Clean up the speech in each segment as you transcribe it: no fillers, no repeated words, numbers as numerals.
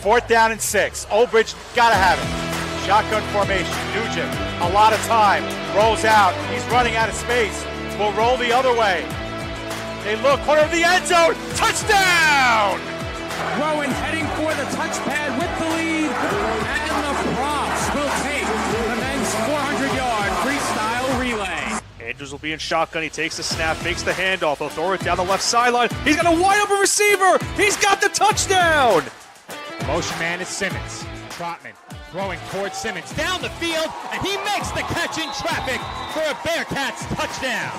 4th down and 6. Olbridge got to have it. Shotgun formation. Nugent, a lot of time. Rolls out. He's running out of space. Will roll the other way. They look, corner of the end zone. Touchdown! Rowan heading for the touchpad with the lead. And the Props will take the men's 400-yard freestyle relay. Andrews will be in shotgun. He takes the snap, fakes the handoff. He'll throw it down the left sideline. He's got a wide open receiver. He's got the touchdown. Motion man is Simmons. Trotman throwing towards Simmons down the field, and he makes the catch in traffic for a Bearcats touchdown.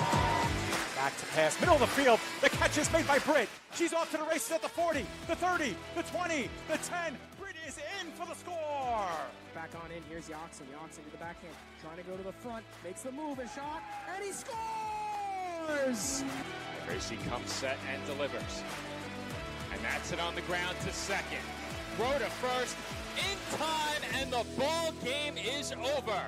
Back to pass, middle of the field. The catch is made by Britt. She's off to the races at the 40, the 30, the 20, the 10. Britt is in for the score. Back on in, here's Yoxon. Yoxon to the backhand, trying to go to the front, makes the move, a shot, and he scores! Tracy comes set and delivers. And that's it on the ground to second. Throw to first, in time, and the ball game is over.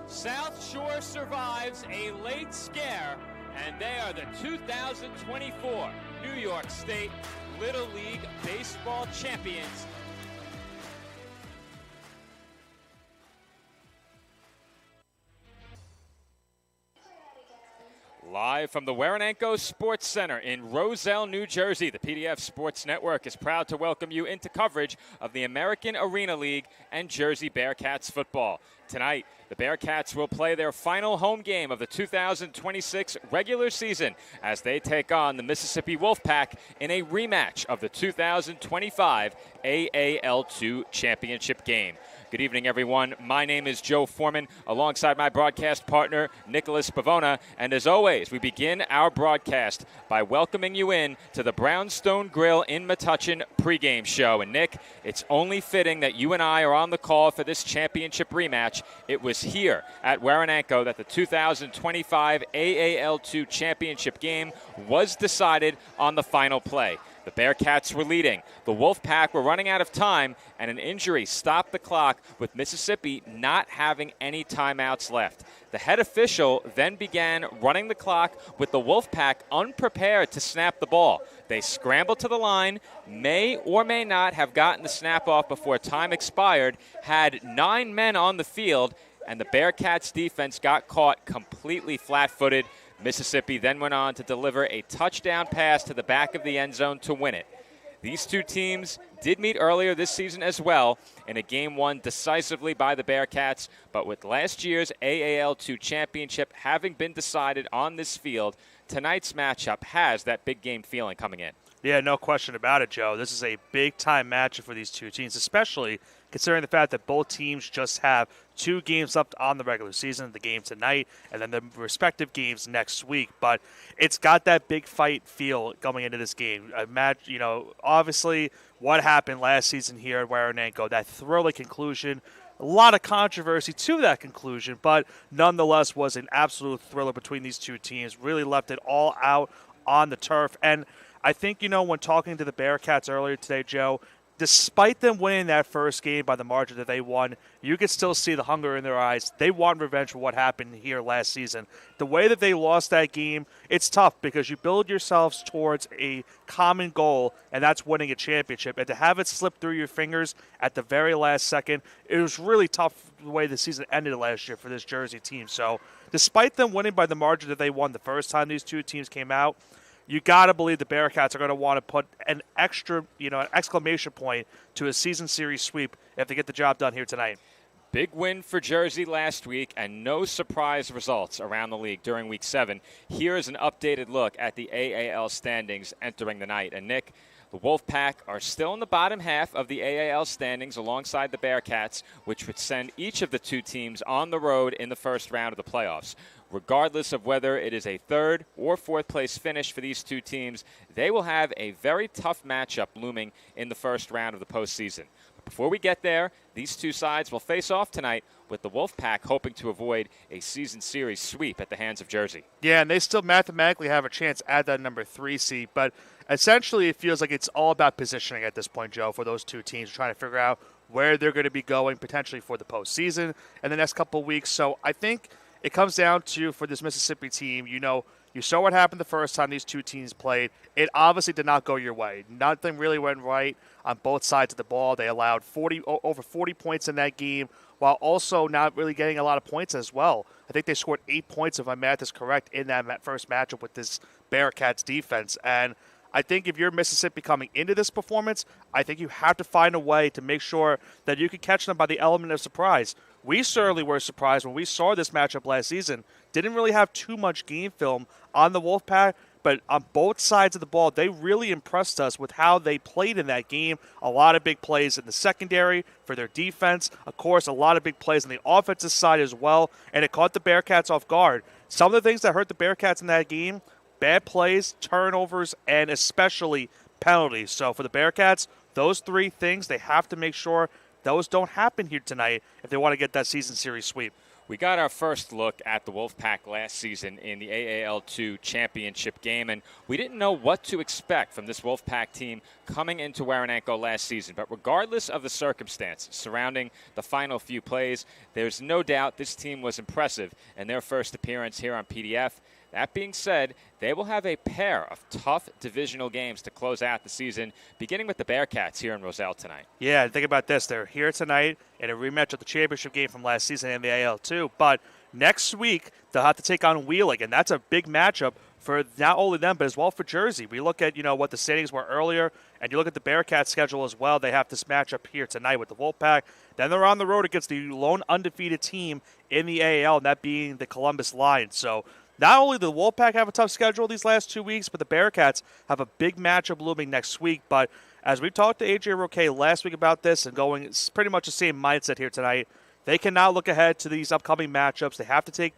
South Shore survives a late scare, and they are the 2024 New York State Little League Baseball champions. Live from the Warenenko Sports Center in Roselle, New Jersey, the PDF Sports Network is proud to welcome you into coverage of the American Arena League and Jersey Bearcats football. Tonight, the Bearcats will play their final home game of the 2026 regular season as they take on the Mississippi Wolfpack in a rematch of the 2025 AAL2 championship game. Good evening, everyone. My name is Joe Foreman, alongside my broadcast partner, Nicholas Pavona. And as always, we begin our broadcast by welcoming you in to the Brownstone Grill in Metuchen pregame show. And Nick, it's only fitting that you and I are on the call for this championship rematch. It was here at Warenenko that the 2025 AAL2 championship game was decided on the final play. The Bearcats were leading. The Wolfpack were running out of time, and an injury stopped the clock, with Mississippi not having any timeouts left. The head official then began running the clock, with the Wolfpack unprepared to snap the ball. They scrambled to the line, may or may not have gotten the snap off before time expired, had 9 men on the field, and the Bearcats defense got caught completely flat-footed. Mississippi then went on to deliver a touchdown pass to the back of the end zone to win it. These two teams did meet earlier this season as well in a game won decisively by the Bearcats, but with last year's AAL2 championship having been decided on this field, tonight's matchup has that big game feeling coming in. Yeah, no question about it, Joe. This is a big-time matchup for these two teams, especially considering the fact that both teams just have 2 games left on the regular season, the game tonight and then the respective games next week. But it's got that big fight feel going into this game. Imagine, obviously what happened last season here at Warenenko, that thrilling conclusion. A lot of controversy to that conclusion, but nonetheless was an absolute thriller between these two teams. Really left it all out on the turf. And I think, when talking to the Bearcats earlier today, Joe, despite them winning that first game by the margin that they won, you could still see the hunger in their eyes. They want revenge for what happened here last season. The way that they lost that game, it's tough because you build yourselves towards a common goal, and that's winning a championship. And to have it slip through your fingers at the very last second, it was really tough the way the season ended last year for this Jersey team. So despite them winning by the margin that they won the first time these two teams came out, you got to believe the Bearcats are going to want to put an extra, an exclamation point to a season series sweep if they get the job done here tonight. Big win for Jersey last week and no surprise results around the league during Week 7. Here's an updated look at the AAL standings entering the night. And Nick, the Wolfpack are still in the bottom half of the AAL standings alongside the Bearcats, which would send each of the two teams on the road in the first round of the playoffs. Regardless of whether it is a 3rd or 4th place finish for these two teams, they will have a very tough matchup looming in the first round of the postseason. But before we get there, these two sides will face off tonight, with the Wolfpack hoping to avoid a season series sweep at the hands of Jersey. Yeah, and they still mathematically have a chance at that number 3 seed, but essentially it feels like it's all about positioning at this point, Joe, for those two teams, trying to figure out where they're going to be going potentially for the postseason in the next couple of weeks. So I think it comes down to, for this Mississippi team, You saw what happened the first time these two teams played. It obviously did not go your way. Nothing really went right on both sides of the ball. They allowed over 40 points in that game, while also not really getting a lot of points as well. I think they scored 8 points, if my math is correct, in that first matchup with this Bearcats defense. And I think if you're Mississippi coming into this performance, I think you have to find a way to make sure that you can catch them by the element of surprise. We certainly were surprised when we saw this matchup last season. Didn't really have too much game film on the Wolfpack, but on both sides of the ball, they really impressed us with how they played in that game. A lot of big plays in the secondary for their defense. Of course, a lot of big plays on the offensive side as well, and it caught the Bearcats off guard. Some of the things that hurt the Bearcats in that game, bad plays, turnovers, and especially penalties. So for the Bearcats, those three things, they have to make sure those don't happen here tonight if they want to get that season series sweep. We got our first look at the Wolfpack last season in the AAL2 championship game, and we didn't know what to expect from this Wolfpack team coming into Waranenko last season. But regardless of the circumstances surrounding the final few plays, there's no doubt this team was impressive in their first appearance here on PDF. That being said, they will have a pair of tough divisional games to close out the season, beginning with the Bearcats here in Roselle tonight. Yeah, think about this. They're here tonight in a rematch of the championship game from last season in the AL2. But next week, they'll have to take on Wheeling, and that's a big matchup for not only them, but as well for Jersey. We look at, what the standings were earlier, and you look at the Bearcats schedule as well. They have this matchup here tonight with the Wolfpack. Then they're on the road against the lone undefeated team in the AAL, and that being the Columbus Lions. So not only do the Wolfpack have a tough schedule these last 2 weeks, but the Bearcats have a big matchup looming next week. But as we talked to AJ Roque last week about this and going, it's pretty much the same mindset here tonight. They cannot look ahead to these upcoming matchups. They have to take,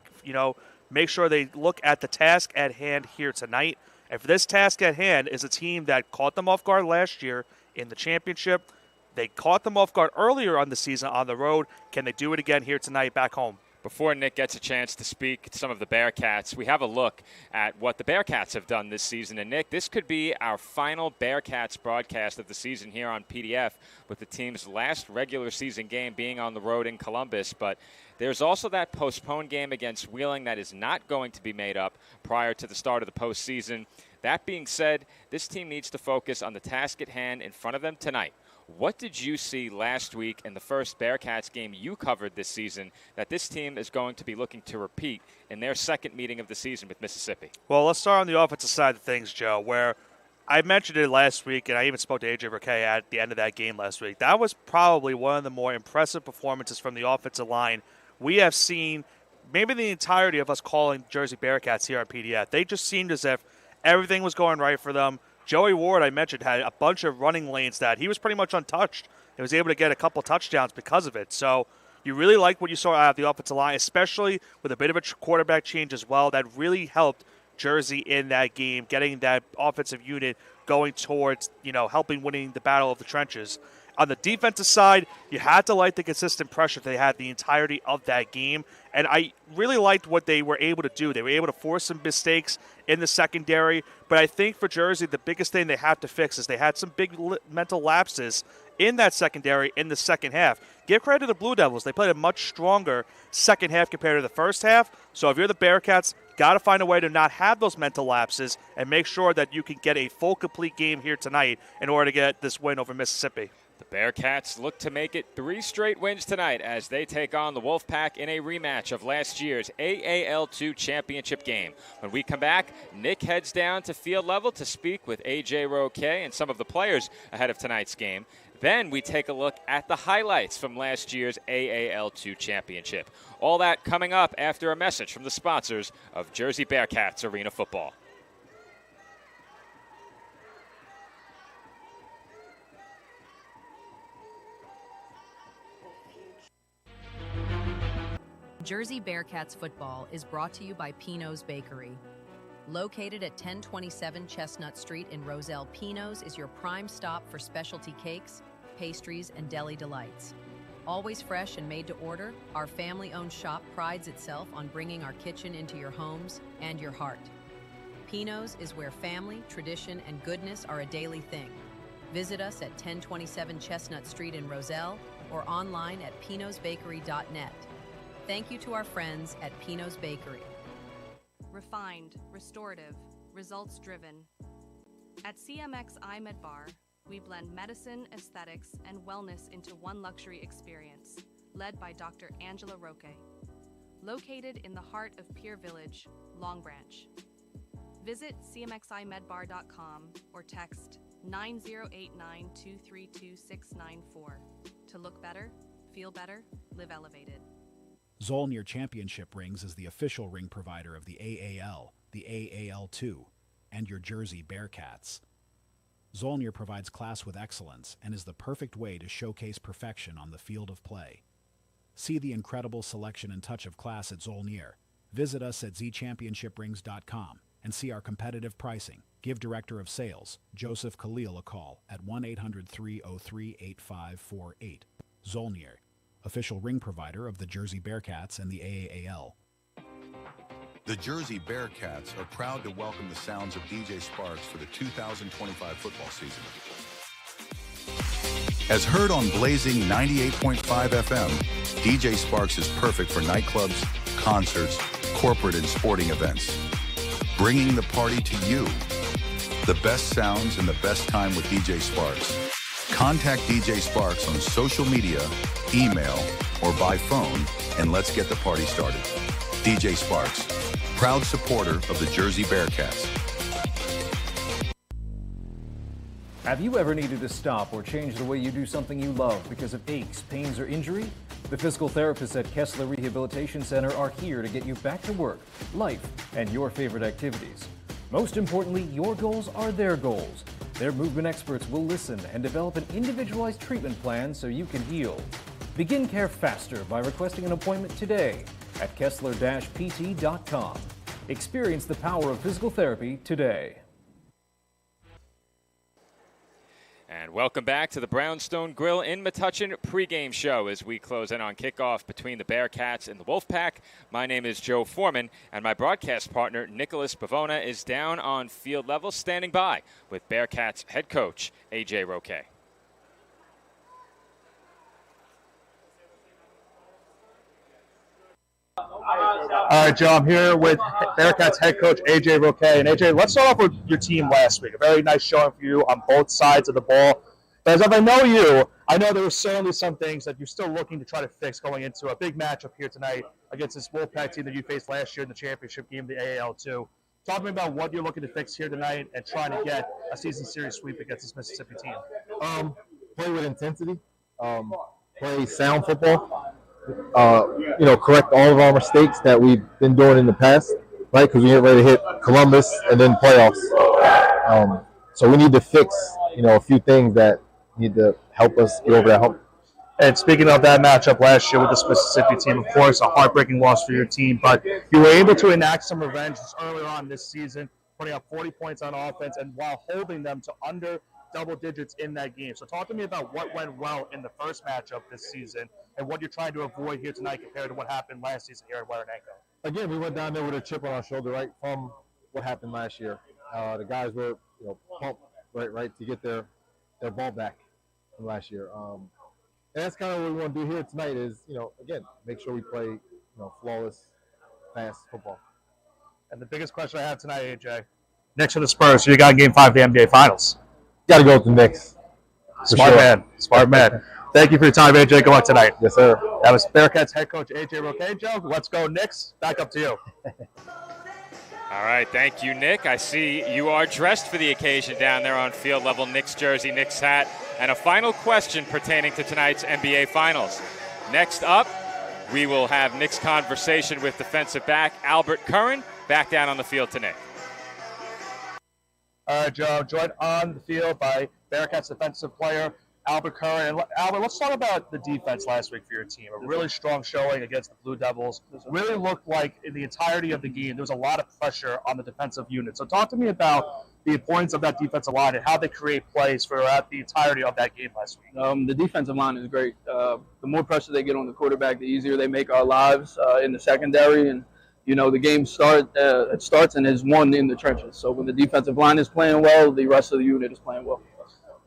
make sure they look at the task at hand here tonight. And for this task at hand is a team that caught them off guard last year in the championship. They caught them off guard earlier on the season on the road. Can they do it again here tonight back home? Before Nick gets a chance to speak to some of the Bearcats, we have a look at what the Bearcats have done this season. And, Nick, this could be our final Bearcats broadcast of the season here on PDF, with the team's last regular season game being on the road in Columbus. But there's also that postponed game against Wheeling that is not going to be made up prior to the start of the postseason. That being said, this team needs to focus on the task at hand in front of them tonight. What did you see last week in the first Bearcats game you covered this season that this team is going to be looking to repeat in their second meeting of the season with Mississippi? Well, let's start on the offensive side of things, Joe, where I mentioned it last week, and I even spoke to AJ Roque at the end of that game last week. That was probably one of the more impressive performances from the offensive line we have seen, maybe the entirety of us calling Jersey Bearcats here on PDF. They just seemed as if everything was going right for them. Joey Ward, I mentioned, had a bunch of running lanes that he was pretty much untouched. He was able to get a couple touchdowns because of it. So you really like what you saw out of the offensive line, especially with a bit of a quarterback change as well. That really helped Jersey in that game, getting that offensive unit going towards, helping winning the battle of the trenches. On the defensive side, you had to like the consistent pressure they had the entirety of that game. And I really liked what they were able to do. They were able to force some mistakes in the secondary. But I think for Jersey, the biggest thing they have to fix is they had some big mental lapses in that secondary in the second half. Give credit to the Blue Devils. They played a much stronger second half compared to the first half. So if you're the Bearcats, got to find a way to not have those mental lapses and make sure that you can get a full, complete game here tonight in order to get this win over Mississippi. The Bearcats look to make it 3 straight wins tonight as they take on the Wolfpack in a rematch of last year's AAL2 championship game. When we come back, Nick heads down to field level to speak with AJ Roque and some of the players ahead of tonight's game. Then we take a look at the highlights from last year's AAL2 championship. All that coming up after a message from the sponsors of Jersey Bearcats Arena Football. Jersey Bearcats football is brought to you by Pino's Bakery. Located at 1027 Chestnut Street in Roselle, Pino's is your prime stop for specialty cakes, pastries, and deli delights. Always fresh and made to order, our family-owned shop prides itself on bringing our kitchen into your homes and your heart. Pino's is where family, tradition, and goodness are a daily thing. Visit us at 1027 Chestnut Street in Roselle or online at pinosbakery.net. Thank you to our friends at Pino's Bakery. refined, restorative, results-driven. At CMX iMed Bar, we blend medicine, aesthetics, and wellness into one luxury experience, led by Dr. Angela Roque. Located in the heart of Pier Village, Long Branch. Visit cmximedbar.com or text 9089-232-694 to look better, feel better, live elevated. Zolnir Championship Rings is the official ring provider of the AAL, the AAL2, and your Jersey Bearcats. Zolnir provides class with excellence and is the perfect way to showcase perfection on the field of play. See the incredible selection and touch of class at Zolnir. Visit us at zchampionshiprings.com and see our competitive pricing. Give Director of Sales, Joseph Khalil, a call at 1-800-303-8548. Zolnir, official ring provider of the Jersey Bearcats and the AAL. The Jersey Bearcats are proud to welcome the sounds of DJ Sparks for the 2025 football season. As heard on Blazing 98.5 FM, DJ Sparks is perfect for nightclubs, concerts, corporate and sporting events. Bringing the party to you. The best sounds and the best time with DJ Sparks. Contact DJ Sparks on social media, email, or by phone, and let's get the party started. DJ Sparks, proud supporter of the Jersey Bearcats. Have you ever needed to stop or change the way you do something you love because of aches, pains, or injury? The physical therapists at Kessler Rehabilitation Center are here to get you back to work, life, and your favorite activities. Most importantly, your goals are their goals. Their movement experts will listen and develop an individualized treatment plan so you can heal. Begin care faster by requesting an appointment today at Kessler-PT.com. Experience the power of physical therapy today. And welcome back to the Brownstone Grill in Metuchen pregame show as we close in on kickoff between the Bearcats and the Wolfpack. My name is Joe Foreman, and my broadcast partner, Nicholas Pavona, is down on field level standing by with Bearcats head coach, A.J. Roque. All right, Joe, I'm here with Bearcats head coach A.J. Roque. And A.J., let's start off with your team last week. A very nice showing for you on both sides of the ball. But as I know you, I know there were certainly some things that you're still looking to try to fix going into a big matchup here tonight against this Wolfpack team that you faced last year in the championship game, the AAL2. Talk to me about what you're looking to fix here tonight and trying to get a season series sweep against this Mississippi team. Play with intensity, play sound football, correct all of our mistakes that we've been doing in the past, right? Because we get ready to hit Columbus and then playoffs. So we need to fix, a few things that need to help us get over that hump. And speaking of that matchup last year with this Mississippi team, of course, a heartbreaking loss for your team, but you were able to enact some revenge earlier on this season, putting up 40 points on offense and while holding them to under double digits in that game. So talk to me about what went well in the first matchup this season and what you're trying to avoid here tonight compared to what happened last season here at Waranenko. Again, we went down there with a chip on our shoulder, right, from what happened last year. The guys were, pumped, right, to get their ball back from last year. And that's kind of what we want to do here tonight is, again, make sure we play, flawless, fast football. And the biggest question I have tonight, AJ, Knicks or the Spurs, so you got Game 5 of the NBA Finals. Got to go with the Knicks. Smart man. Thank you for your time, AJ. Good luck tonight. Yes, sir. That was Bearcats head coach A.J. Roque. Joe, let's go Knicks. Back up to you. All right, thank you, Nick. I see you are dressed for the occasion down there on field level. Knicks jersey, Knicks hat, and a final question pertaining to tonight's NBA Finals. Next up, we will have Nick's conversation with defensive back Albert Curran. Back down on the field to Nick. All right, Joe, joined on the field by Bearcats defensive player Albert Curran. And Albert, let's talk about the defense last week for your team. A really strong showing against the Blue Devils. Really looked like in the entirety of the game there was a lot of pressure on the defensive unit. So talk to me about the importance of that defensive line and how they create plays throughout the entirety of that game last week. The defensive line is great. The more pressure they get on the quarterback, the easier they make our lives in the secondary. And the game starts and is won in the trenches. So when the defensive line is playing well, the rest of the unit is playing well.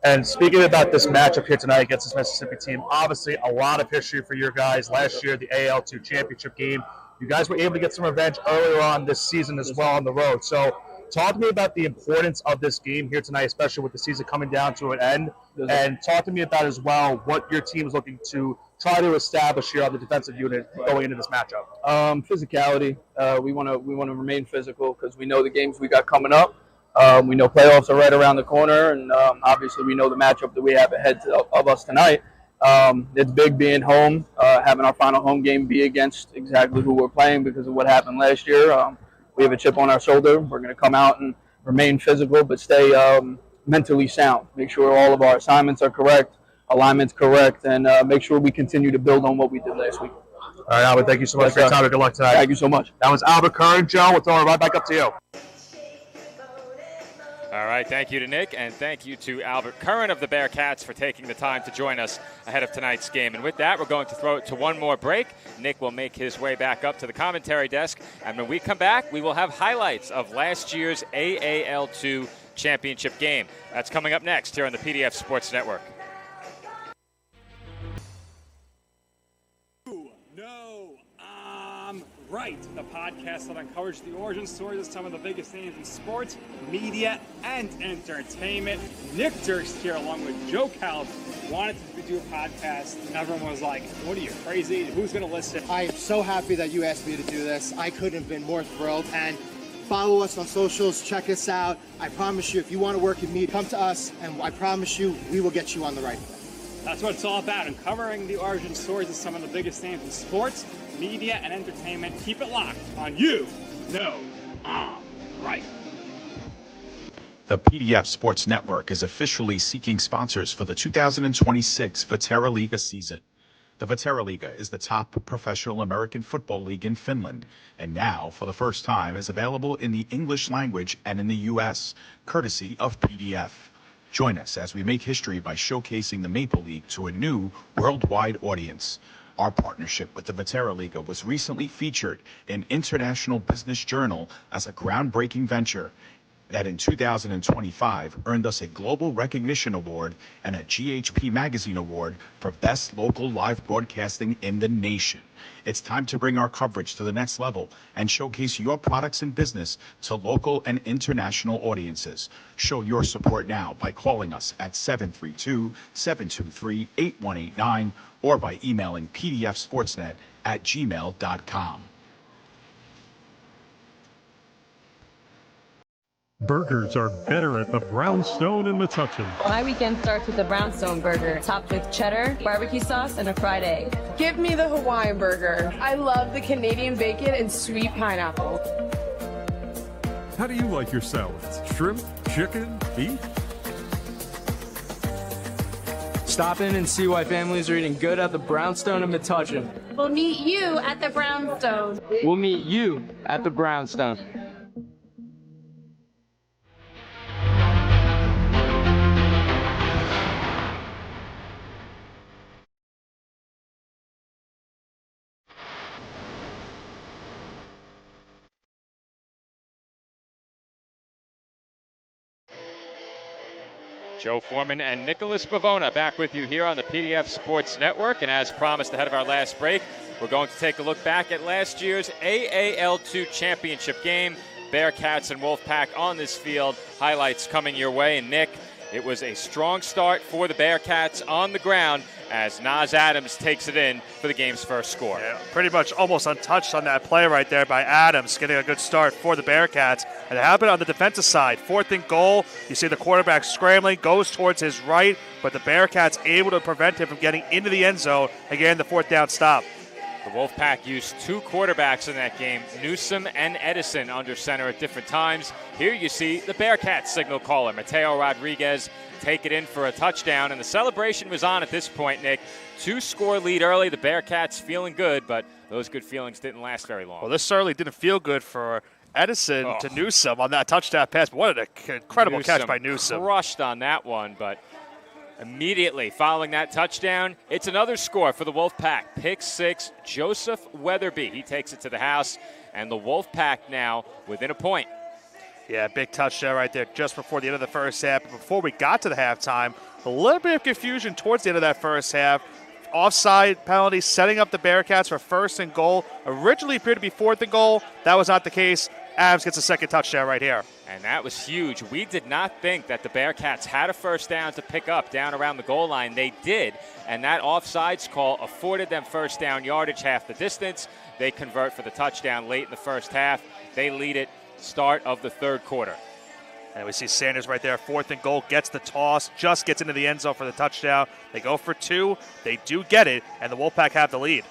And speaking about this matchup here tonight against this Mississippi team, obviously a lot of history for your guys. Last year, the AL2 championship game, You guys were able to get some revenge earlier on this season as well on the road. So talk to me about the importance of this game here tonight, especially with the season coming down to an end. And talk to me about as well what your team is looking to try to establish here on the defensive unit going into this matchup. Physicality. We want to remain physical because we know the games we got coming up. We know playoffs are right around the corner, and obviously we know the matchup that we have ahead of us tonight. It's big being home, having our final home game be against exactly who we're playing because of what happened last year. We have a chip on our shoulder. We're going to come out and remain physical, but stay mentally sound. Make sure all of our assignments are correct, alignment's correct, and make sure we continue to build on what we did last week. All right, Albert, thank you so much for your time. Good luck tonight. Thank you so much. That was Albert Curran. Joe, we'll throw it right back up to you. All right, thank you to Nick, and thank you to Albert Curran of the Bearcats for taking the time to join us ahead of tonight's game. And with that, we're going to throw it to one more break. Nick will make his way back up to the commentary desk, and when we come back, we will have highlights of last year's AAL2 championship game. That's coming up next here on the PDF Sports Network. Right, the podcast that uncovers the origin stories of some of the biggest names in sports, media, and entertainment. Nick Durst here, along with Joe Calv, wanted to do a podcast, and everyone was like, what are you, crazy? Who's going to listen? I am so happy that you asked me to do this. I couldn't have been more thrilled. And follow us on socials, check us out. I promise you, if you want to work in media, come to us, and I promise you, we will get you on the right path. That's what it's all about, uncovering the origin stories of some of the biggest names in sports, media, and entertainment. Keep it locked on You Know I'm Right. The PDF Sports Network is officially seeking sponsors for the 2026 Vetera Liga season. The Vetera Liga is the top professional American football league in Finland, and now, for the first time, is available in the English language and in the U.S., courtesy of PDF. Join us as we make history by showcasing the Maple League to a new worldwide audience. Our partnership with the Vetera Liga was recently featured in International Business Journal as a groundbreaking venture that in 2025 earned us a Global Recognition Award and a GHP Magazine Award for Best Local Live Broadcasting in the nation. It's time to bring our coverage to the next level and showcase your products and business to local and international audiences. Show your support now by calling us at 732-723-8189 or by emailing pdfsportsnet@gmail.com. Burgers are better at the Brownstone in Metuchen. My weekend starts with a Brownstone burger, topped with cheddar, barbecue sauce, and a fried egg. Give me the Hawaiian burger. I love the Canadian bacon and sweet pineapple. How do you like your salads? Shrimp, chicken, beef? Stop in and see why families are eating good at the Brownstone in Metuchen. We'll meet you at the Brownstone. We'll meet you at the Brownstone. Joe Foreman and Nicholas Bavona back with you here on the PDF Sports Network. And as promised ahead of our last break, we're going to take a look back at last year's AAL2 championship game. Bearcats and Wolfpack on this field. Highlights coming your way. And Nick, it was a strong start for the Bearcats on the ground as Nas Adams takes it in for the game's first score. Yeah, pretty much almost untouched on that play right there by Adams, getting a good start for the Bearcats. And it happened on the defensive side. 4th and goal. You see the quarterback scrambling, goes towards his right, but the Bearcats able to prevent him from getting into the end zone. Again, the 4th down stop. The Wolfpack used 2 quarterbacks in that game, Newsom and Edison under center at different times. Here you see the Bearcats signal caller, Mateo Rodriguez, take it in for a touchdown, and the celebration was on at this point, Nick. 2-score lead early, the Bearcats feeling good, but those good feelings didn't last very long. Well, this certainly didn't feel good for Edison to Newsom on that touchdown pass. What an incredible catch by Newsom. Crushed on that one, but immediately following that touchdown, it's another score for the Wolfpack. Pick 6, Joseph Weatherby. He takes it to the house, and the Wolfpack now within a point. Yeah, big touchdown right there just before the end of the first half. But before we got to the halftime, a little bit of confusion towards the end of that first half. offside penalty, setting up the Bearcats for 1st and goal. Originally appeared to be 4th and goal. That was not the case. Adams gets a second touchdown right here. And that was huge. We did not think that the Bearcats had a first down to pick up down around the goal line. They did, and that offsides call afforded them first down yardage half the distance. They convert for the touchdown late in the first half. They lead it start of the 3rd quarter. And we see Sanders right there, 4th and goal, gets the toss, just gets into the end zone for the touchdown. They go for 2. They do get it, and the Wolfpack have the lead.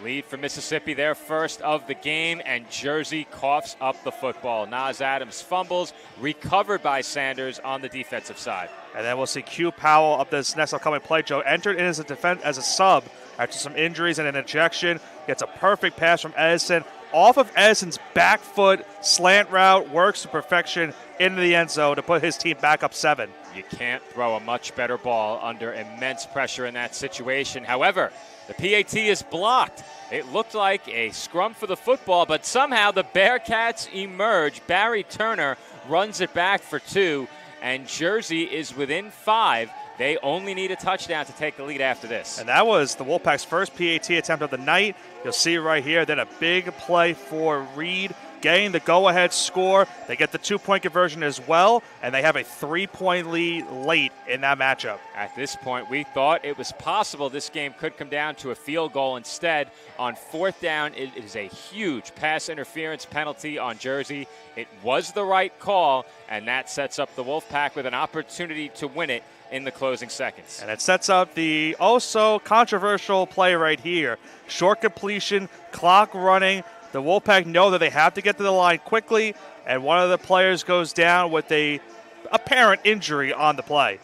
Lead for Mississippi, their first of the game, and Jersey coughs up the football. Nas Adams fumbles, recovered by Sanders on the defensive side. And then we'll see Q Powell up this next upcoming play. Joe entered in as a sub after some injuries and an ejection. Gets a perfect pass from Edison. Off of Edison's back foot, slant route, works to perfection into the end zone to put his team back up 7. You can't throw a much better ball under immense pressure in that situation. However, the PAT is blocked. It looked like a scrum for the football, but somehow the Bearcats emerge. Barry Turner runs it back for 2, and Jersey is within 5. They only need a touchdown to take the lead after this. And that was the Wolfpack's first PAT attempt of the night. You'll see right here, then a big play for Reed, getting the go-ahead score. They get the 2-point conversion as well, and they have a 3-point lead late in that matchup. At this point, we thought it was possible this game could come down to a field goal. Instead, on 4th down, it is a huge pass interference penalty on Jersey. It was the right call, and that sets up the Wolfpack with an opportunity to win it in the closing seconds. And it sets up the also controversial play right here. Short completion, clock running. The Wolfpack know that they have to get to the line quickly, and one of the players goes down with a apparent injury on the play.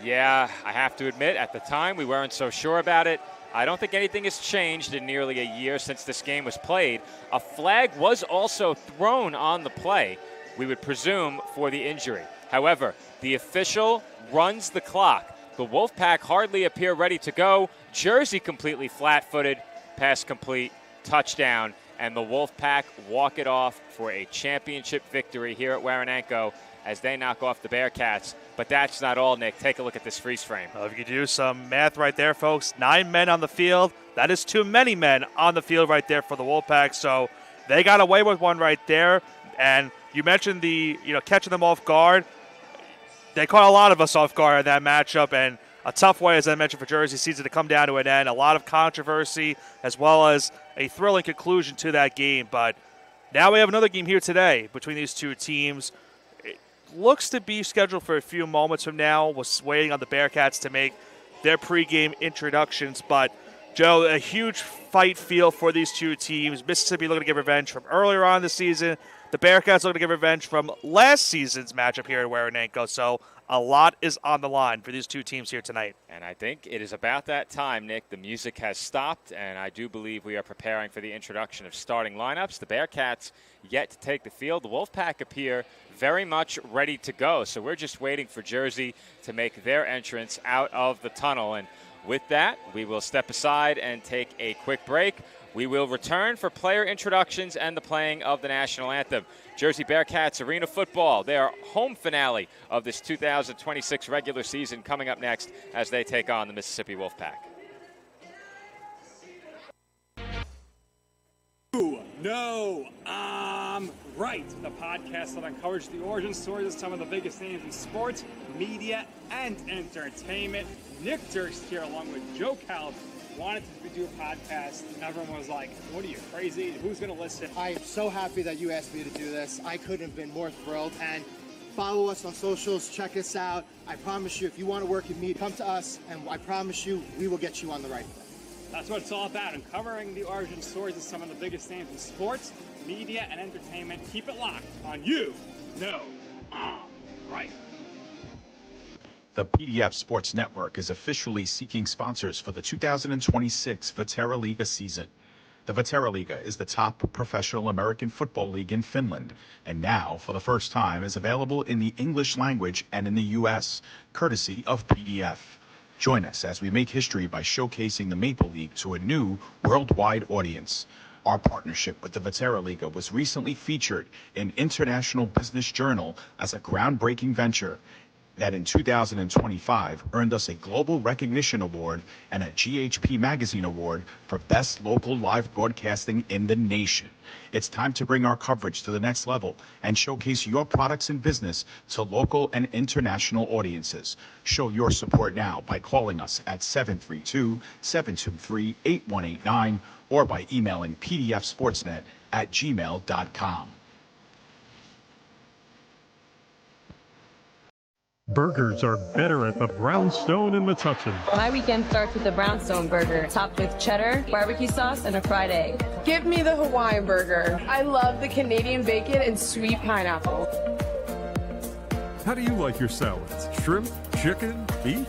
Yeah, I have to admit, at the time, we weren't so sure about it. I don't think anything has changed in nearly a year since this game was played. A flag was also thrown on the play, we would presume, for the injury. However, the official runs the clock. The Wolfpack hardly appear ready to go. Jersey completely flat-footed, pass complete, touchdown, and the Wolfpack walk it off for a championship victory here at Waranenko as they knock off the Bearcats. But that's not all, Nick. Take a look at this freeze frame. Well, if you could do some math right there, folks, 9 men on the field. That is too many men on the field right there for the Wolfpack. So they got away with one right there. And you mentioned catching them off guard. They caught a lot of us off guard in that matchup, and a tough way, as I mentioned, for Jersey season to come down to an end. A lot of controversy as well as a thrilling conclusion to that game. But now we have another game here today between these two teams. It looks to be scheduled for a few moments from now. We're waiting on the Bearcats to make their pregame introductions. But, Joe, a huge fight feel for these two teams. Mississippi looking to get revenge from earlier on in the season. The Bearcats looking to get revenge from last season's matchup here at Waranenko. So a lot is on the line for these two teams here tonight. And I think it is about that time, Nick. The music has stopped, and I do believe we are preparing for the introduction of starting lineups. The Bearcats yet to take the field. The Wolfpack appear very much ready to go. So we're just waiting for Jersey to make their entrance out of the tunnel. And with that, we will step aside and take a quick break. We will return for player introductions and the playing of the national anthem. Jersey Bearcats Arena Football, their home finale of this 2026 regular season, coming up next as they take on the Mississippi Wolfpack. No, I'm right. The podcast that uncovers the origin stories of some of the biggest names in sports, media, and entertainment. Nick Durst here, along with Joe Calv, wanted to do a podcast, and everyone was like, what are you, crazy? Who's going to listen? I'm so happy that you asked me to do this. I couldn't have been more thrilled. And follow us on socials. Check us out. I promise you, if you want to work with me, come to us, and I promise you, we will get you on the right path. That's what it's all about, uncovering the origin stories of some of the biggest names in sports, media, and entertainment. Keep it locked on You Know I'm Right. The PDF Sports Network is officially seeking sponsors for the 2026 Veteraliga season. The Veteraliga is the top professional American football league in Finland, and now, for the first time, is available in the English language and in the U.S., courtesy of PDF. Join us as we make history by showcasing the Maple League to a new worldwide audience. Our partnership with the Veteraliga was recently featured in International Business Journal as a groundbreaking venture. that in 2025 earned us a Global Recognition Award and a GHP Magazine Award for Best Local Live Broadcasting in the nation. It's time to bring our coverage to the next level and showcase your products and business to local and international audiences. Show your support now by calling us at 732-723-8189 or by emailing pdfsportsnet@gmail.com. Burgers are better at the Brownstone in Metuchen. My weekend starts with the Brownstone burger, topped with cheddar, barbecue sauce, and a fried egg. Give me the Hawaiian burger. I love the Canadian bacon and sweet pineapple. How do you like your salads? Shrimp, chicken, beef?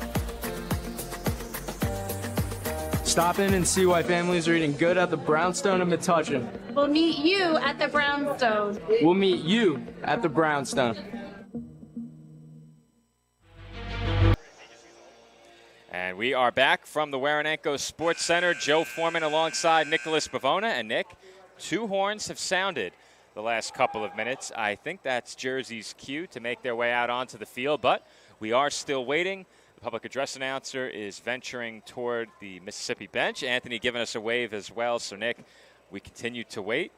Stop in and see why families are eating good at the Brownstone in Metuchen. We'll meet you at the Brownstone. We'll meet you at the Brownstone. And we are back from the Waranenko Sports Center. Joe Foreman alongside Nicholas Bavona. And Nick, 2 horns have sounded the last couple of minutes. I think that's Jersey's cue to make their way out onto the field, but we are still waiting. The public address announcer is venturing toward the Mississippi bench. Anthony giving us a wave as well. So, Nick, we continue to wait.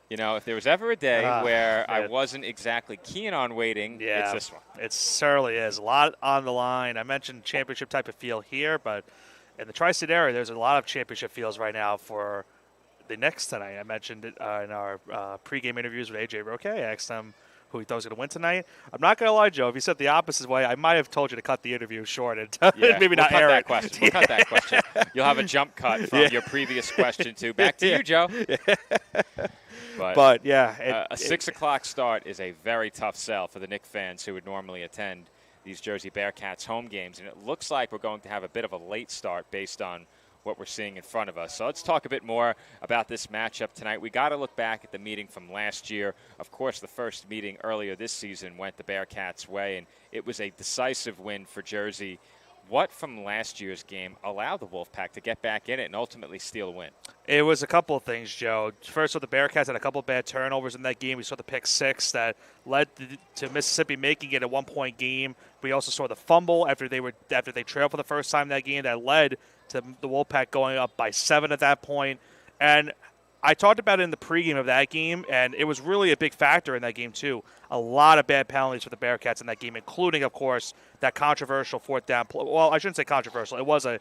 You know, if there was ever a day where I wasn't exactly keen on waiting, it's this one. It certainly is. A lot on the line. I mentioned championship type of feel here, but in the Tri-State area, there's a lot of championship feels right now for the Knicks tonight. I mentioned it in our pregame interviews with AJ Roque. I asked him who he thought was going to win tonight. I'm not going to lie, Joe. If you said the opposite way, I might have told you to cut the interview short and maybe not air it. We'll cut that question. You'll have a jump cut from your previous question, too. Back to you, Joe. But yeah. A 6 o'clock start is a very tough sell for the Knicks fans who would normally attend these Jersey Bearcats home games. And it looks like we're going to have a bit of a late start based on what we're seeing in front of us. So let's talk a bit more about this matchup tonight. We got to look back at the meeting from last year. Of course, the first meeting earlier this season went the Bearcats' way, and it was a decisive win for Jersey. What from last year's game allowed the Wolfpack to get back in it and ultimately steal a win? It was a couple of things, Joe. First of all, the Bearcats had a couple of bad turnovers in that game. We saw the pick 6 that led to Mississippi making it a 1-point game. We also saw the fumble after they trailed for the first time in that game that led to the Wolfpack going up by 7 at that point. And I talked about it in the pregame of that game, and it was really a big factor in that game, too. A lot of bad penalties for the Bearcats in that game, including, of course, that controversial 4th down play. Well, I shouldn't say controversial. It was a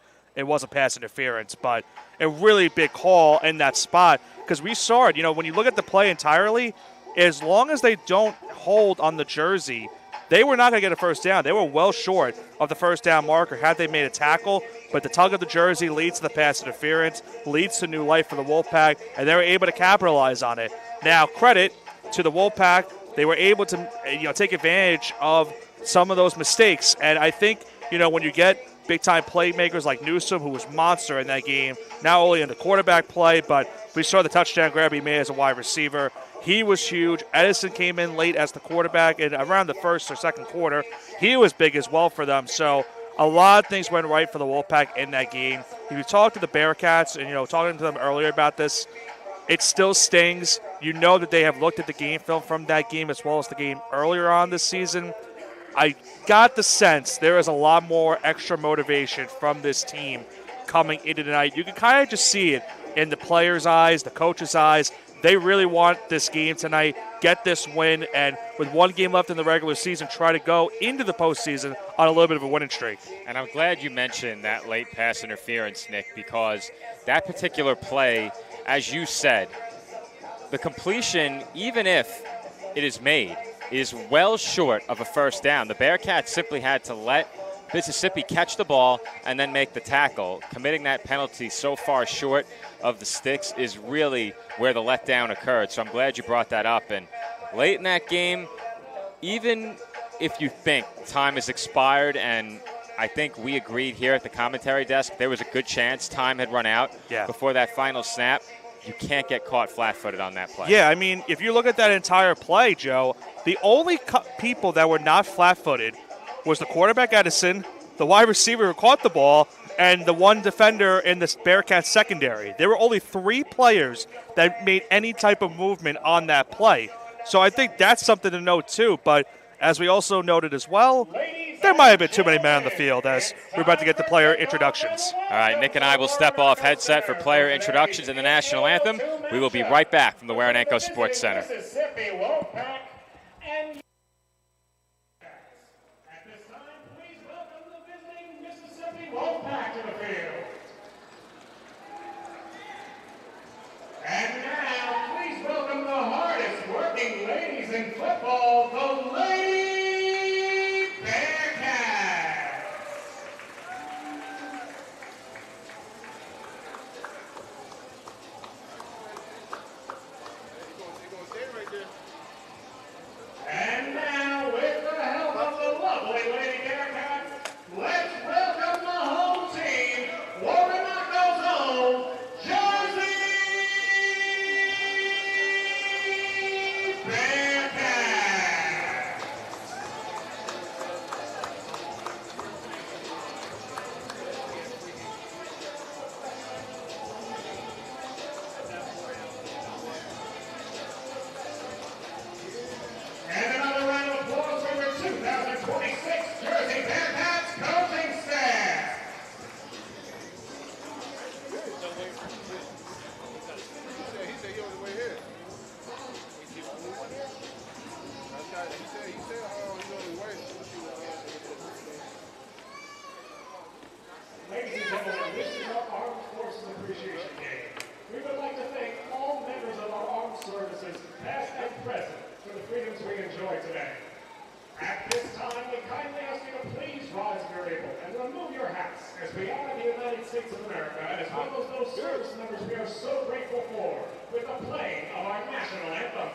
pass interference, but a really big call in that spot because we saw it. You know, when you look at the play entirely, as long as they don't hold on the jersey, they were not going to get a first down. They were well short of the first down marker had they made a tackle, but the tug of the jersey leads to the pass interference, leads to new life for the Wolfpack, and they were able to capitalize on it. Now, credit to the Wolfpack. They were able to take advantage of some of those mistakes, and I think, when you get big-time playmakers like Newsom, who was monster in that game, not only in the quarterback play, but we saw the touchdown grab he made as a wide receiver. He was huge. Edison came in late as the quarterback and around the first or second quarter. He was big as well for them. So a lot of things went right for the Wolfpack in that game. If you talk to the Bearcats and, talking to them earlier about this, it still stings. You know that they have looked at the game film from that game as well as the game earlier on this season. I got the sense there is a lot more extra motivation from this team coming into tonight. You can kind of just see it in the players' eyes, the coaches' eyes. They really want this game tonight, get this win, and with one game left in the regular season, try to go into the postseason on a little bit of a winning streak. And I'm glad you mentioned that late pass interference, Nick, because that particular play, as you said, the completion, even if it is made, is well short of a first down. The Bearcats simply had to let Mississippi catch the ball and then make the tackle. Committing that penalty so far short of the sticks is really where the letdown occurred. So I'm glad you brought that up. And late in that game, even if you think time has expired, and I think we agreed here at the commentary desk, there was a good chance time had run out before that final snap. You can't get caught flat-footed on that play. Yeah, I mean, if you look at that entire play, Joe, the only people that were not flat-footed was the quarterback Edison, the wide receiver who caught the ball, and the one defender in the Bearcats secondary. There were only 3 players that made any type of movement on that play. So I think that's something to note too. But As we also noted as well, there might have been too many men on the field as we're about to get to player introductions. All right, Nick and I will step off headset for player introductions and the national anthem. We will be right back from the Waranenko Sports Center. Mississippi Wolfpack and at this time, please welcome the visiting Mississippi Wolfpack to the field. And now, please welcome the hardest working ladies in football, the Lady Bearcats. And now, with the help of the lovely Lady Bearcats, let's welcome the home team, Waranenko's own Jersey Bearcats. And another round of applause for your 2026 Jersey Bearcats coaching staff. Ladies and gentlemen, this is our Armed Forces Appreciation Game. We would like to thank all members of our armed services, past and present, for the freedoms we enjoy today. At this time, we kindly ask you to please rise if you're able and remove your hats as we honor the United States of America and as well as those service members we are so grateful for with the playing of our national anthem.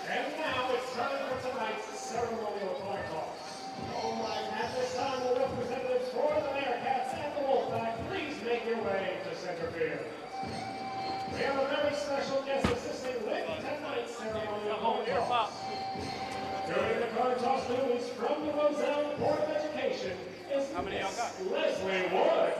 And now it's time for tonight's ceremonial flag toss. All right, at this time, the representatives for the Bearcats and the Wolfpack, please make your way to center field. We have a very special guest assisting with tonight's ceremonial flag toss. During the card toss duties from the Roselle Board of Education is Miss Leslie Wood.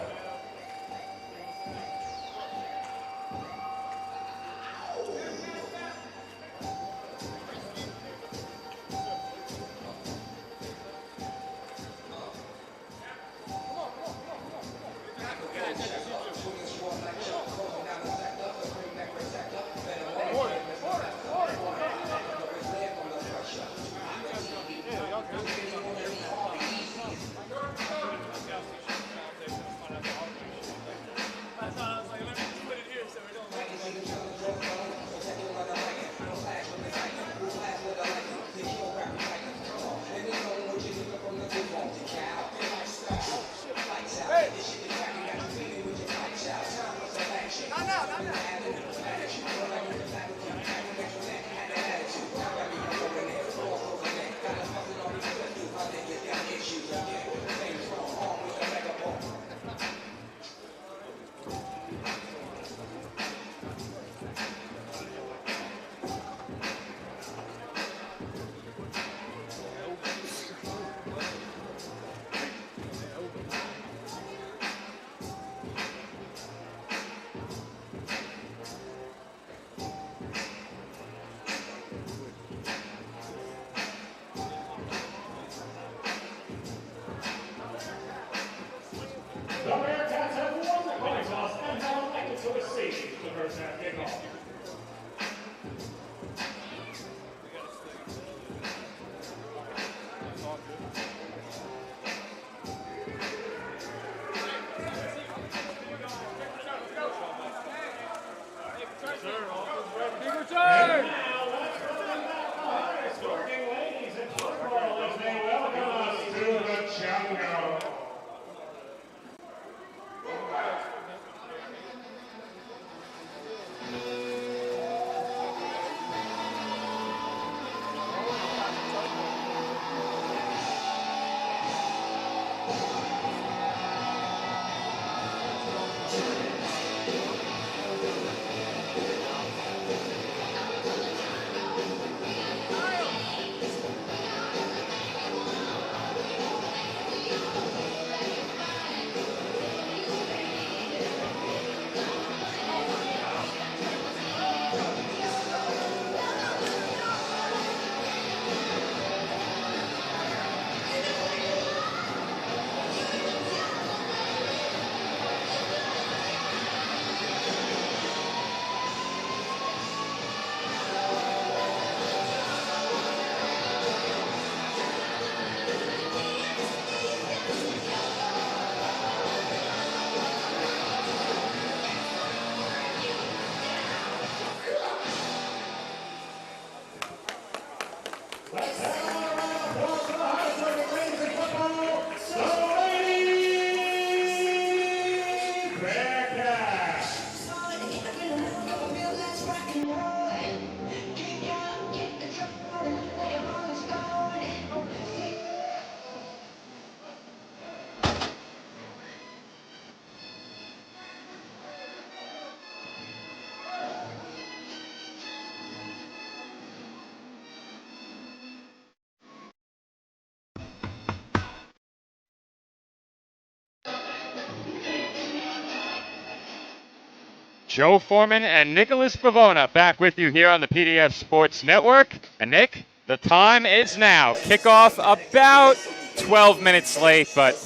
Joe Foreman and Nicholas Pavona back with you here on the PDF Sports Network. And Nick, the time is now. Kickoff about 12 minutes late, but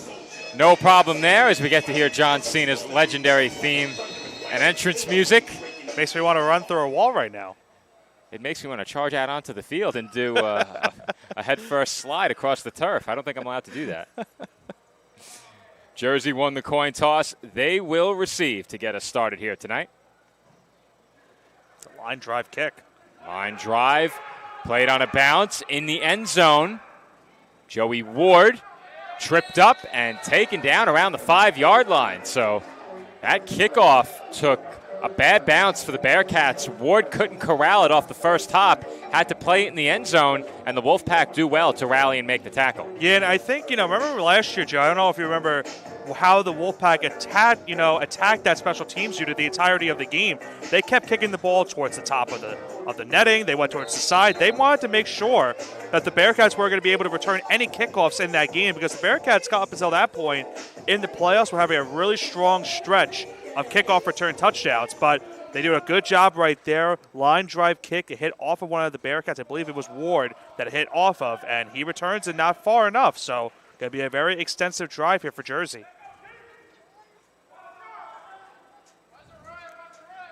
no problem there as we get to hear John Cena's legendary theme and entrance music. Makes me want to run through a wall right now. It makes me want to charge out onto the field and do a head-first slide across the turf. I don't think I'm allowed to do that. Jersey won the coin toss. They will receive to get us started here tonight. It's a line drive kick. Line drive, played on a bounce in the end zone. Joey Ward tripped up and taken down around the 5-yard line. So that kickoff took a bad bounce for the Bearcats. Ward couldn't corral it off the first hop, had to play it in the end zone, and the Wolfpack do well to rally and make the tackle. Yeah, and I think, remember last year, Joe, I don't know if you remember how the Wolfpack attacked that special teams unit the entirety of the game. They kept kicking the ball towards the top of the netting. They went towards the side. They wanted to make sure that the Bearcats were going to be able to return any kickoffs in that game because the Bearcats got up until that point in the playoffs were having a really strong stretch of kickoff return touchdowns, but they did a good job right there. Line drive kick, it hit off of one of the Bearcats. I believe it was Ward that it hit off of, and he returns it not far enough. So going to be a very extensive drive here for Jersey.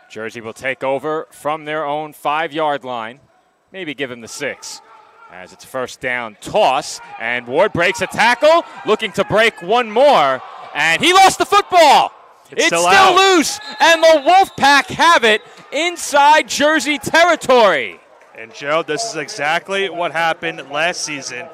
Jersey will take over from their own 5-yard line, maybe give him the 6. As it's first down toss, and Ward breaks a tackle, looking to break one more, and he lost the football. It's still loose, and the Wolfpack have it inside Jersey territory. And, Joe, this is exactly what happened last season.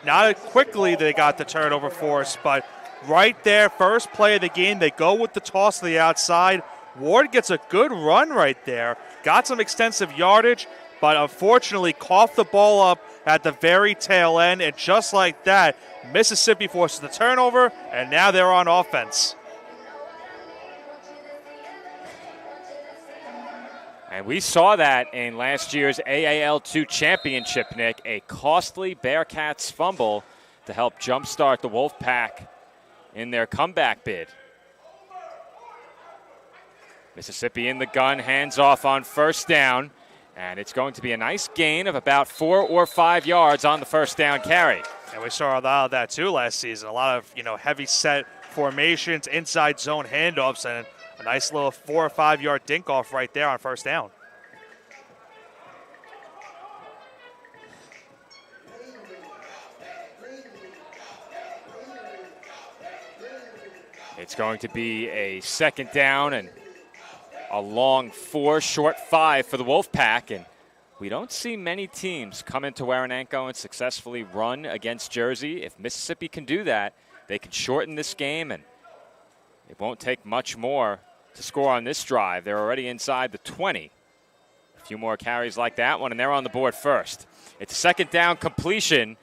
Not quickly they got the turnover force, but right there, first play of the game, they go with the toss to the outside. Ward gets a good run right there, got some extensive yardage, but unfortunately coughed the ball up at the very tail end, and just like that, Mississippi forces the turnover, and now they're on offense. And we saw that in last year's AAL2 championship, Nick, a costly Bearcats fumble to help jumpstart the Wolfpack in their comeback bid. Mississippi in the gun, hands off on first down, and it's going to be a nice gain of about 4 or 5 yards on the first down carry. And we saw a lot of that too last season. A lot of heavy set formations, inside zone handoffs, and A nice little 4 or 5 yard dink off right there on first down. It's going to be a second down and a long 4, short 5 for the Wolfpack. And we don't see many teams come into Waranenko and successfully run against Jersey. If Mississippi can do that, they can shorten this game, and it won't take much more to score on this drive. They're already inside the 20. A few more carries like that one, and they're on the board first. It's a second down completion,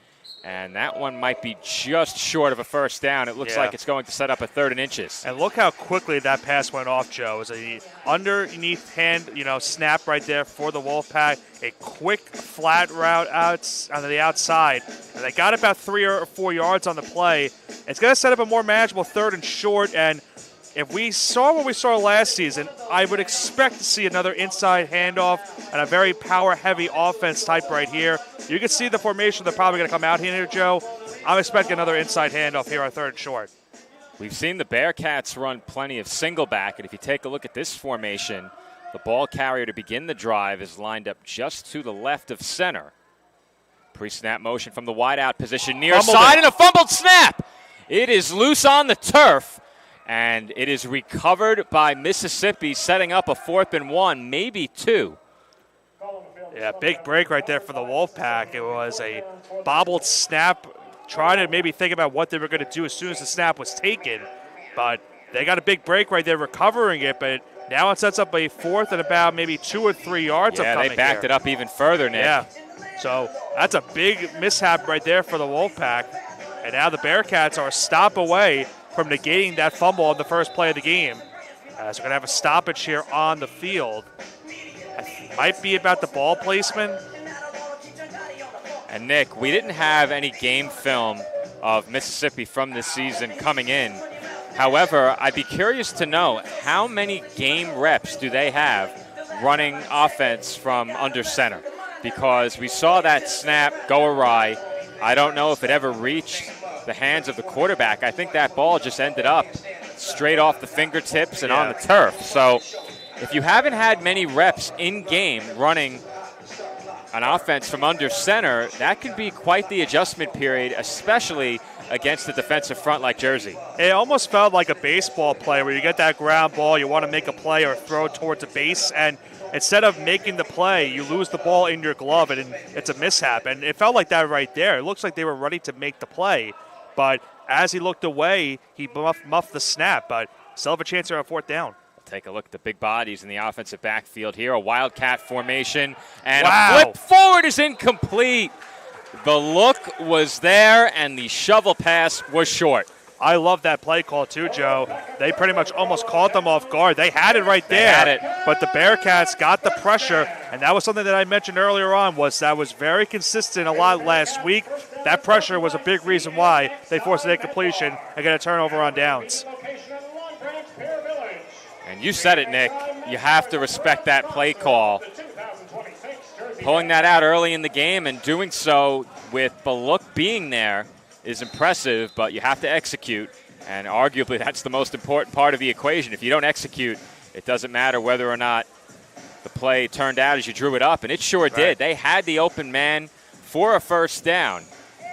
and that one might be just short of a first down. It looks like it's going to set up a 3rd and inches. And look how quickly that pass went off, Joe. It was a underneath hand, snap right there for the Wolfpack. A quick, flat route out on the outside. And they got about 3 or 4 yards on the play. It's going to set up a more manageable 3rd and short. And if we saw what we saw last season, I would expect to see another inside handoff and a very power-heavy offense type right here. You can see the formation they're probably going to come out here, Joe. I'm expecting another inside handoff here on 3rd and short. We've seen the Bearcats run plenty of single back, and if you take a look at this formation, the ball carrier to begin the drive is lined up just to the left of center. Pre-snap motion from the wideout position near side, and a fumbled snap. It is loose on the turf. And it is recovered by Mississippi, setting up a 4th and 1, maybe 2. Yeah, big break right there for the Wolfpack. It was a bobbled snap, trying to maybe think about what they were going to do as soon as the snap was taken. But they got a big break right there, recovering it. But now it sets up a 4th and about maybe 2 or 3 yards. Yeah, they backed it up even further, Nick. Yeah, so that's a big mishap right there for the Wolfpack. And now the Bearcats are a stop away from negating that fumble on the first play of the game. So we're going to have a stoppage here on the field. It might be about the ball placement. And Nick, we didn't have any game film of Mississippi from this season coming in. However, I'd be curious to know how many game reps do they have running offense from under center? Because we saw that snap go awry. I don't know if it ever reached the hands of the quarterback. I think that ball just ended up straight off the fingertips and on the turf. So if you haven't had many reps in game running an offense from under center, that can be quite the adjustment period, especially against the defensive front like Jersey. It almost felt like a baseball play where you get that ground ball, you want to make a play or throw it towards a base, and instead of making the play, you lose the ball in your glove, and it's a mishap. And it felt like that right there. It looks like they were ready to make the play, but as he looked away, he muffed the snap, but still have a chance here on 4th down. Take a look at the big bodies in the offensive backfield here. A Wildcat formation, and a flip forward is incomplete. The look was there, and the shovel pass was short. I love that play call too, Joe. They pretty much almost caught them off guard. They had it right there. They had it. But the Bearcats got the pressure, and that was something that I mentioned earlier on, was very consistent a lot last week. That pressure was a big reason why they forced an incompletion and get a turnover on downs. And you said it, Nick. You have to respect that play call. Pulling that out early in the game and doing so with Baluk being there is impressive, but you have to execute. And arguably that's the most important part of the equation. If you don't execute, it doesn't matter whether or not the play turned out as you drew it up, and it sure did. They had the open man for a first down.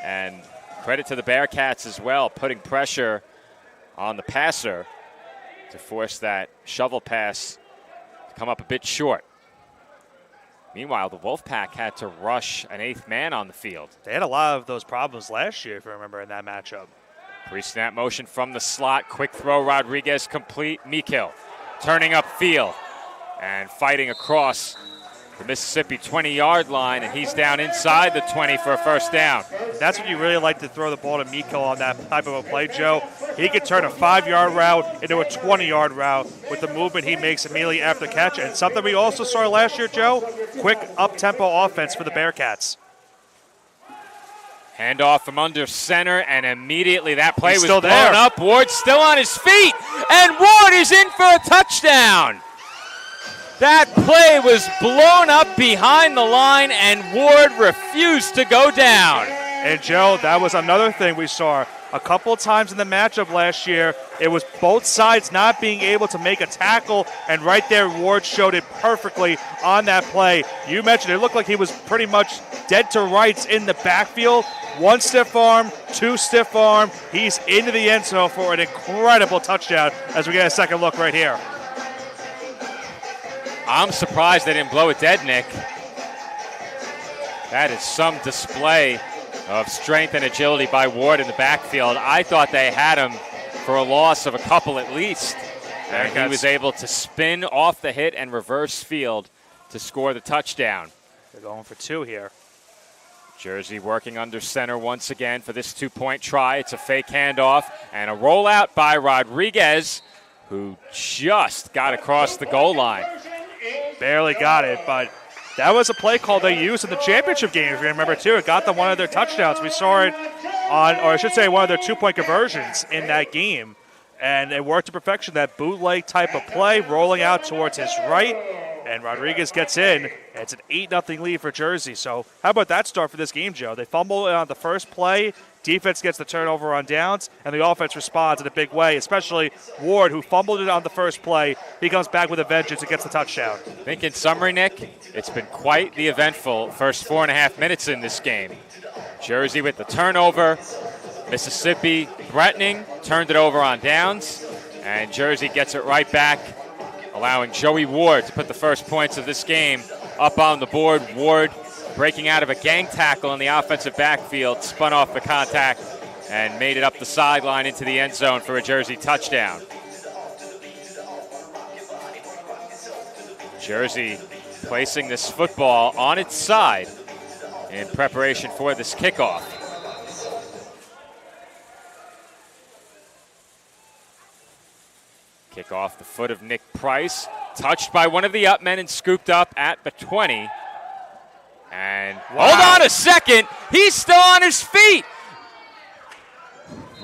And credit to the Bearcats as well, putting pressure on the passer to force that shovel pass to come up a bit short. Meanwhile, the Wolfpack had to rush an 8th man on the field. They had a lot of those problems last year, if you remember, in that matchup. Pre-snap motion from the slot. Quick throw, Rodriguez complete. Mikil turning upfield and fighting across the Mississippi 20-yard line, and he's down inside the 20 for a first down. That's what you really like to throw the ball to Mikil on that type of a play, Joe. He can turn a 5-yard route into a 20-yard route with the movement he makes immediately after catch. And something we also saw last year, Joe, quick up-tempo offense for the Bearcats. Handoff from under center, and immediately that play He's was still blown there. up. Ward's still on his feet, and Ward is in for a touchdown. That play was blown up behind the line, and Ward refused to go down. And, Joe, that was another thing we saw. A couple of times in the matchup last year, it was both sides not being able to make a tackle, and right there, Ward showed it perfectly on that play. You mentioned it looked like he was pretty much dead to rights in the backfield. One stiff arm, two stiff arm. He's into the end zone for an incredible touchdown as we get a second look right here. I'm surprised they didn't blow it dead, Nick. That is some display of strength and agility by Ward in the backfield. I thought they had him for a loss of a couple at least. And he was able to spin off the hit and reverse field to score the touchdown. They're going for two here. Jersey working under center once again for this two-point try. It's a fake handoff and a rollout by Rodriguez, who just got across the goal line. Barely got it, but that was a play call they used in the championship game, if you remember, too. It got them one of their touchdowns. We saw it on, or I should say, one of their two-point conversions in that game. And it worked to perfection, that bootleg type of play, rolling out towards his right. And Rodriguez gets in. It's an 8-0 lead for Jersey. So how about that start for this game, Joe? They fumble on the first play. Defense gets the turnover on downs, and the offense responds in a big way, especially Ward, who fumbled it on the first play. He comes back with a vengeance and gets the touchdown. I think in summary, Nick, it's been quite the eventful first 4.5 minutes in this game. Jersey with the turnover. Mississippi threatening, turned it over on downs, and Jersey gets it right back, allowing Joey Ward to put the first points of this game up on the board. Ward breaking out of a gang tackle in the offensive backfield, spun off the contact, and made it up the sideline into the end zone for a Jersey touchdown. Jersey placing this football on its side in preparation for this kickoff. Kick off the foot of Nick Price, touched by one of the up men and scooped up at the 20. And hold on a second, he's still on his feet.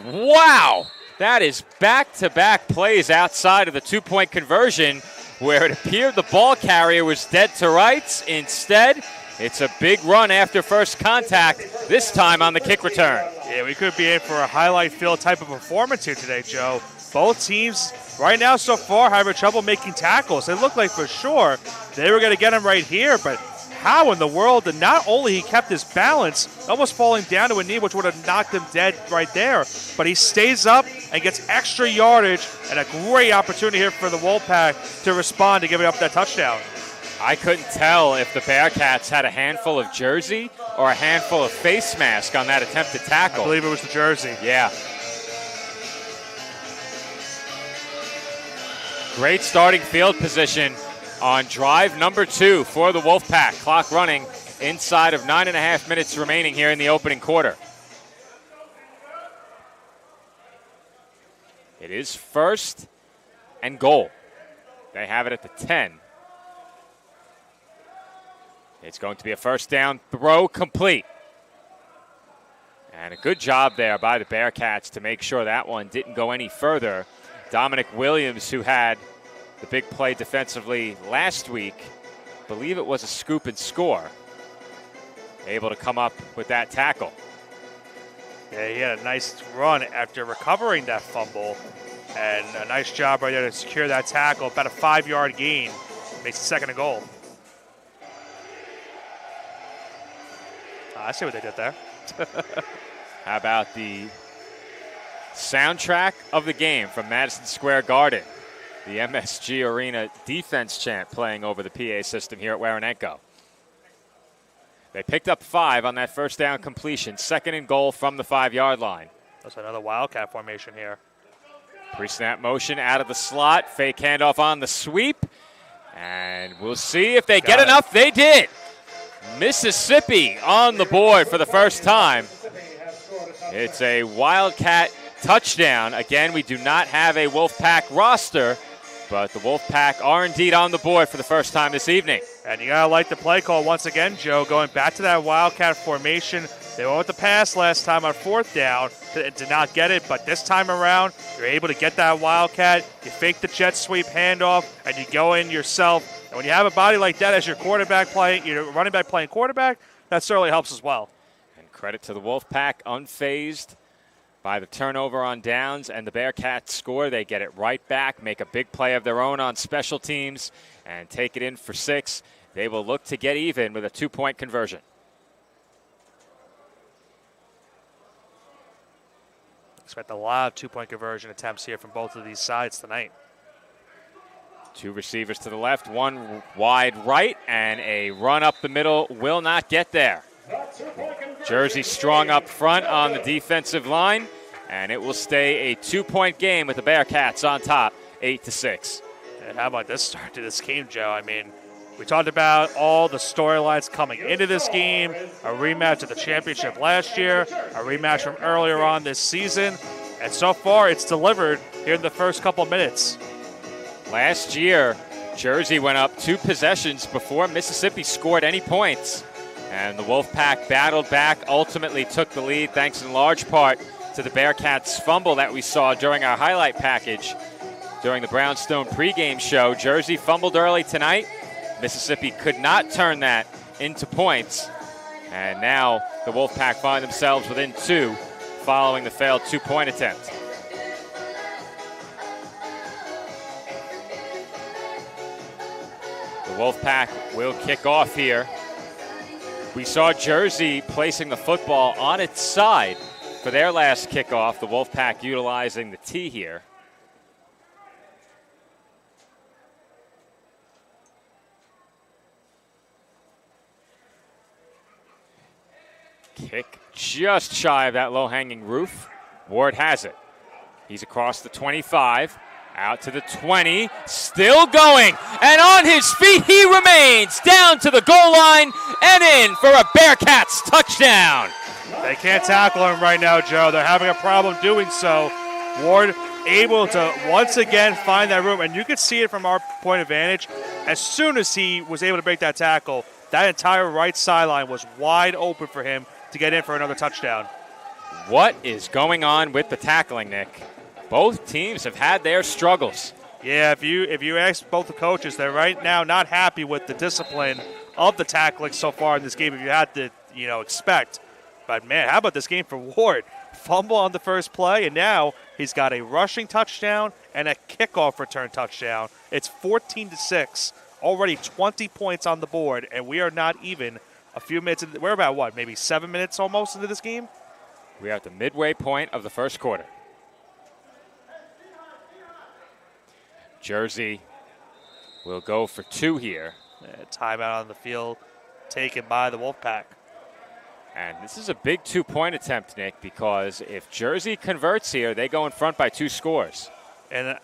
Wow, that is back-to-back plays outside of the two-point conversion where it appeared the ball carrier was dead to rights. Instead, it's a big run after first contact, this time on the kick return. Yeah, we could be in for a highlight field type of performance here today, Joe. Both teams right now so far having trouble making tackles. It looked like for sure they were going to get him right here, but how in the world did not only he kept his balance, almost falling down to a knee, which would have knocked him dead right there, but he stays up and gets extra yardage and a great opportunity here for the Wolfpack to respond to giving up that touchdown. I couldn't tell if the Bearcats had a handful of jersey or a handful of face mask on that attempted tackle. I believe it was the jersey. Yeah. Great starting field position on drive number 2 for the Wolfpack. Clock running inside of 9.5 minutes remaining here in the opening quarter. It is first and goal. They have it at the 10. It's going to be a first down throw complete. And a good job there by the Bearcats to make sure that one didn't go any further. Dominic Williams, who had the big play defensively last week, believe it was a scoop and score, able to come up with that tackle. Yeah, he had a nice run after recovering that fumble, and a nice job right there to secure that tackle. About a 5-yard gain, makes it second and goal. I see what they did there. How about the soundtrack of the game from Madison Square Garden? The MSG Arena defense chant playing over the PA system here at Waranenko. They picked up 5 on that first down completion. Second and goal from the 5-yard line. That's another Wildcat formation here. Pre-snap motion out of the slot. Fake handoff on the sweep. And we'll see if they get enough. They did. Mississippi on the board for the first time. It's a Wildcat touchdown. Again, we do not have a Wolfpack roster, but the Wolfpack are indeed on the board for the first time this evening. And you got to like the play call once again, Joe, going back to that Wildcat formation. They went with the pass last time on 4th down, did not get it, but this time around, you're able to get that Wildcat. You fake the jet sweep handoff, and you go in yourself. And when you have a body like that as your quarterback playing, your running back playing quarterback, that certainly helps as well. And credit to the Wolfpack, unfazed by the turnover on downs, and the Bearcats score. They get it right back, make a big play of their own on special teams, and take it in for 6. They will look to get even with a 2-point conversion. Expect a lot of 2-point conversion attempts here from both of these sides tonight. 2 receivers to the left, 1 wide right, and a run up the middle will not get there. Jersey strong up front on the defensive line, and it will stay a 2-point game with the Bearcats on top, 8-6. And how about this start to this game, Joe? I mean, we talked about all the storylines coming into this game, a rematch of the championship last year, a rematch from earlier on this season, and so far it's delivered here in the first couple minutes. Last year, Jersey went up 2 possessions before Mississippi scored any points. And the Wolfpack battled back, ultimately took the lead thanks in large part to the Bearcats' fumble that we saw during our highlight package during the Brownstone pregame show. Jersey fumbled early tonight. Mississippi could not turn that into points. And now the Wolfpack find themselves within 2 following the failed 2-point attempt. The Wolfpack will kick off here. We saw Jersey placing the football on its side for their last kickoff. The Wolfpack utilizing the tee here. Kick just shy of that low-hanging roof. Ward has it. He's across the 25. Out to the 20, still going, and on his feet he remains, down to the goal line and in for a Bearcats touchdown. They can't tackle him right now, Joe. They're having a problem doing so. Ward able to once again find that room, and you could see it from our point of vantage. As soon as he was able to break that tackle, that entire right sideline was wide open for him to get in for another touchdown. What is going on with the tackling, Nick? Both teams have had their struggles. Yeah, if you ask both the coaches, they're right now not happy with the discipline of the tackling so far in this game, if you had to, expect. But, man, how about this game for Ward? Fumble on the first play, and now he's got a rushing touchdown and a kickoff return touchdown. It's 14-6, already 20 points on the board, and we are not even a few minutes in. We're about, maybe 7 minutes almost into this game? We are at the midway point of the first quarter. Jersey will go for 2 here. Timeout on the field taken by the Wolfpack. And this is a big 2-point attempt, Nick, because if Jersey converts here, they go in front by 2 scores. And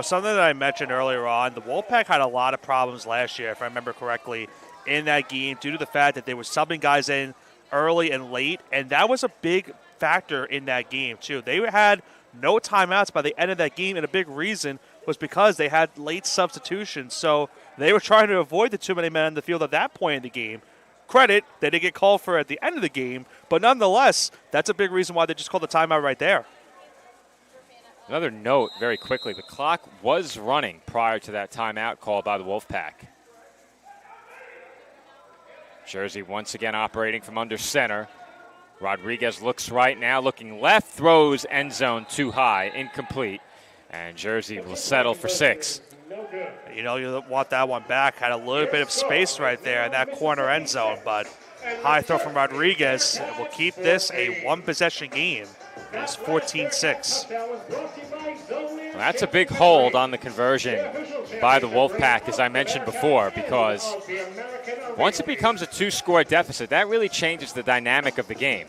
something that I mentioned earlier on, the Wolfpack had a lot of problems last year, if I remember correctly, in that game due to the fact that they were subbing guys in early and late, and that was a big factor in that game too. They had no timeouts by the end of that game, and a big reason was because they had late substitutions. So they were trying to avoid the too many men on the field at that point in the game. Credit, they did get called for at the end of the game, but nonetheless, that's a big reason why they just called the timeout right there. Another note very quickly, the clock was running prior to that timeout called by the Wolfpack. Jersey once again operating from under center. Rodriguez looks right now, looking left, throws end zone too high, incomplete. And Jersey will settle for 6. You want that one back. Had a little bit of space right there in that corner end zone, but high throw from Rodriguez will keep this a 1-possession game. It's 14-6. Well, that's a big hold on the conversion by the Wolfpack, as I mentioned before, because once it becomes a 2-score deficit, that really changes the dynamic of the game.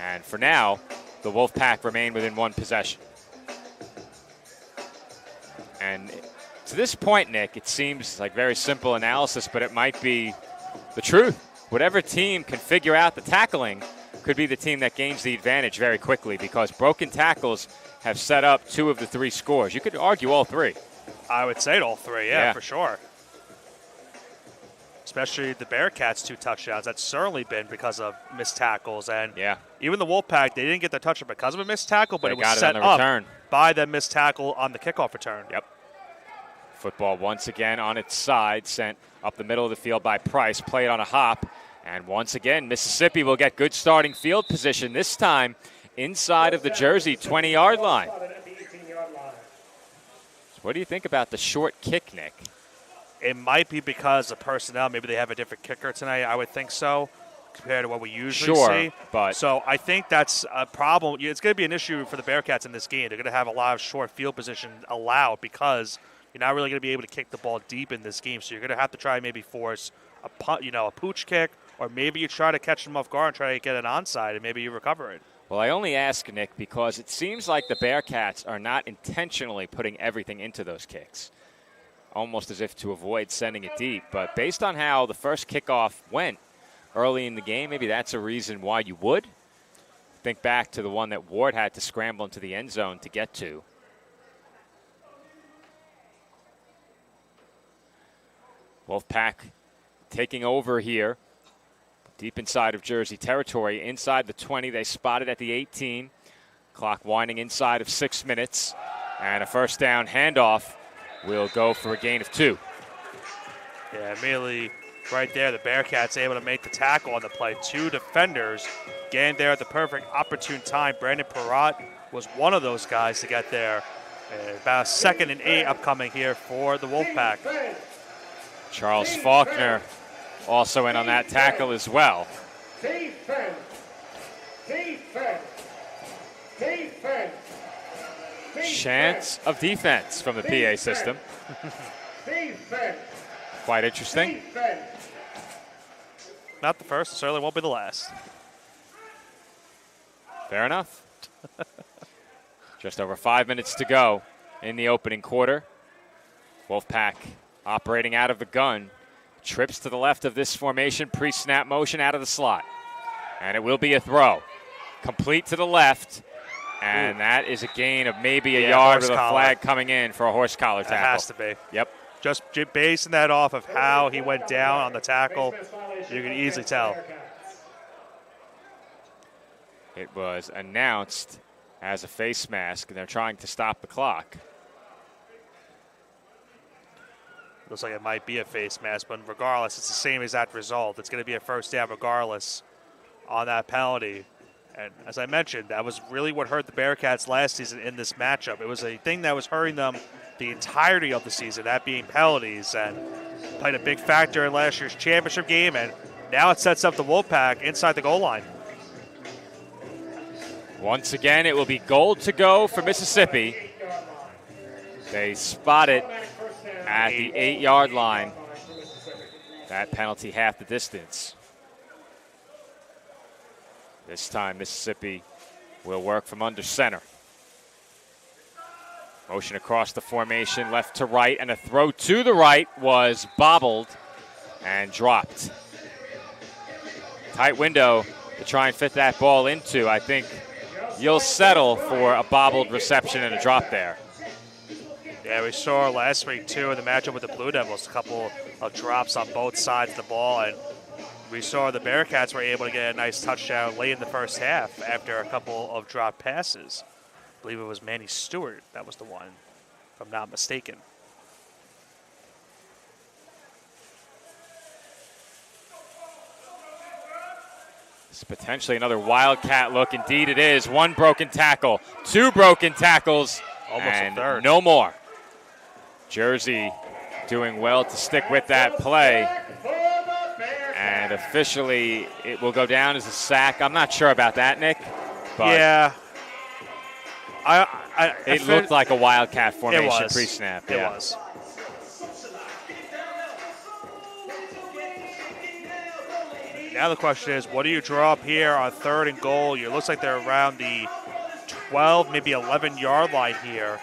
And for now, the Wolfpack remain within 1 possession. And to this point, Nick, it seems like very simple analysis, but it might be the truth. Whatever team can figure out the tackling could be the team that gains the advantage very quickly, because broken tackles have set up 2 of the 3 scores. You could argue all 3. I would say all 3, yeah, for sure. Especially the Bearcats' 2 touchdowns. That's certainly been because of missed tackles. And even the Wolfpack, they didn't get the touchdown because of a missed tackle, but it was set up by the missed tackle on the kickoff return. Yep. Football once again on its side, sent up the middle of the field by Price, played on a hop. And once again, Mississippi will get good starting field position, this time inside of the Jersey 20-yard line. So what do you think about the short kick, Nick? It might be because of personnel. Maybe they have a different kicker tonight. I would think so, compared to what we usually see. But so I think that's a problem. It's going to be an issue for the Bearcats in this game. They're going to have a lot of short field position allowed because you're not really going to be able to kick the ball deep in this game. So you're going to have to try maybe force a pooch kick, or maybe you try to catch them off guard and try to get an onside, and maybe you recover it. Well, I only ask, Nick, because it seems like the Bearcats are not intentionally putting everything into those kicks, almost as if to avoid sending it deep. But based on how the first kickoff went early in the game, maybe that's a reason why you would. Think back to the one that Ward had to scramble into the end zone to get to. Wolfpack taking over here, deep inside of Jersey territory. Inside the 20, they spotted at the 18. Clock winding inside of 6 minutes. And a first down handoff will go for a gain of 2. Yeah, immediately right there, the Bearcats able to make the tackle on the play. 2 defenders getting there at the perfect opportune time. Brandon Perrott was one of those guys to get there. About 2nd and 8 upcoming here for the Wolfpack. Charles Faulkner also in on that tackle as well. Defense. Chance of defense from the PA system. Quite interesting. Not the first, certainly won't be the last. Fair enough. Just over 5 minutes to go in the opening quarter. Wolfpack operating out of the gun. Trips to the left of this formation, pre-snap motion out of the slot. And it will be a throw. Complete to the left. And that is a gain of maybe a yard with a flag coming in for a horse collar tackle. It has to be. Yep. Just basing that off of how he went down on the tackle, you can easily tell. It was announced as a face mask, and they're trying to stop the clock. Looks like it might be a face mask, but regardless, it's the same exact result. It's going to be a first down regardless on that penalty. And as I mentioned, that was really what hurt the Bearcats last season in this matchup. It was a thing that was hurting them the entirety of the season, that being penalties, and played a big factor in last year's championship game, and now it sets up the Wolfpack inside the goal line. Once again, it will be goal to go for Mississippi. They spot it at the 8-yard line. That penalty half the distance. This time, Mississippi will work from under center. Motion across the formation, left to right, and a throw to the right was bobbled and dropped. Tight window to try and fit that ball into. I think you'll settle for a bobbled reception and a drop there. Yeah, we saw last week, too, in the matchup with the Blue Devils, a couple of drops on both sides of the ball, and we saw the Bearcats were able to get a nice touchdown late in the first half after a couple of dropped passes. I believe it was Manny Stewart. That was the one, if I'm not mistaken. It's potentially another Wildcat look. Indeed it is. 1 broken tackle, 2 broken tackles, almost and a third. No more. Jersey doing well to stick with that play. And officially, it will go down as a sack. I'm not sure about that, Nick. But yeah. It looked like a Wildcat formation pre-snap. It was. Now the question is, what do you draw up here on 3rd and goal? It looks like they're around the 12, maybe 11-yard line here.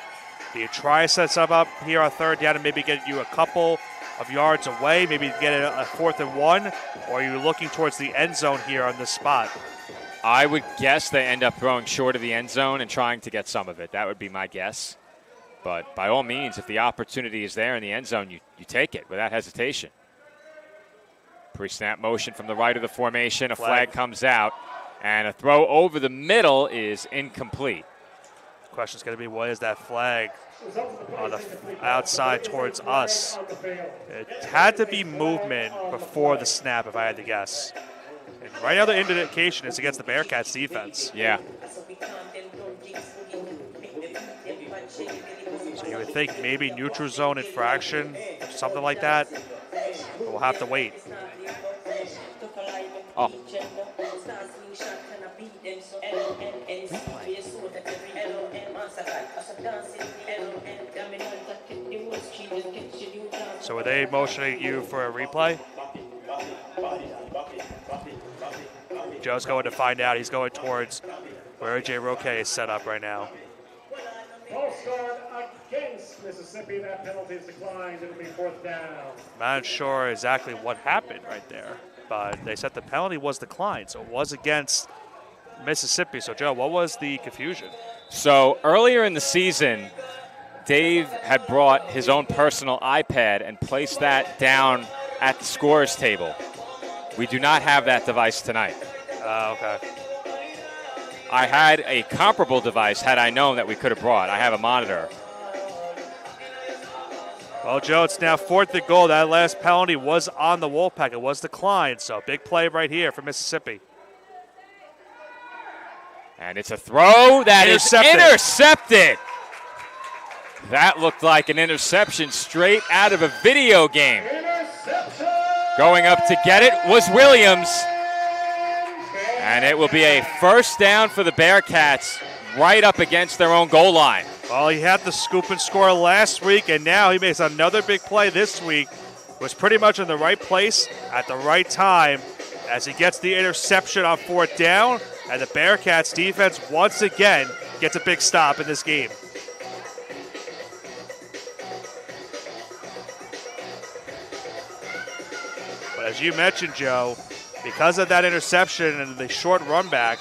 Do you try to set something up here on 3rd down and maybe get you a couple of yards away, maybe get a 4th and 1, or are you looking towards the end zone here on this spot? I would guess they end up throwing short of the end zone and trying to get some of it. That would be my guess. But by all means, if the opportunity is there in the end zone, you take it without hesitation. Pre-snap motion from the right of the formation. A flag comes out, and a throw over the middle is incomplete. The question is going to be, what is that flag on the outside towards us? It had to be movement before the snap, if I had to guess. And right now the indication is against the Bearcats defense. Yeah. So you would think maybe neutral zone infraction, something like that. But we'll have to wait. Oh. So were they motioning you for a replay? Joe's going to find out. He's going towards where AJ Roque is set up right now. Ball scored against Mississippi. That penalty is declined. It'll be 4th down. I'm not sure exactly what happened right there, but they said the penalty was declined, so it was against Mississippi. So, Joe, what was the confusion? So earlier in the season, Dave had brought his own personal iPad and placed that down at the scorer's table. We do not have that device tonight. Okay. I had a comparable device had I known that we could have brought. I have a monitor. Well, Joe, it's now 4th and goal. That last penalty was on the Wolfpack. It was declined, so big play right here for Mississippi. And it's a throw that is intercepted. That looked like an interception straight out of a video game. Going up to get it was Williams. And it will be a 1st down for the Bearcats right up against their own goal line. Well, he had the scoop and score last week, and now he makes another big play this week. Was pretty much in the right place at the right time as he gets the interception on 4th down, and the Bearcats defense once again gets a big stop in this game. But as you mentioned, Joe, because of that interception and the short run back,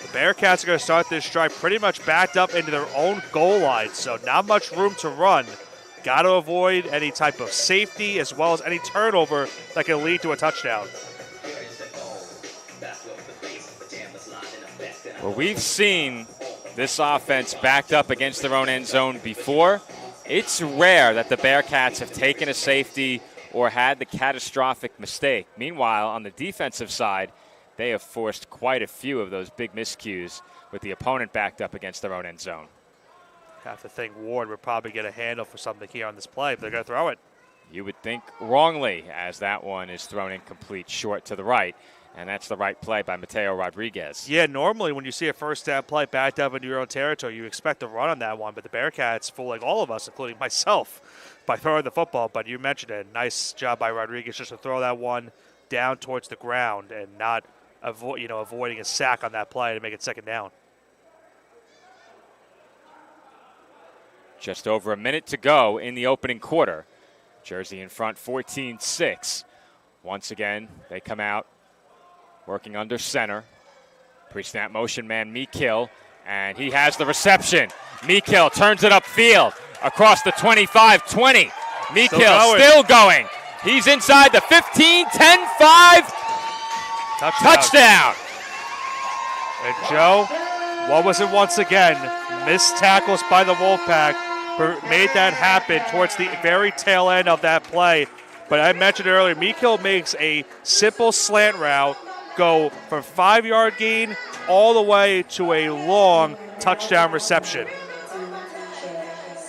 the Bearcats are going to start this drive pretty much backed up into their own goal line, so not much room to run. Got to avoid any type of safety as well as any turnover that can lead to a touchdown. Well, we've seen this offense backed up against their own end zone before. It's rare that the Bearcats have taken a safety or had the catastrophic mistake. Meanwhile, on the defensive side, they have forced quite a few of those big miscues with the opponent backed up against their own end zone. Have to think Ward would probably get a handle for something here on this play, but they're going to throw it. You would think wrongly, as that one is thrown incomplete short to the right, and that's the right play by Mateo Rodriguez. Yeah, normally when you see a 1st down play backed up into your own territory, you expect to run on that one, but the Bearcats, fooling all of us, including myself, by throwing the football. But you mentioned it. Nice job by Rodriguez just to throw that one down towards the ground and not avoiding a sack on that play to make it 2nd down. Just over a minute to go in the opening quarter. Jersey in front 14-6. Once again, they come out working under center. Pre-snap motion man Meekill, and he has the reception. Meekill turns it upfield across the 25-20. Meekill still going. He's inside the 15, 10-5. Touchdown. And Joe, what was it once again? Missed tackles by the Wolfpack made that happen towards the very tail end of that play. But I mentioned earlier, Meekill makes a simple slant route go from 5-yard gain all the way to a long touchdown reception.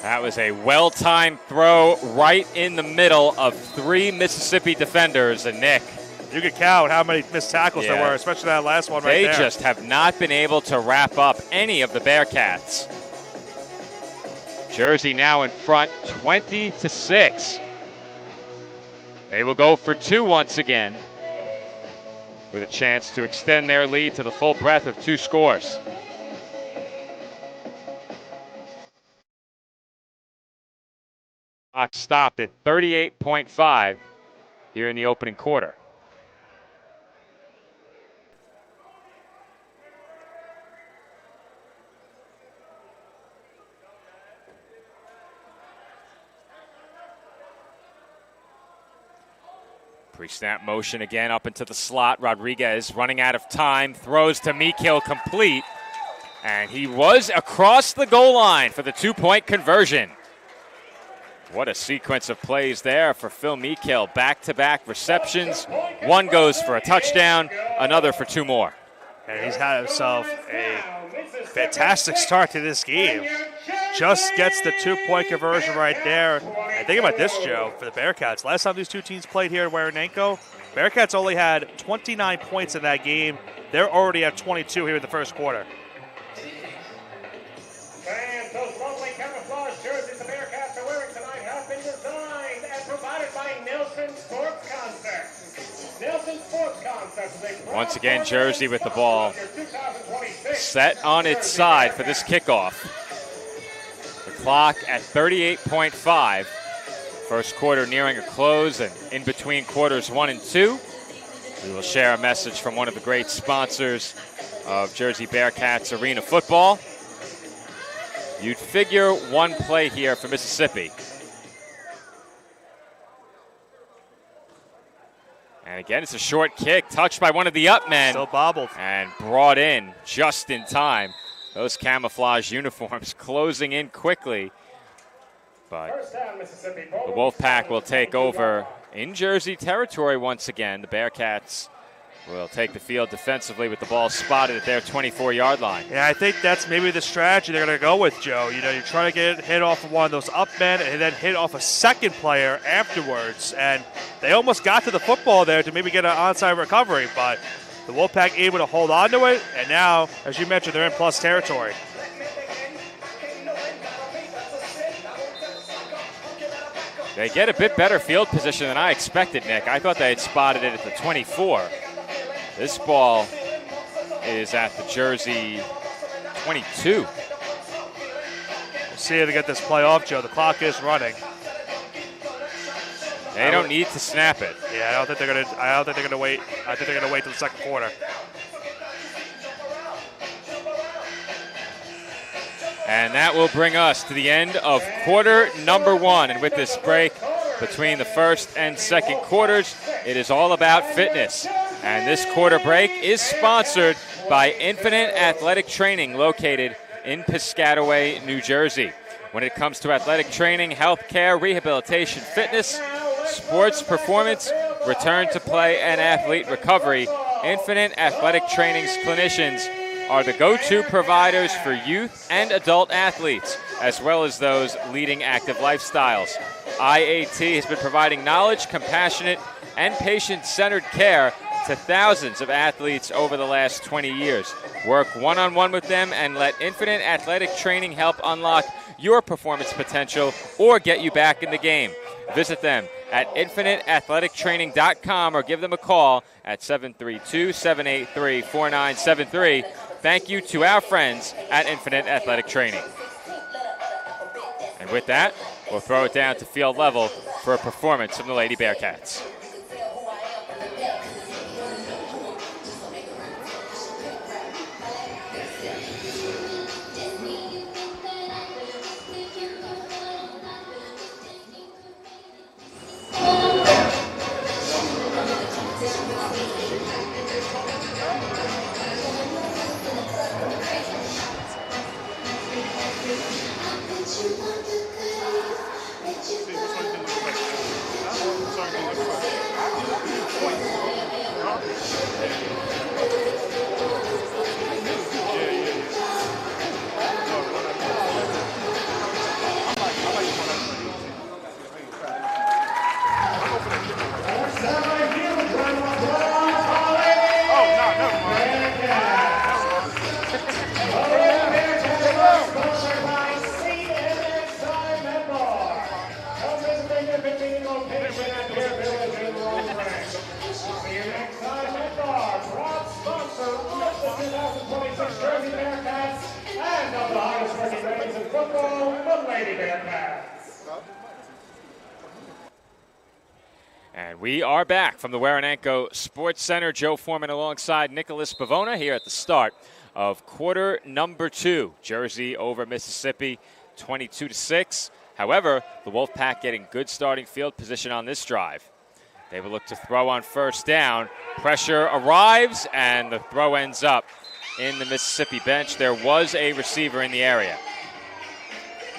That was a well-timed throw right in the middle of 3 Mississippi defenders. And Nick, you could count how many missed tackles there were, especially that last one right there. They just have not been able to wrap up any of the Bearcats. Jersey now in front 20-6. They will go for 2 once again, with a chance to extend their lead to the full breadth of 2 scores. Clock stopped at 38.5 here in the opening quarter. Pre-snap motion again up into the slot. Rodriguez running out of time, throws to Meekill complete. And he was across the goal line for the 2-point conversion. What a sequence of plays there for Phil Meekill. Back-to-back receptions. One goes for a touchdown, another for 2 more. And he's had himself a Fantastic start to this game. Just gets the 2-point conversion right there. And think about this, Joe, for the Bearcats. Last time these two teams played here at Waranenko, Bearcats only had 29 points in that game. They're already at 22 here in the first quarter. And those lovely camouflage jerseys the Bearcats are wearing tonight have been designed and provided by Nelson Sports Concepts. Nelson Sports Concepts. Once again, Jersey with the ball set on its side for this kickoff. The clock at 38.5. First quarter nearing a close, and in between quarters 1 and 2, we will share a message from one of the great sponsors of Jersey Bearcats Arena Football. You'd figure one play here for Mississippi. And again, it's a short kick, touched by one of the up men. Still bobbled. And brought in just in time. Those camouflage uniforms closing in quickly. But the Wolfpack will take over in Jersey territory once again. The Bearcats will take the field defensively with the ball spotted at their 24-yard line. Yeah, I think that's maybe the strategy they're going to go with, Joe. You know, you're trying to get hit off of one of those up men and then hit off a second player afterwards. And they almost got to the football there to maybe get an onside recovery, but the Wolfpack able to hold on to it. And now, as you mentioned, they're in plus territory. They get a bit better field position than I expected, Nick. I thought they had spotted it at the 24. This ball is at the Jersey 22. We'll see if they get this play off, Joe. The clock is running. They don't need to snap it. Yeah, I don't think they're gonna wait. I think they're gonna wait till the second quarter. And that will bring us to the end of quarter number 1. And with this break between the first and second quarters, it is all about fitness. And this quarter break is sponsored by Infinite Athletic Training, located in Piscataway, New Jersey. When it comes to athletic training, healthcare, rehabilitation, fitness, sports performance, return to play, and athlete recovery, Infinite Athletic Training's clinicians are the go-to providers for youth and adult athletes, as well as those leading active lifestyles. IAT has been providing knowledge, compassionate, and patient-centered care to thousands of athletes over the last 20 years. Work one-on-one with them and let Infinite Athletic Training help unlock your performance potential or get you back in the game. Visit them at infiniteathletictraining.com or give them a call at 732-783-4973. Thank you to our friends at Infinite Athletic Training. And with that, we'll throw it down to field level for a performance from the Lady Bearcats. And we are back from the Waranenko Sports Center. Joe Foreman alongside Nicholas Pavona here at the start of quarter number 2. Jersey over Mississippi, 22-6. However, the Wolfpack getting good starting field position on this drive. They will look to throw on first down. Pressure arrives, and the throw ends up in the Mississippi bench. There was a receiver in the area.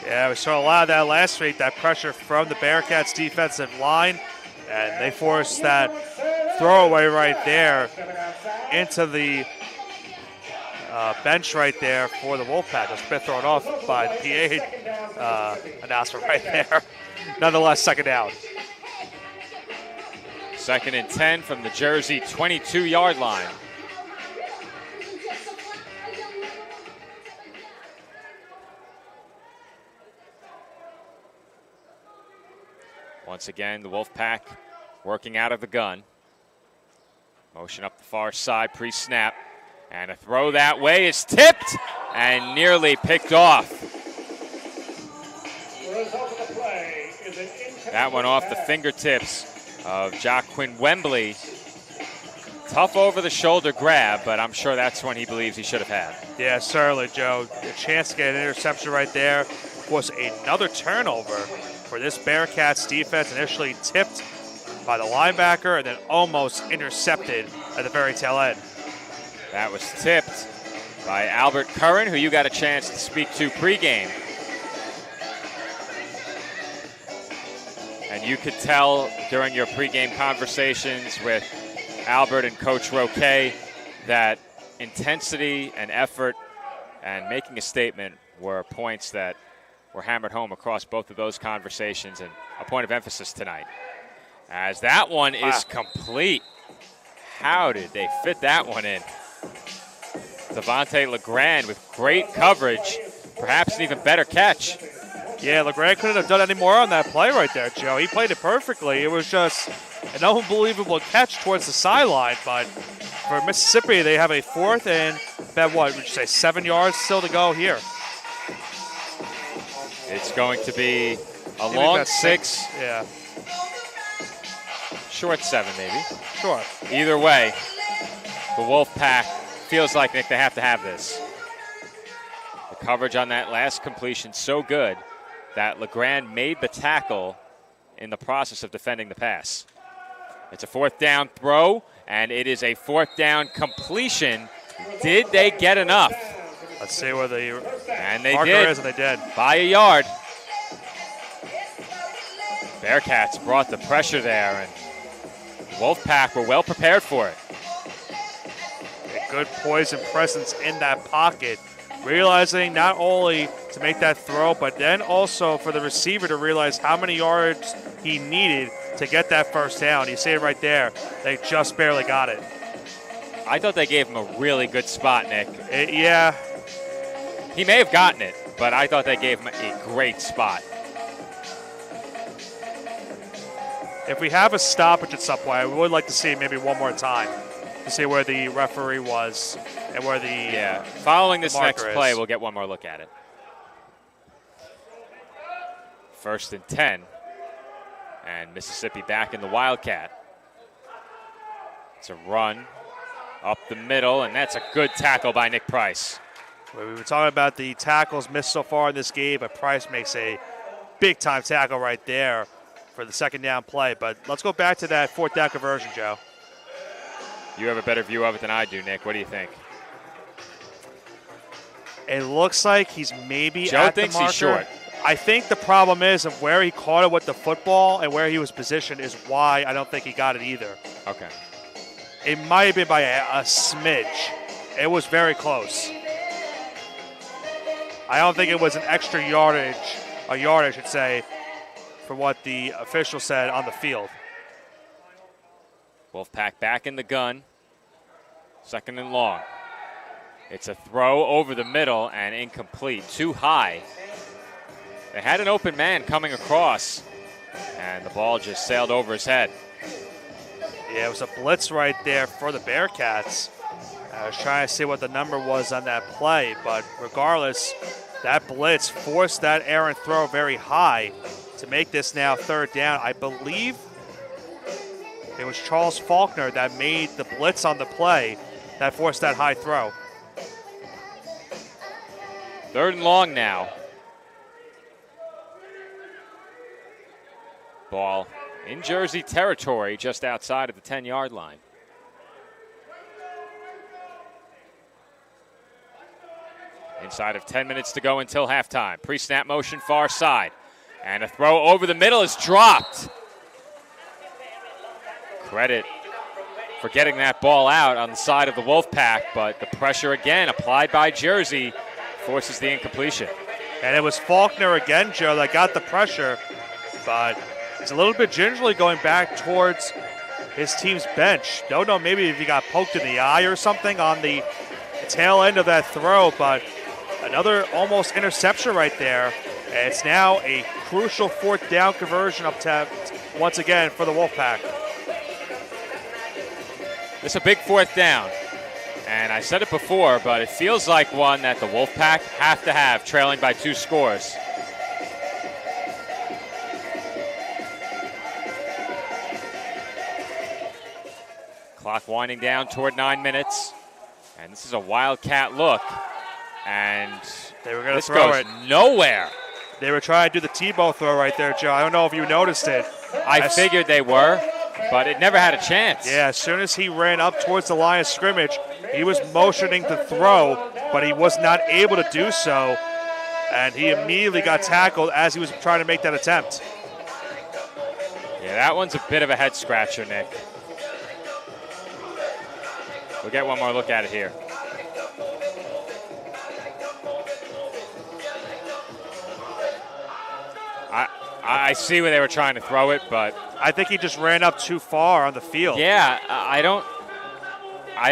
Yeah, we saw a lot of that last week, that pressure from the Bearcats defensive line. And they forced that throwaway right there into the bench right there for the Wolfpack. That's been thrown off by the PA announcement right there. Nonetheless, second down. 2nd and 10 from the Jersey 22-yard line. Once again, the Wolfpack working out of the gun. Motion up the far side pre-snap. And a throw that way is tipped and nearly picked off. That one off the fingertips of Jacquin Wembley. Tough over-the-shoulder grab, but I'm sure that's one he believes he should have had. Yeah, certainly, Joe. A chance to get an interception right there. Was another turnover for this Bearcats defense. Initially tipped by the linebacker and then almost intercepted at the very tail end. That was tipped by Albert Curran, who you got a chance to speak to pregame. And you could tell during your pregame conversations with Albert and Coach Roquet that intensity and effort and making a statement were points that were hammered home across both of those conversations, and a point of emphasis tonight. As that one is complete. How did they fit that one in? Devontae LeGrand with great coverage, perhaps an even better catch. Yeah, LeGrand couldn't have done any more on that play right there, Joe. He played it perfectly. It was just an unbelievable catch towards the sideline, but for Mississippi, they have a 4th and about, what would you say, 7 yards still to go here. It's going to be a long 6. Yeah. Short 7, maybe. Sure. Either way, the Wolfpack feels like, Nick, they have to have this. The coverage on that last completion so good that LeGrand made the tackle in the process of defending the pass. It's a 4th down throw, and it is a 4th down completion. Did they get enough? Let's see where the marker is, and they did. By a yard. Bearcats brought the pressure there, and Wolfpack were well prepared for it. A good poise and presence in that pocket, realizing not only to make that throw, but then also for the receiver to realize how many yards he needed to get that first down. You see it right there. They just barely got it. I thought they gave him a really good spot, Nick. Yeah. He may have gotten it, but I thought they gave him a great spot. If we have a stoppage at some point, I would like to see maybe one more time to see where the referee was and where the Following this next marker play, is. we'll get one more look at it. 1st and 10. And Mississippi back in the Wildcat. It's a run up the middle, and that's a good tackle by Nick Price. We were talking about the tackles missed so far in this game, but Price makes a big-time tackle right there for the 2nd down play. But let's go back to that 4th down conversion, Joe. You have a better view of it than I do, Nick. What do you think? It looks like he's maybe Joe at thinks the marker. he's short. I think the problem is of where he caught it with the football and where he was positioned is why I don't think he got it either. Okay. It might have been by a smidge. It was very close. I don't think it was an extra yardage, a yard I should say, for what the official said on the field. Wolfpack back in the gun. 2nd and long. It's a throw over the middle and incomplete. Too high. They had an open man coming across, and the ball just sailed over his head. Yeah, it was a blitz right there for the Bearcats. I was trying to see what the number was on that play, but regardless, that blitz forced that errant throw very high to make this now 3rd down. I believe it was Charles Faulkner that made the blitz on the play that forced that high throw. 3rd and long now. Ball in Jersey territory, just outside of the 10-yard line. Inside of 10 minutes to go until halftime. Pre-snap motion far side. And a throw over the middle is dropped. Credit for getting that ball out on the side of the Wolfpack, but the pressure again applied by Jersey forces the incompletion. And it was Faulkner again, Joe, that got the pressure, but it's a little bit gingerly going back towards his team's bench. Don't know maybe if he got poked in the eye or something on the tail end of that throw, but another almost interception right there. And it's now a crucial fourth down conversion attempt once again for the Wolfpack. It's a big fourth down. And I said it before, but it feels like one that the Wolfpack have to have, trailing by 2 scores. Clock winding down toward 9 minutes. And this is a Wildcat look. And they were going to this throw goes it nowhere. They were trying to do the Tebow throw right there, Joe. I don't know if you noticed it. I figured they were, but it never had a chance. Yeah, as soon as he ran up towards the line of scrimmage, he was motioning to throw, but he was not able to do so. And he immediately got tackled as he was trying to make that attempt. Yeah, that one's a bit of a head scratcher, Nick. We'll get one more look at it here. I see where they were trying to throw it, but I think he just ran up too far on the field. Yeah, I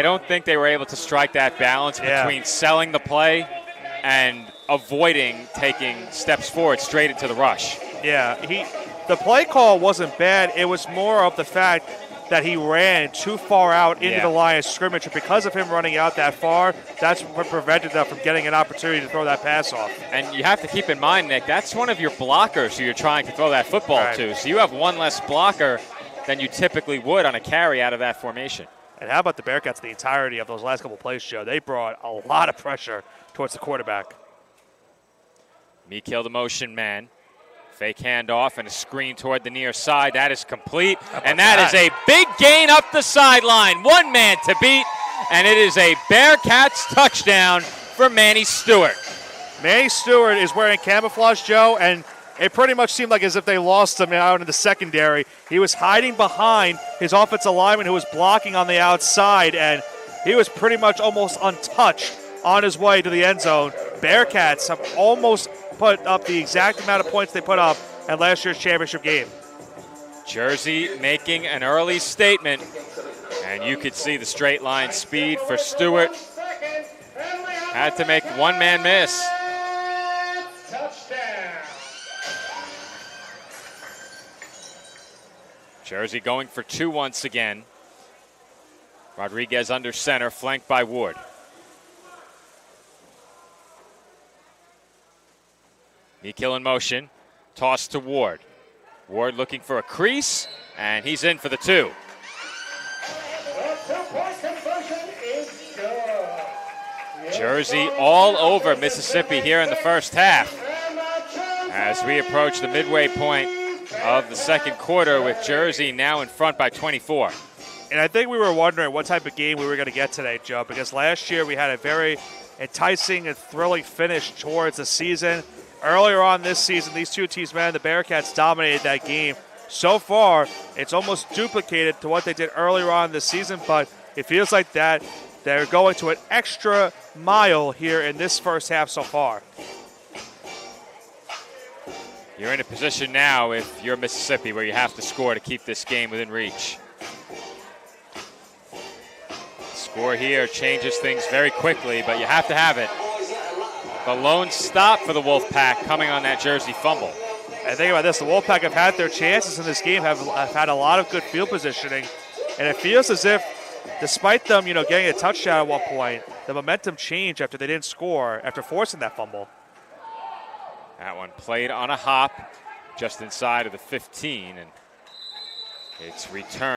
don't think they were able to strike that balance between selling the play and avoiding taking steps forward straight into the rush. Yeah, the play call wasn't bad. It was more of the fact that he ran too far out into the line of scrimmage. And because of him running out that far, that's what prevented them from getting an opportunity to throw that pass off. And you have to keep in mind, Nick, that's one of your blockers who you're trying to throw that football to. So you have one less blocker than you typically would on a carry out of that formation. And how about the Bearcats the entirety of those last couple plays, Joe? They brought a lot of pressure towards the quarterback. Meekill, the motion man. Fake handoff and a screen toward the near side. That is complete. And that is a big gain up the sideline. One man to beat. And it is a Bearcats touchdown for Manny Stewart. Manny Stewart is wearing camouflage, Joe, and it pretty much seemed like as if they lost him out in the secondary. He was hiding behind his offensive lineman who was blocking on the outside, and he was pretty much almost untouched on his way to the end zone. Bearcats have almost put up the exact amount of points they put up at last year's championship game. Jersey making an early statement, and you could see the straight line speed for Stewart. Had to make one man miss. Jersey going for 2 once again. Rodriguez under center, flanked by Ward. Meekill in motion, toss to Ward. Ward looking for a crease, and he's in for the 2. Jersey all over Mississippi here in the first half. As we approach the midway point of the second quarter with Jersey now in front by 24. And I think we were wondering what type of game we were going to get today, Joe, because last year we had a very enticing and thrilling finish towards the season. Earlier on this season, these two teams, man, the Bearcats dominated that game. So far, it's almost duplicated to what they did earlier on this season, but it feels like that they're going to an extra mile here in this first half so far. You're in a position now, if you're Mississippi, where you have to score to keep this game within reach. Score here changes things very quickly, but you have to have it. The lone stop for the Wolfpack coming on that Jersey fumble. And think about this, the Wolfpack have had their chances in this game, have had a lot of good field positioning, and it feels as if, despite them, getting a touchdown at one point, the momentum changed after they didn't score, after forcing that fumble. That one played on a hop just inside of the 15, and it's returned.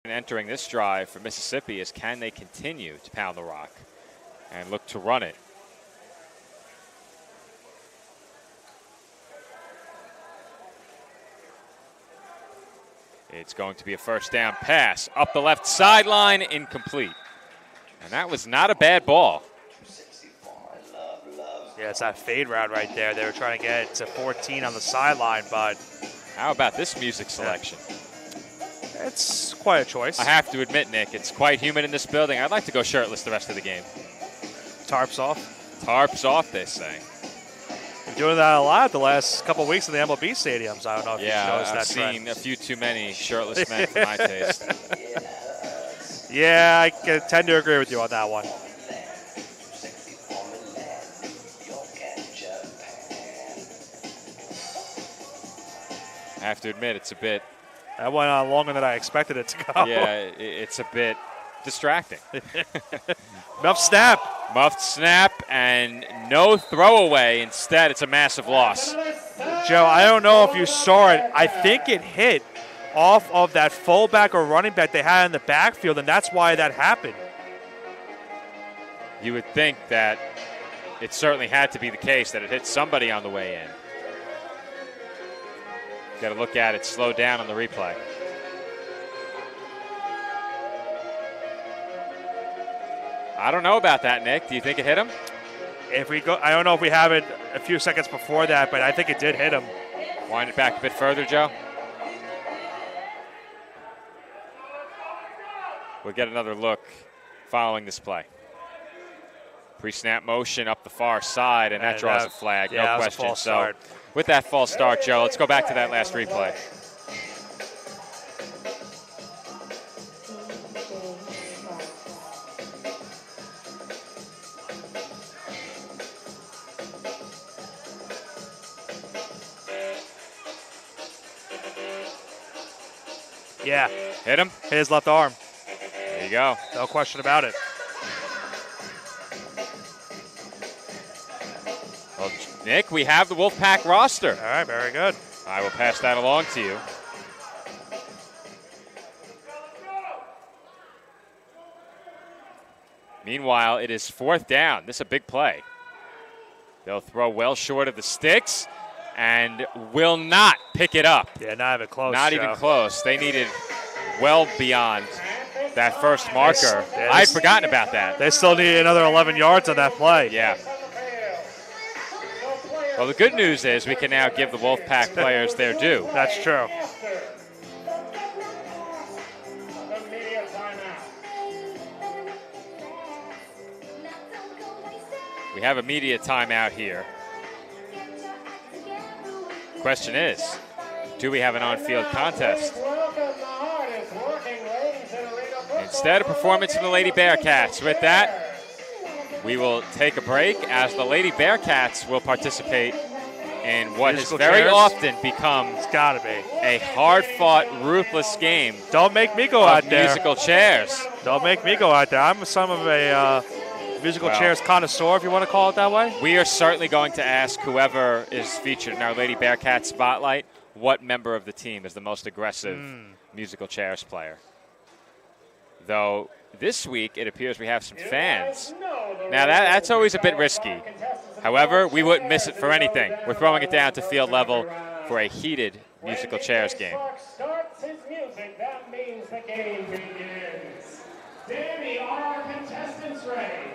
Entering this drive for Mississippi is, can they continue to pound the rock and look to run it? It's going to be a first down pass up the left sideline, incomplete. And that was not a bad ball. Yeah, it's that fade route right there. They were trying to get it to 14 on the sideline, but how about this music selection? It's quite a choice. I have to admit, Nick, it's quite humid in this building. I'd like to go shirtless the rest of the game. Tarps off? Tarps off, they say. Been doing that a lot the last couple of weeks in the MLB stadiums. I don't know if you've noticed that trend. I've seen a few too many shirtless men for my taste. Yeah, I can tend to agree with you on that one. I have to admit, it's a bit... That went on longer than I expected it to go. Yeah, it's a bit distracting. Muffed snap. Muffed snap and no throwaway. Instead, it's a massive loss. Joe, I don't know if you saw it. I think it hit off of that fullback or running back they had in the backfield, and that's why that happened. You would think that it certainly had to be the case that it hit somebody on the way in. Got to look at it slow down on the replay. I don't know about that, Nick. Do you think it hit him? If we go, I don't know if we have it a few seconds before that, but I think it did hit him. Wind it back a bit further, Joe. We'll get another look following this play. Pre-snap motion up the far side, and that draws a flag, no question. So with that false start, Joe, let's go back to that last replay. Yeah. Hit him? Hit his left arm. There you go. No question about it. Well, Nick, we have the Wolfpack roster. All right, very good. I will pass that along to you. Meanwhile, it is fourth down. This is a big play. They'll throw well short of the sticks and will not pick it up. Yeah, not even close. Not even close. They needed well beyond that first marker. I'd forgotten about that. They still need another 11 yards on that play. Yeah. Well, the good news is we can now give the Wolfpack players their due. That's true. We have a media timeout here. Question is, do we have an on-field contest? Instead, a performance from the Lady Bearcats. With that, we will take a break as the Lady Bearcats will participate in what has very often become a hard-fought, ruthless game. Don't make me go out there. Musical chairs. Don't make me go out there. I'm some of a musical chairs connoisseur, if you want to call it that way. We are certainly going to ask whoever is featured in our Lady Bearcat Spotlight what member of the team is the most aggressive musical chairs player. Though this week it appears we have some fans. Now that's always a bit risky. However, we wouldn't miss it for anything. We're throwing it down to field level for a heated musical chairs game. Starts his music, that means the game begins. Danny, are our contestants ready?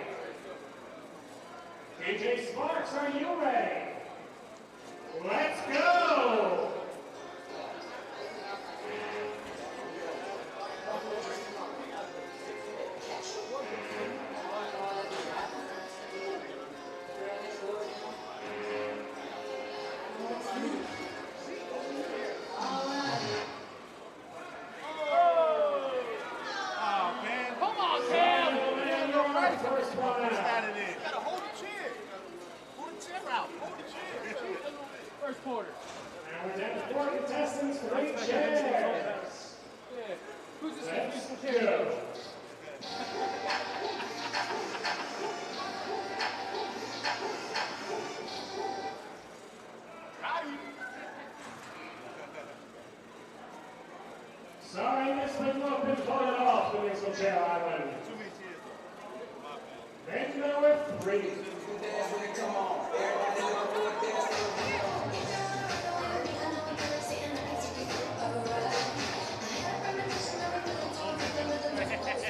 DJ Sparks, are you ready? Let's go! Sorry, this one open for Chair Island. Men number 3.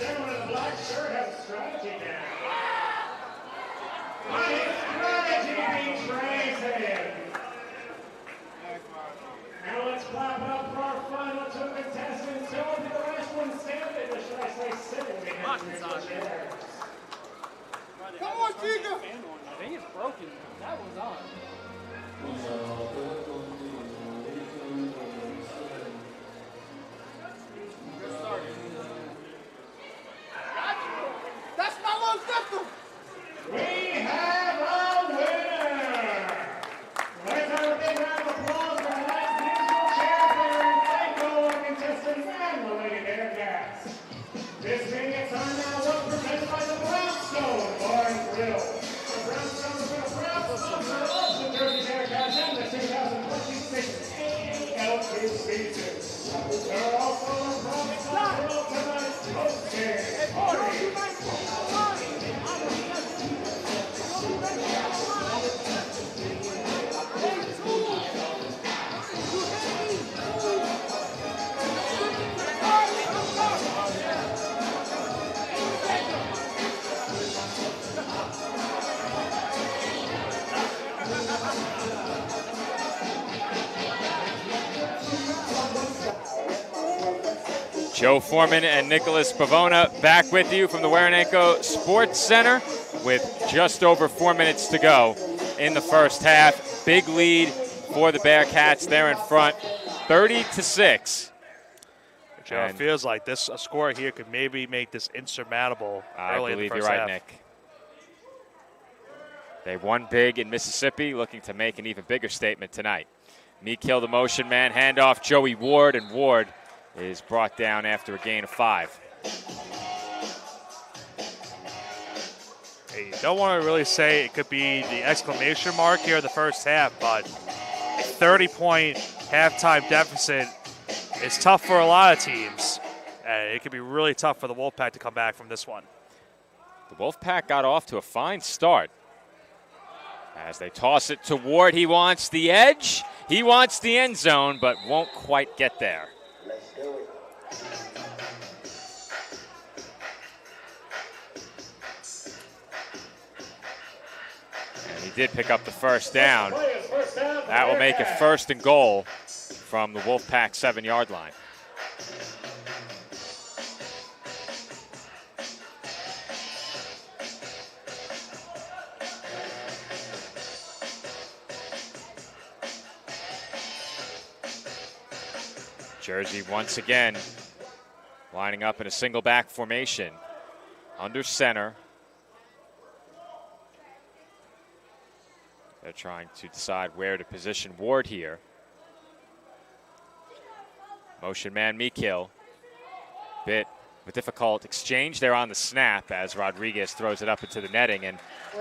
Gentleman in the black shirt has a strategy now. Money strategy betrays. Now let's clap it up for our final 2 contestants. Go to the last one standing, or should I say sitting behind the chairs. Come on, Chica! I think it's broken. That was on. That's my little sister! We have a winner! Let's have a big round of applause for tonight's musical chairs there and thank all our contestants and the Lady Bearcats. This being its time now, was presented by the Brownstone Bar and Grill. The Brownstone has been a proud sponsor of the Jersey Bearcats and the 2026 AAL2 season. They're also a proud sponsor of tonight's hosting party. Joe Foreman and Nicholas Pavona back with you from the Waranenko Sports Center with just over 4 minutes to go in the first half. Big lead for the Bearcats. They're in front, 30-6. Joe, it feels like a score here could maybe make this insurmountable early in the believe first you're right, half. Nick. They won big in Mississippi, looking to make an even bigger statement tonight. Meekill, the motion man, handoff Joey Ward, and Ward is brought down after a gain of 5. Hey, you don't want to really say it could be the exclamation mark here in the first half, but a 30-point halftime deficit is tough for a lot of teams. It could be really tough for the Wolfpack to come back from this one. The Wolfpack got off to a fine start. As they toss it to Ward, he wants the edge, he wants the end zone, but won't quite get there. And he did pick up the first down. That will make it 1st and goal from the Wolfpack 7-yard line. Jersey once again lining up in a single back formation under center. They're trying to decide where to position Ward here. Motion man Meekill. Bit of a difficult exchange there on the snap as Rodriguez throws it up into the netting. And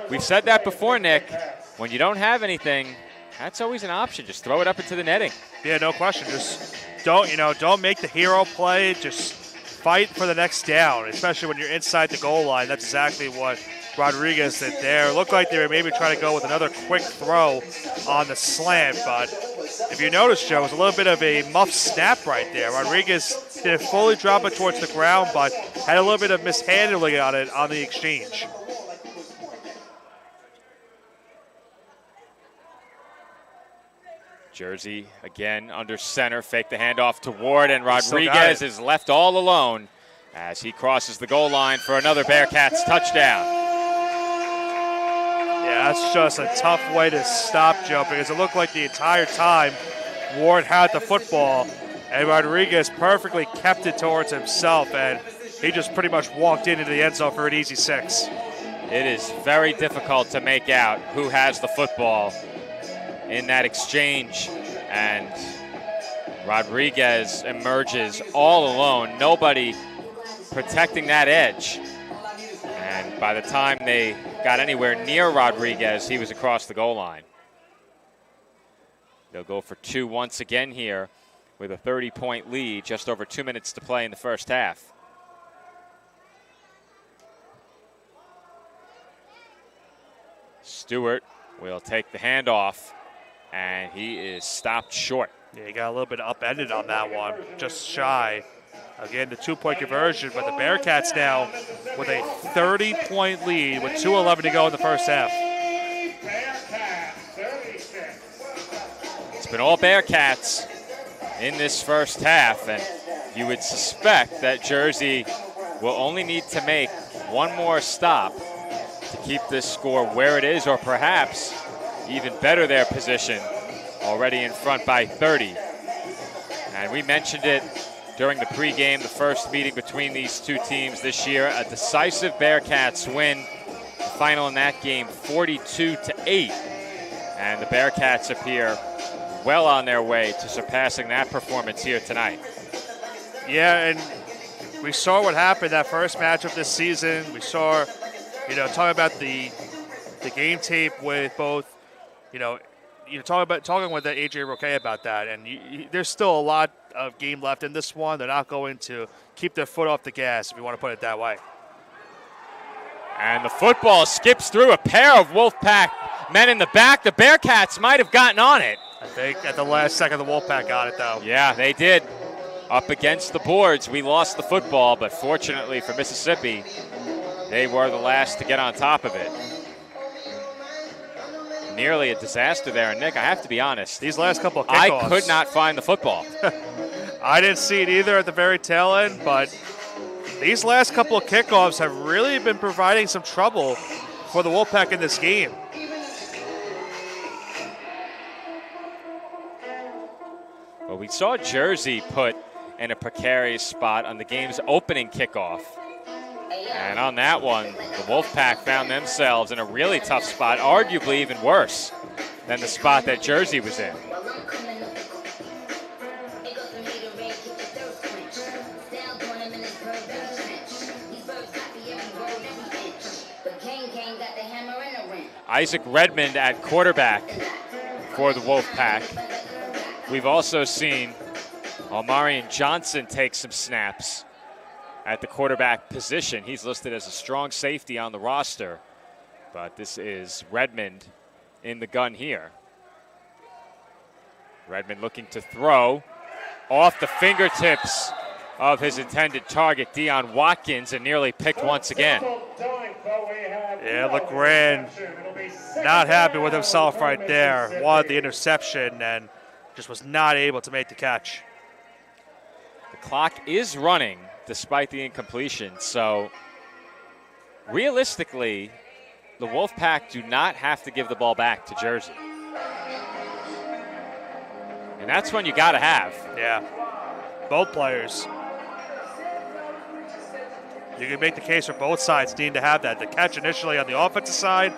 we've said that before, Nick. When you don't have anything, that's always an option. Just throw it up into the netting. Yeah, no question. Just don't make the hero play. Just fight for the next down, especially when you're inside the goal line. That's exactly what Rodriguez did there. Looked like they were maybe trying to go with another quick throw on the slant, but if you notice, Joe, it was a little bit of a muff snap right there. Rodriguez didn't fully drop it towards the ground, but had a little bit of mishandling on it on the exchange. Jersey again under center, fake the handoff to Ward, and Rodriguez is left all alone as he crosses the goal line for another Bearcats touchdown. Yeah, that's just a tough way to stop Joe, because it looked like the entire time Ward had the football and Rodriguez perfectly kept it towards himself, and he just pretty much walked into the end zone for an easy 6. It is very difficult to make out who has the football in that exchange, and Rodriguez emerges all alone. Nobody protecting that edge. And by the time they got anywhere near Rodriguez, he was across the goal line. They'll go for 2 once again here with a 30-point lead, just over 2 minutes to play in the first half. Stewart will take the handoff, and he is stopped short. Yeah, he got a little bit upended on that one, just shy. Again, the 2-point conversion, but the Bearcats now with a 30-point lead with 2:11 to go in the first half. It's been all Bearcats in this first half, and you would suspect that Jersey will only need to make one more stop to keep this score where it is, or perhaps even better their position, already in front by 30. And we mentioned it during the pregame, the first meeting between these two teams this year, a decisive Bearcats win. The final in that game, 42-8. And the Bearcats appear well on their way to surpassing that performance here tonight. Yeah, and we saw what happened that first match of this season. We saw, talking about the game tape with both, talking with AJ Roque about that, and there's still a lot of game left in this one. They're not going to keep their foot off the gas, if you want to put it that way. And the football skips through a pair of Wolfpack men in the back. The Bearcats might have gotten on it. I think at the last second, the Wolfpack got it, though. Yeah, they did. Up against the boards, we lost the football, but fortunately for Mississippi, they were the last to get on top of it. Nearly a disaster there. And Nick, I have to be honest. These last couple of kickoffs, I could not find the football. I didn't see it either at the very tail end, but these last couple of kickoffs have really been providing some trouble for the Wolfpack in this game. Well, we saw Jersey put in a precarious spot on the game's opening kickoff. And on that one, the Wolfpack found themselves in a really tough spot, arguably even worse than the spot that Jersey was in. Isaac Redmond at quarterback for the Wolfpack. We've also seen Almarian Johnson take some snaps at the quarterback position. He's listed as a strong safety on the roster, but this is Redmond in the gun here. Redmond looking to throw off the fingertips of his intended target, Deion Watkins, and nearly picked once again. Yeah, LeGrand not happy with himself right there. Wanted the interception and just was not able to make the catch. The clock is running despite the incompletion, so realistically, the Wolfpack do not have to give the ball back to Jersey. And that's when you got to have. Yeah, both players. You can make the case for both sides need to have that. The catch initially on the offensive side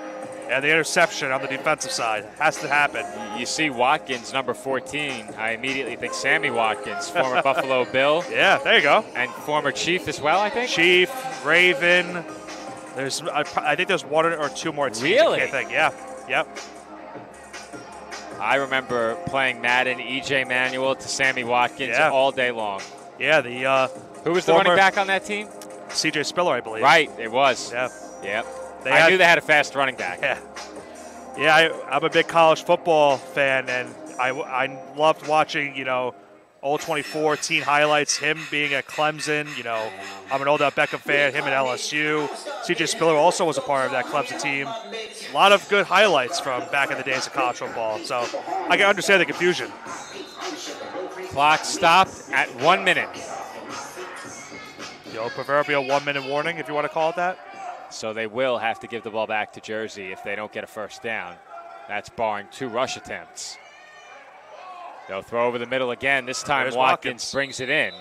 and the interception on the defensive side has to happen. You see Watkins, number 14. I immediately think Sammy Watkins, former Buffalo Bill. Yeah, there you go. And former Chief as well, I think. Chief, Raven. I think there's one or two more teams. Really? I think. Yeah. Yep. I remember playing Madden, EJ Manuel to Sammy Watkins all day long. Yeah, who was the running back on that team? CJ Spiller, I believe. Right, it was. Yep. I knew they had a fast running back. Yeah, I'm a big college football fan, and I loved watching, old 24 teen highlights, him being at Clemson. I'm an old Beckham fan, him at LSU. CJ Spiller also was a part of that Clemson team. A lot of good highlights from back in the days of college football, so I can understand the confusion. Clock stopped at 1 minute. The old proverbial 1 minute warning, if you want to call it that. So they will have to give the ball back to Jersey if they don't get a first down. That's barring 2 rush attempts. They'll throw over the middle again. This time There's Watkins brings it in,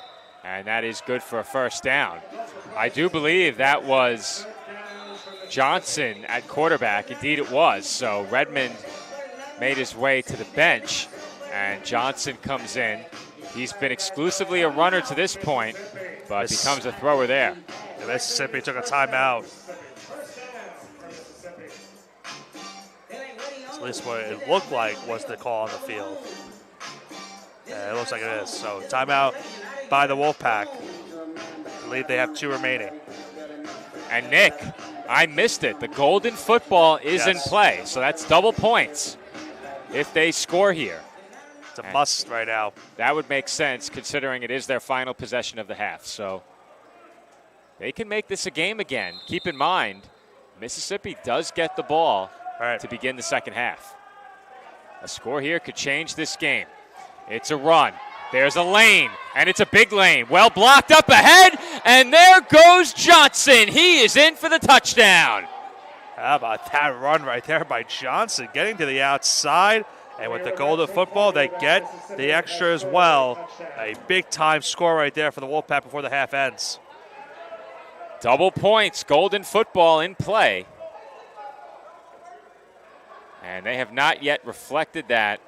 and that is good for a first down. I do believe that was Johnson at quarterback. Indeed it was. So Redmond made his way to the bench, and Johnson comes in. He's been exclusively a runner to this point, but becomes a thrower there. Mississippi took a timeout. At least what it looked like was the call on the field. Yeah, it looks like it is. So timeout by the Wolfpack. I believe they have 2 remaining. And Nick, I missed it. The golden football is in Yes. play, so that's double points if they score here. It's a must right now. That would make sense considering it is their final possession of the half. So they can make this a game again. Keep in mind, Mississippi does get the ball to begin the second half. A score here could change this game. It's a run. There's a lane, and it's a big lane. Well blocked up ahead, and there goes Johnson. He is in for the touchdown. How about that run right there by Johnson, getting to the outside, and with the golden football, they get the extra as well. A big-time score right there for the Wolfpack before the half ends. Double points, golden football in play. And they have not yet reflected that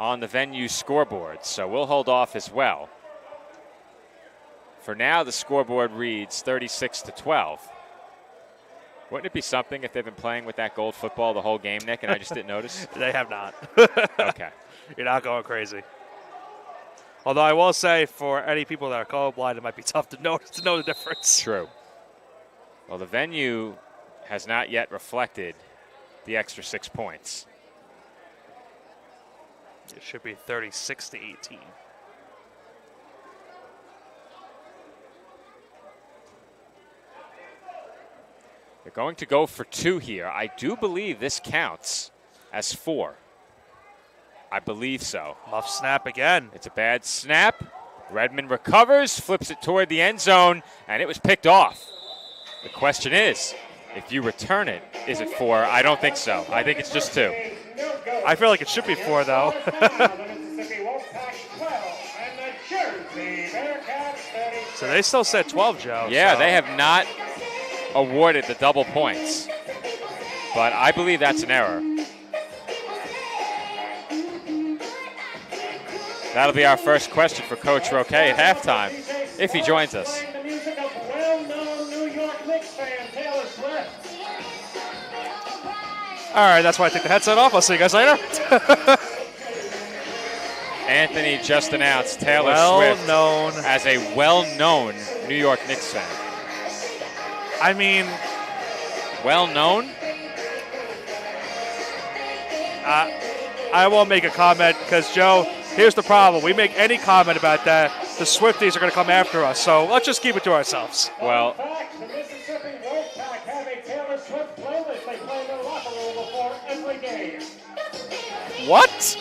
on the venue scoreboard, so we'll hold off as well. For now, the scoreboard reads 36-12. Wouldn't it be something if they've been playing with that gold football the whole game, Nick, and I just didn't notice? They have not. Okay. You're not going crazy. Although I will say, for any people that are colorblind, it might be tough to know the difference. True. Well, the venue has not yet reflected the extra 6 points. It should be 36-18. They're going to go for 2 here. I do believe this counts as 4. I believe so. Muff snap again. It's a bad snap. Redmond recovers, flips it toward the end zone, and it was picked off. The question is, if you return it, is it 4? I don't think so. I think it's just 2. I feel like it should be 4, though. So they still said 12, Joe. Yeah, so. They have not awarded the double points. But I believe that's an error. That'll be our first question for Coach Roque at halftime, if he joins us. All right, that's why I take the headset off. I'll see you guys later. Anthony just announced Taylor Well-known. Swift as a well-known New York Knicks fan. I mean, well-known? I won't make a comment because, Joe, here's the problem. We make any comment about that, the Swifties are going to come after us. So let's just keep it to ourselves. Well, The Mississippi Wolfpack have a Taylor Swift playlist they play in their locker room before every game. What?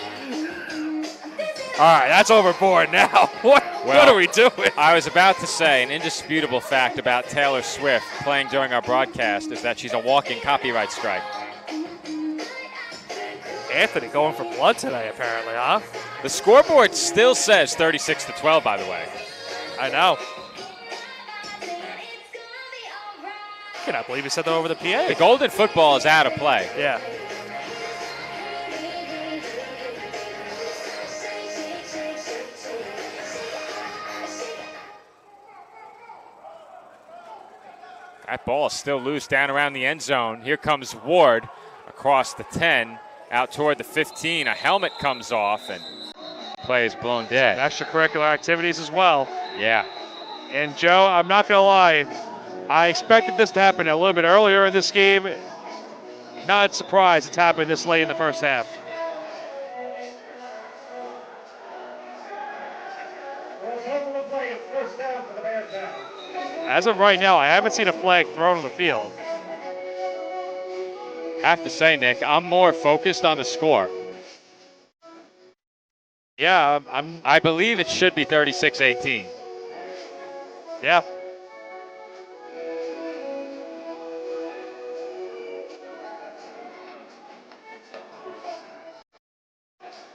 All right, that's overboard now. What are we doing? I was about to say an indisputable fact about Taylor Swift playing during our broadcast is that she's a walking copyright strike. Anthony going for blood today, apparently, huh? The scoreboard still says 36-12, by the way. I know. I cannot believe he said that over the PA. The golden football is out of play. Yeah. That ball is still loose down around the end zone. Here comes Ward across the 10, out toward the 15. A helmet comes off, and play is blown dead. Extracurricular activities as well. Yeah. And, Joe, I'm not going to lie. I expected this to happen a little bit earlier in this game. Not surprised it's happened this late in the first half. As of right now, I haven't seen a flag thrown on the field. Have to say, Nick, I'm more focused on the score. Yeah, I believe it should be 36-18. Yeah.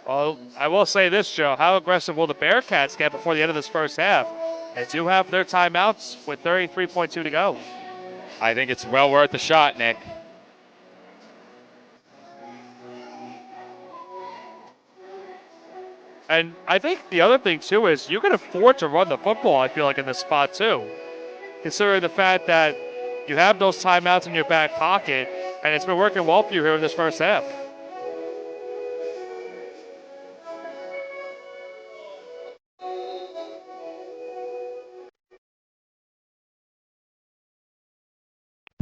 Well, I will say this, Joe. How aggressive will the Bearcats get before the end of this first half? They do have their timeouts with 33.2 to go. I think it's well worth a shot, Nick. And I think the other thing, too, is you can afford to run the football, I feel like, in this spot, too. Considering the fact that you have those timeouts in your back pocket, and it's been working well for you here in this first half.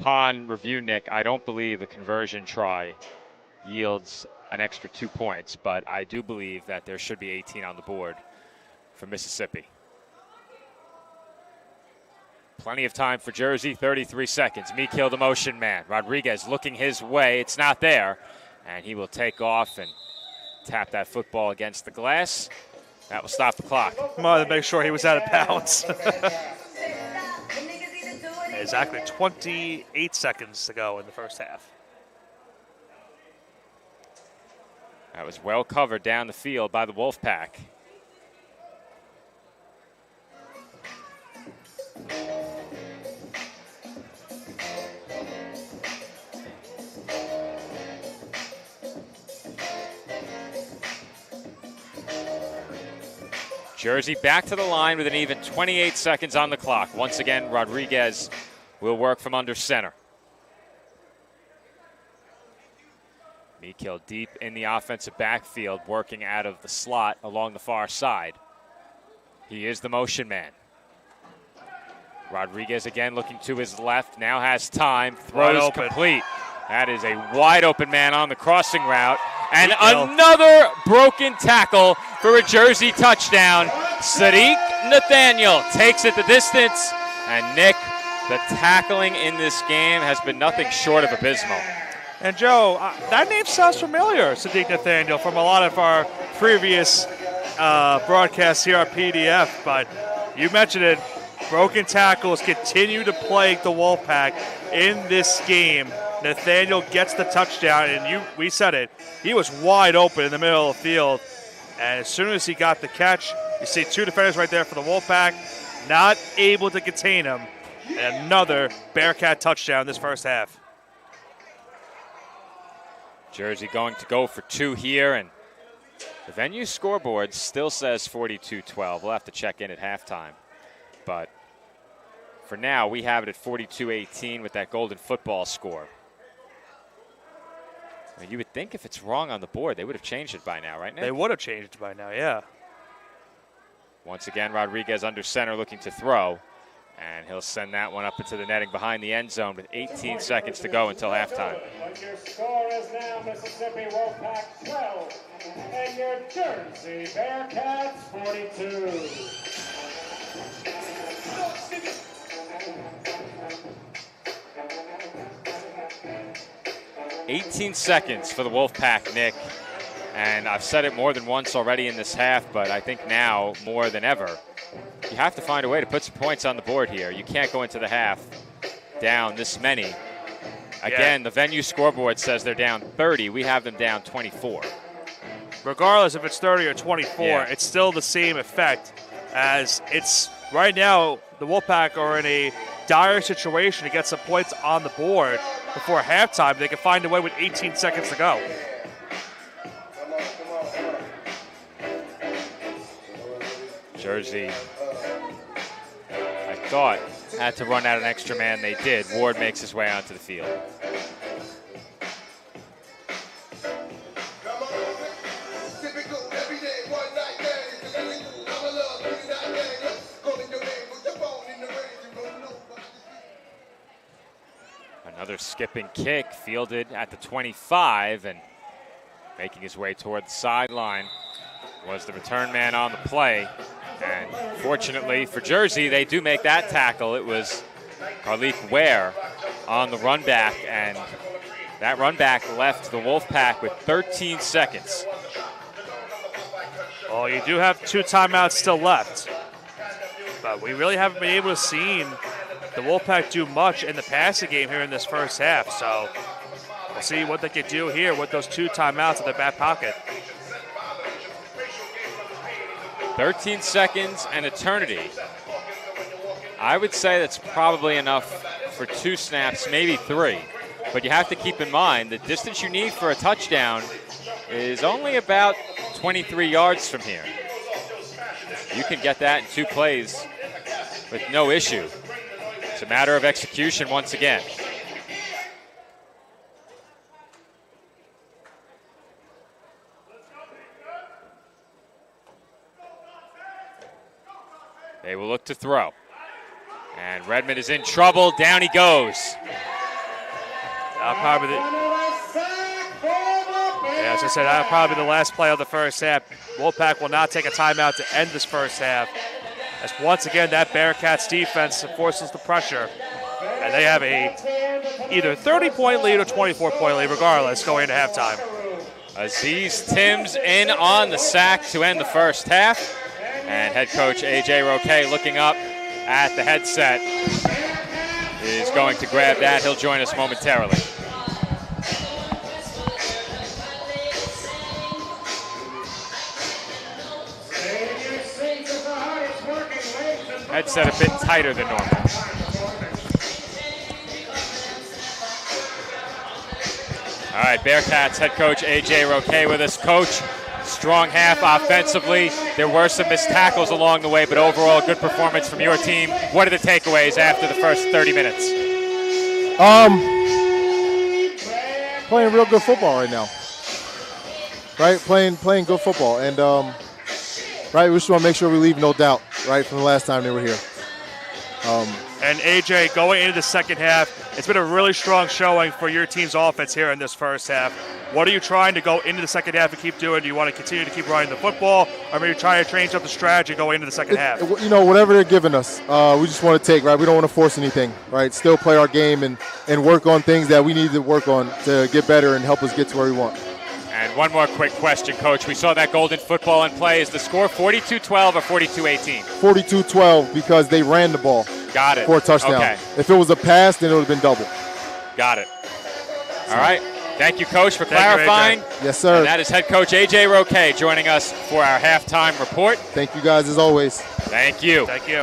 upon review, Nick, I don't believe the conversion try yields an extra 2 points, but I do believe that there should be 18 on the board for Mississippi. Plenty of time for Jersey, 33 seconds. Mekill, the motion man. Rodriguez looking his way. It's not there. And he will take off and tap that football against the glass. That will stop the clock. Wanted to make sure he was out of bounds. Exactly 28 seconds to go in the first half. That was well covered down the field by the Wolfpack. Jersey back to the line with an even 28 seconds on the clock. Once again, Rodriguez will work from under center. Mekill deep in the offensive backfield, working out of the slot along the far side. He is the motion man. Rodriguez again looking to his left, now has time, throws complete. That is a wide open man on the crossing route. And another broken tackle for a Jersey touchdown. Sadiq Nathaniel takes it the distance. And Nick, the tackling in this game has been nothing short of abysmal. And Joe, that name sounds familiar, Sadiq Nathaniel, from a lot of our previous broadcasts here at PDF. But you mentioned it, broken tackles continue to plague the Wolfpack in this game. Nathaniel gets the touchdown, and we said it. He was wide open in the middle of the field. And as soon as he got the catch, you see two defenders right there for the Wolfpack, not able to contain him. And another Bearcat touchdown this first half. Jersey going to go for two here, and the venue scoreboard still says 42-12. We'll have to check in at halftime. But for now, we have it at 42-18 with that golden football score. I mean, you would think if it's wrong on the board, they would have changed it by now, right, Nick? They would have changed it by now, yeah. Once again, Rodriguez under center looking to throw. And he'll send that one up into the netting behind the end zone with 18 seconds to go until halftime. Your score is now Mississippi Wolfpack 12 and your Jersey Bearcats 42. 18 seconds for the Wolfpack, Nick. And I've said it more than once already in this half, but I think now more than ever, you have to find a way to put some points on the board here. You can't go into the half down this many. Again, the venue scoreboard says they're down 30. We have them down 24. Regardless if it's 30 or 24, it's still the same effect, as it's right now the Wolfpack are in a dire situation to get some points on the board before halftime. They can find a way with 18 seconds to go. Jersey, I thought, had to run out an extra man. They did. Ward makes his way onto the field. Another skipping kick fielded at the 25 and making his way toward the sideline was the return man on the play. And fortunately for Jersey, they do make that tackle. It was Carlik Ware on the run back, and that run back left the Wolfpack with 13 seconds. Well, you do have two timeouts still left, but we really haven't been able to see the Wolfpack do much in the passing game here in this first half. So we'll see what they can do here with those two timeouts in their back pocket. 13 seconds and eternity. I would say that's probably enough for two snaps, maybe three. But you have to keep in mind the distance you need for a touchdown is only about 23 yards from here. You can get that in two plays with no issue. It's a matter of execution once again. They will look to throw. And Redmond is in trouble. Down he goes. Probably as I said, that'll probably be the last play of the first half. Wolfpack will not take a timeout to end this first half. As once again, that Bearcats defense forces the pressure. And they have a either 30-point lead or 24-point lead, regardless, going into halftime. Aziz Timms in on the sack to end the first half. And head coach A.J. Roque looking up at the headset is going to grab that. He'll join us momentarily. Headset a bit tighter than normal. All right, Bearcats head coach A.J. Roque with us. Coach, strong half offensively. There were some missed tackles along the way, but overall good performance from your team. What are the takeaways after the first 30 minutes? Playing real good football right now. Right, playing good football, and right, we just want to make sure we leave no doubt, right, from the last time they were here. And AJ, going into the second half, it's been a really strong showing for your team's offense here in this first half. What are you trying to go into the second half and keep doing? Do you want to continue to keep running the football, or maybe trying to change up the strategy going into the second half? You know, whatever they're giving us, we just want to take, right? We don't want to force anything, right? Still play our game and work on things that we need to work on to get better and help us get to where we want. And one more quick question, Coach. We saw that golden football in play. Is the score 42-12 or 42-18? 42-12 because they ran the ball. Got it. For a touchdown. Okay. If it was a pass, then it would have been double. Got it. All right. Thank you, Coach, for clarifying. Yes, sir. And that is head coach A.J. Roque joining us for our halftime report. Thank you, guys, as always. Thank you. Thank you.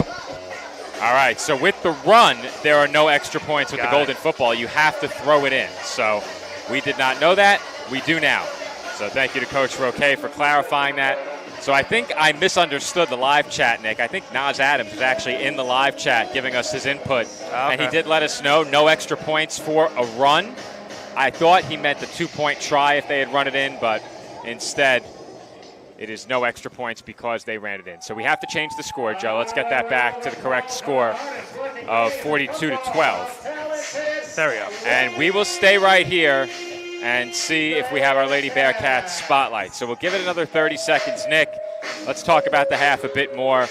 All right, so with the run, there are no extra points with the golden football. You have to throw it in. So we did not know that. We do now. So thank you to Coach Roque for clarifying that. So I think I misunderstood the live chat, Nick. I think Naz Adams is actually in the live chat giving us his input. Okay. And he did let us know no extra points for a run. I thought he meant the 2-point try if they had run it in, but instead it is no extra points because they ran it in. So we have to change the score, Joe. Let's get that back to the correct score of 42-12. There we go. And we will stay right here and see if we have our Lady Bearcats spotlight. So we'll give it another 30 seconds. Nick, let's talk about the half a bit more.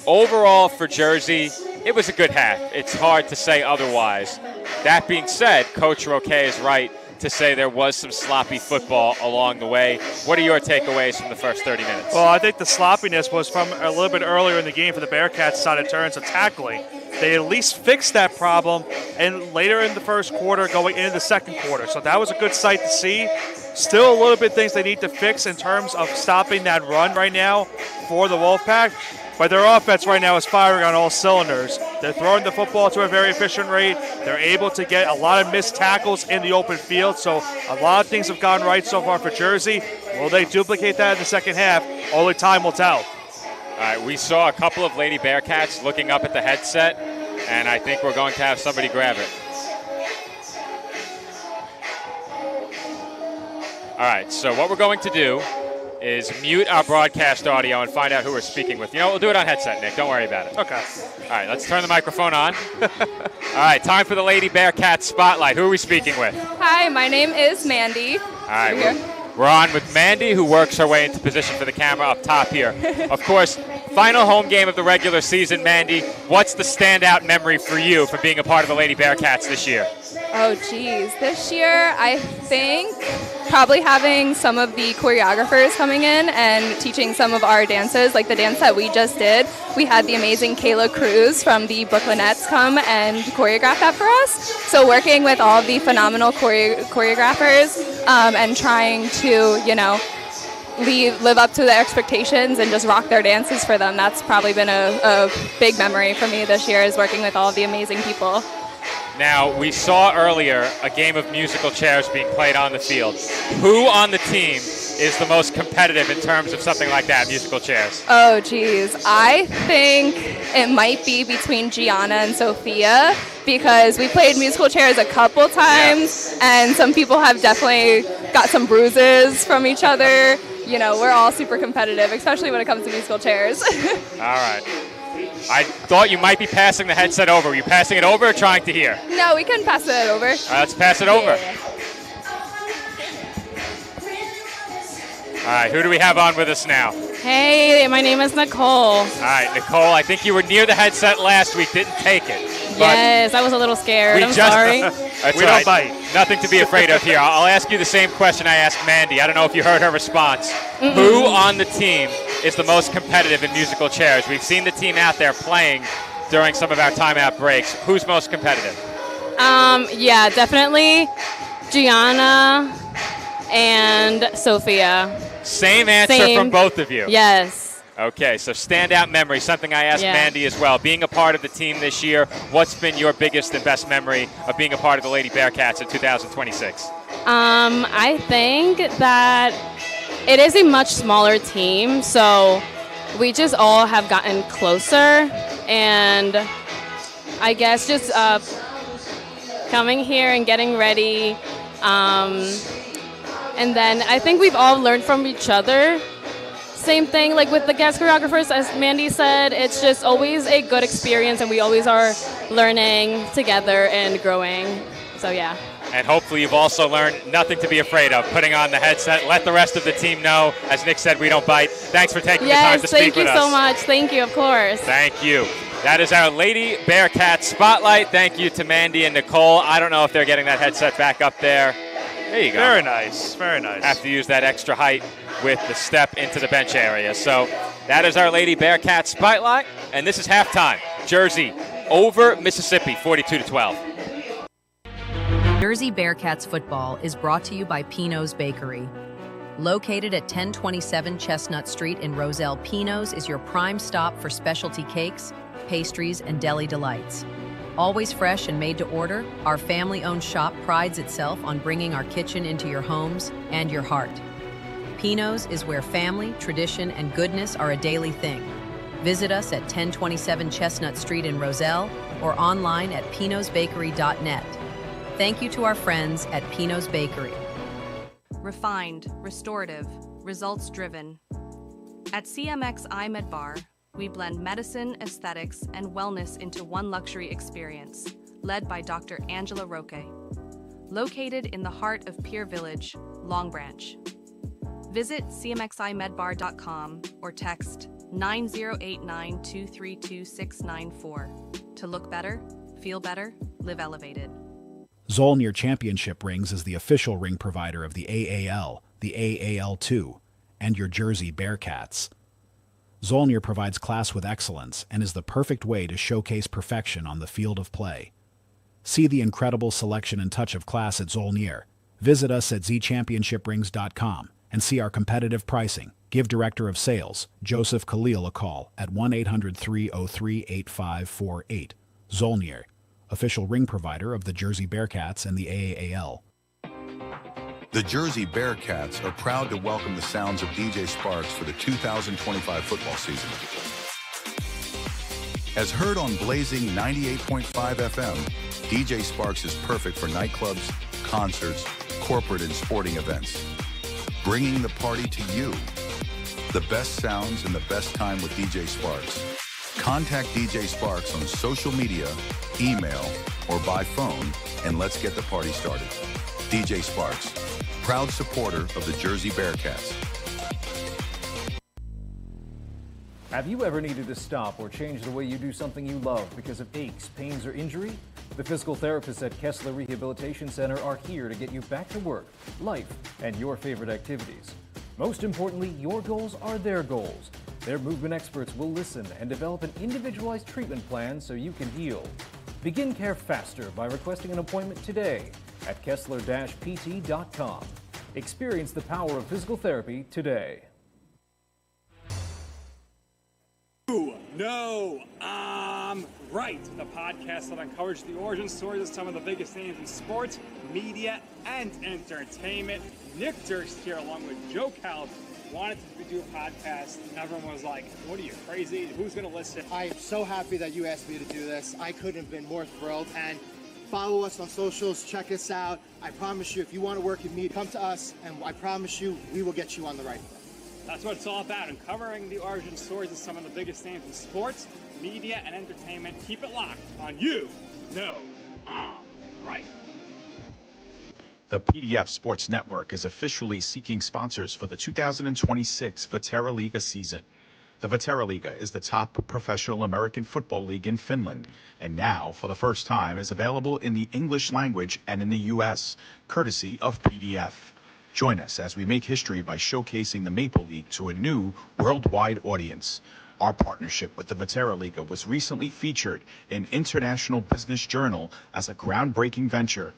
Overall for Jersey, it was a good half. It's hard to say otherwise. That being said, Coach Roque is right to say there was some sloppy football along the way. What are your takeaways from the first 30 minutes? Well, I think the sloppiness was from a little bit earlier in the game for the Bearcats side in terms of tackling. They at least fixed that problem and later in the first quarter going into the second quarter. So that was a good sight to see. Still a little bit things they need to fix in terms of stopping that run right now for the Wolfpack. But their offense right now is firing on all cylinders. They're throwing the football to a very efficient rate. They're able to get a lot of missed tackles in the open field. So a lot of things have gone right so far for Jersey. Will they duplicate that in the second half? Only time will tell. All right, we saw a couple of Lady Bearcats looking up at the headset, and I think we're going to have somebody grab it. All right, so what we're going to do is mute our broadcast audio and find out who we're speaking with. You know, we'll do it on headset, Nick. Don't worry about it. Okay. All right, let's turn the microphone on. All right, time for the Lady Bearcats Spotlight. Who are we speaking with? Hi, my name is Mandy. All right, we're on with Mandy, who works her way into position for the camera up top here. Of course, final home game of the regular season, Mandy. What's the standout memory for you for being a part of the Lady Bearcats this year? Oh, geez. This year, I think probably having some of the choreographers coming in and teaching some of our dances, like the dance that we just did. We had the amazing Kayla Cruz from the Brooklynettes come and choreograph that for us. So working with all of the phenomenal choreographers and trying to, you know, live up to the expectations and just rock their dances for them. That's probably been a big memory for me this year, is working with all of the amazing people. Now, we saw earlier a game of musical chairs being played on the field. Who on the team is the most competitive in terms of something like that, musical chairs? Oh, geez. I think it might be between Gianna and Sophia, because we played musical chairs a couple times, and some people have definitely got some bruises from each other. You know, we're all super competitive, especially when it comes to musical chairs. All right. I thought you might be passing the headset over. Were you passing it over or trying to hear? No, we can pass it over. All right, let's pass it over. Yeah. All right, who do we have on with us now? Hey, my name is Nicole. All right, Nicole, I think you were near the headset last week, didn't take it. Yes, I was a little scared. I'm sorry. That's we don't bite. Nothing to be afraid of here. I'll ask you the same question I asked Mandy. I don't know if you heard her response. Mm-mm. Who on the team is the most competitive in musical chairs? We've seen the team out there playing during some of our timeout breaks. Who's most competitive? Yeah, definitely Gianna and Sophia. Same answer from both of you. Yes. Okay, so standout memory, something I asked Mandy as well. Being a part of the team this year, what's been your biggest and best memory of being a part of the Lady Bearcats in 2026? I think that it is a much smaller team, so we just all have gotten closer, and I guess just coming here and getting ready, and then I think we've all learned from each other. Same thing like with the guest choreographers, as Mandy said, it's just always a good experience, and we always are learning together and growing. So yeah. And hopefully you've also learned nothing to be afraid of, putting on the headset. Let the rest of the team know. As Nick said, we don't bite. Thanks for taking the time to speak with us. Yes, thank you so much. Thank you, of course. Thank you. That is our Lady Bearcat Spotlight. Thank you to Mandy and Nicole. I don't know if they're getting that headset back up there. There you go. Very nice. Very nice. Have to use that extra height with the step into the bench area. So that is our Lady Bearcat Spotlight. And this is halftime. Jersey over Mississippi, 42-12. Jersey Bearcats football is brought to you by Pino's Bakery. Located at 1027 Chestnut Street in Roselle, Pino's is your prime stop for specialty cakes, pastries, and deli delights. Always fresh and made to order, our family-owned shop prides itself on bringing our kitchen into your homes and your heart. Pino's is where family, tradition, and goodness are a daily thing. Visit us at 1027 Chestnut Street in Roselle or online at pinosbakery.net. Thank you to our friends at Pino's Bakery. Refined, restorative, results-driven. At CMX iMed Bar, we blend medicine, aesthetics, and wellness into one luxury experience, led by Dr. Angela Roque. Located in the heart of Pier Village, Long Branch. Visit cmximedbar.com or text 9089-232-694 to look better, feel better, live elevated. Zolnir Championship Rings is the official ring provider of the AAL, the AAL2, and your Jersey Bearcats. Zolnir provides class with excellence and is the perfect way to showcase perfection on the field of play. See the incredible selection and touch of class at Zolnir. Visit us at zchampionship.rings.com and see our competitive pricing. Give Director of Sales, Joseph Khalil, a call at 1-800-303-8548. Zolnir, official ring provider of the Jersey Bearcats and the AAL. The Jersey Bearcats are proud to welcome the sounds of DJ Sparks for the 2025 football season. As heard on Blazing 98.5 FM, DJ Sparks is perfect for nightclubs, concerts, corporate and sporting events. Bringing the party to you. The best sounds and the best time with DJ Sparks. Contact DJ Sparks on social media, email, or by phone, and let's get the party started. DJ Sparks, proud supporter of the Jersey Bearcats. Have you ever needed to stop or change the way you do something you love because of aches, pains, or injury? The physical therapists at Kessler Rehabilitation Center are here to get you back to work, life, and your favorite activities. Most importantly, your goals are their goals. Their movement experts will listen and develop an individualized treatment plan so you can heal. Begin care faster by requesting an appointment today at Kessler-PT.com. Experience the power of physical therapy today. No, I'm right. The podcast that uncovers the origin stories of some of the biggest names in sports, media, and entertainment. Nick Durst here, along with Joe Calv, wanted to do a podcast. Everyone was like, what are you, crazy? Who's going to listen? I am so happy that you asked me to do this. I couldn't have been more thrilled. And follow us on socials. Check us out. I promise you, if you want to work with me, come to us, and I promise you, we will get you on the right path. That's what it's all about, uncovering the origin stories of some of the biggest names in sports, media, and entertainment. Keep it locked on You Know Right. The PDF Sports Network is officially seeking sponsors for the 2026 Vetera Liga season. The Vetera Liga is the top professional American football league in Finland, and now, for the first time, is available in the English language and in the U.S., courtesy of PDF. Join us as we make history by showcasing the Maple League to a new worldwide audience. Our partnership with the Vetera Liga was recently featured in International Business Journal as a groundbreaking venture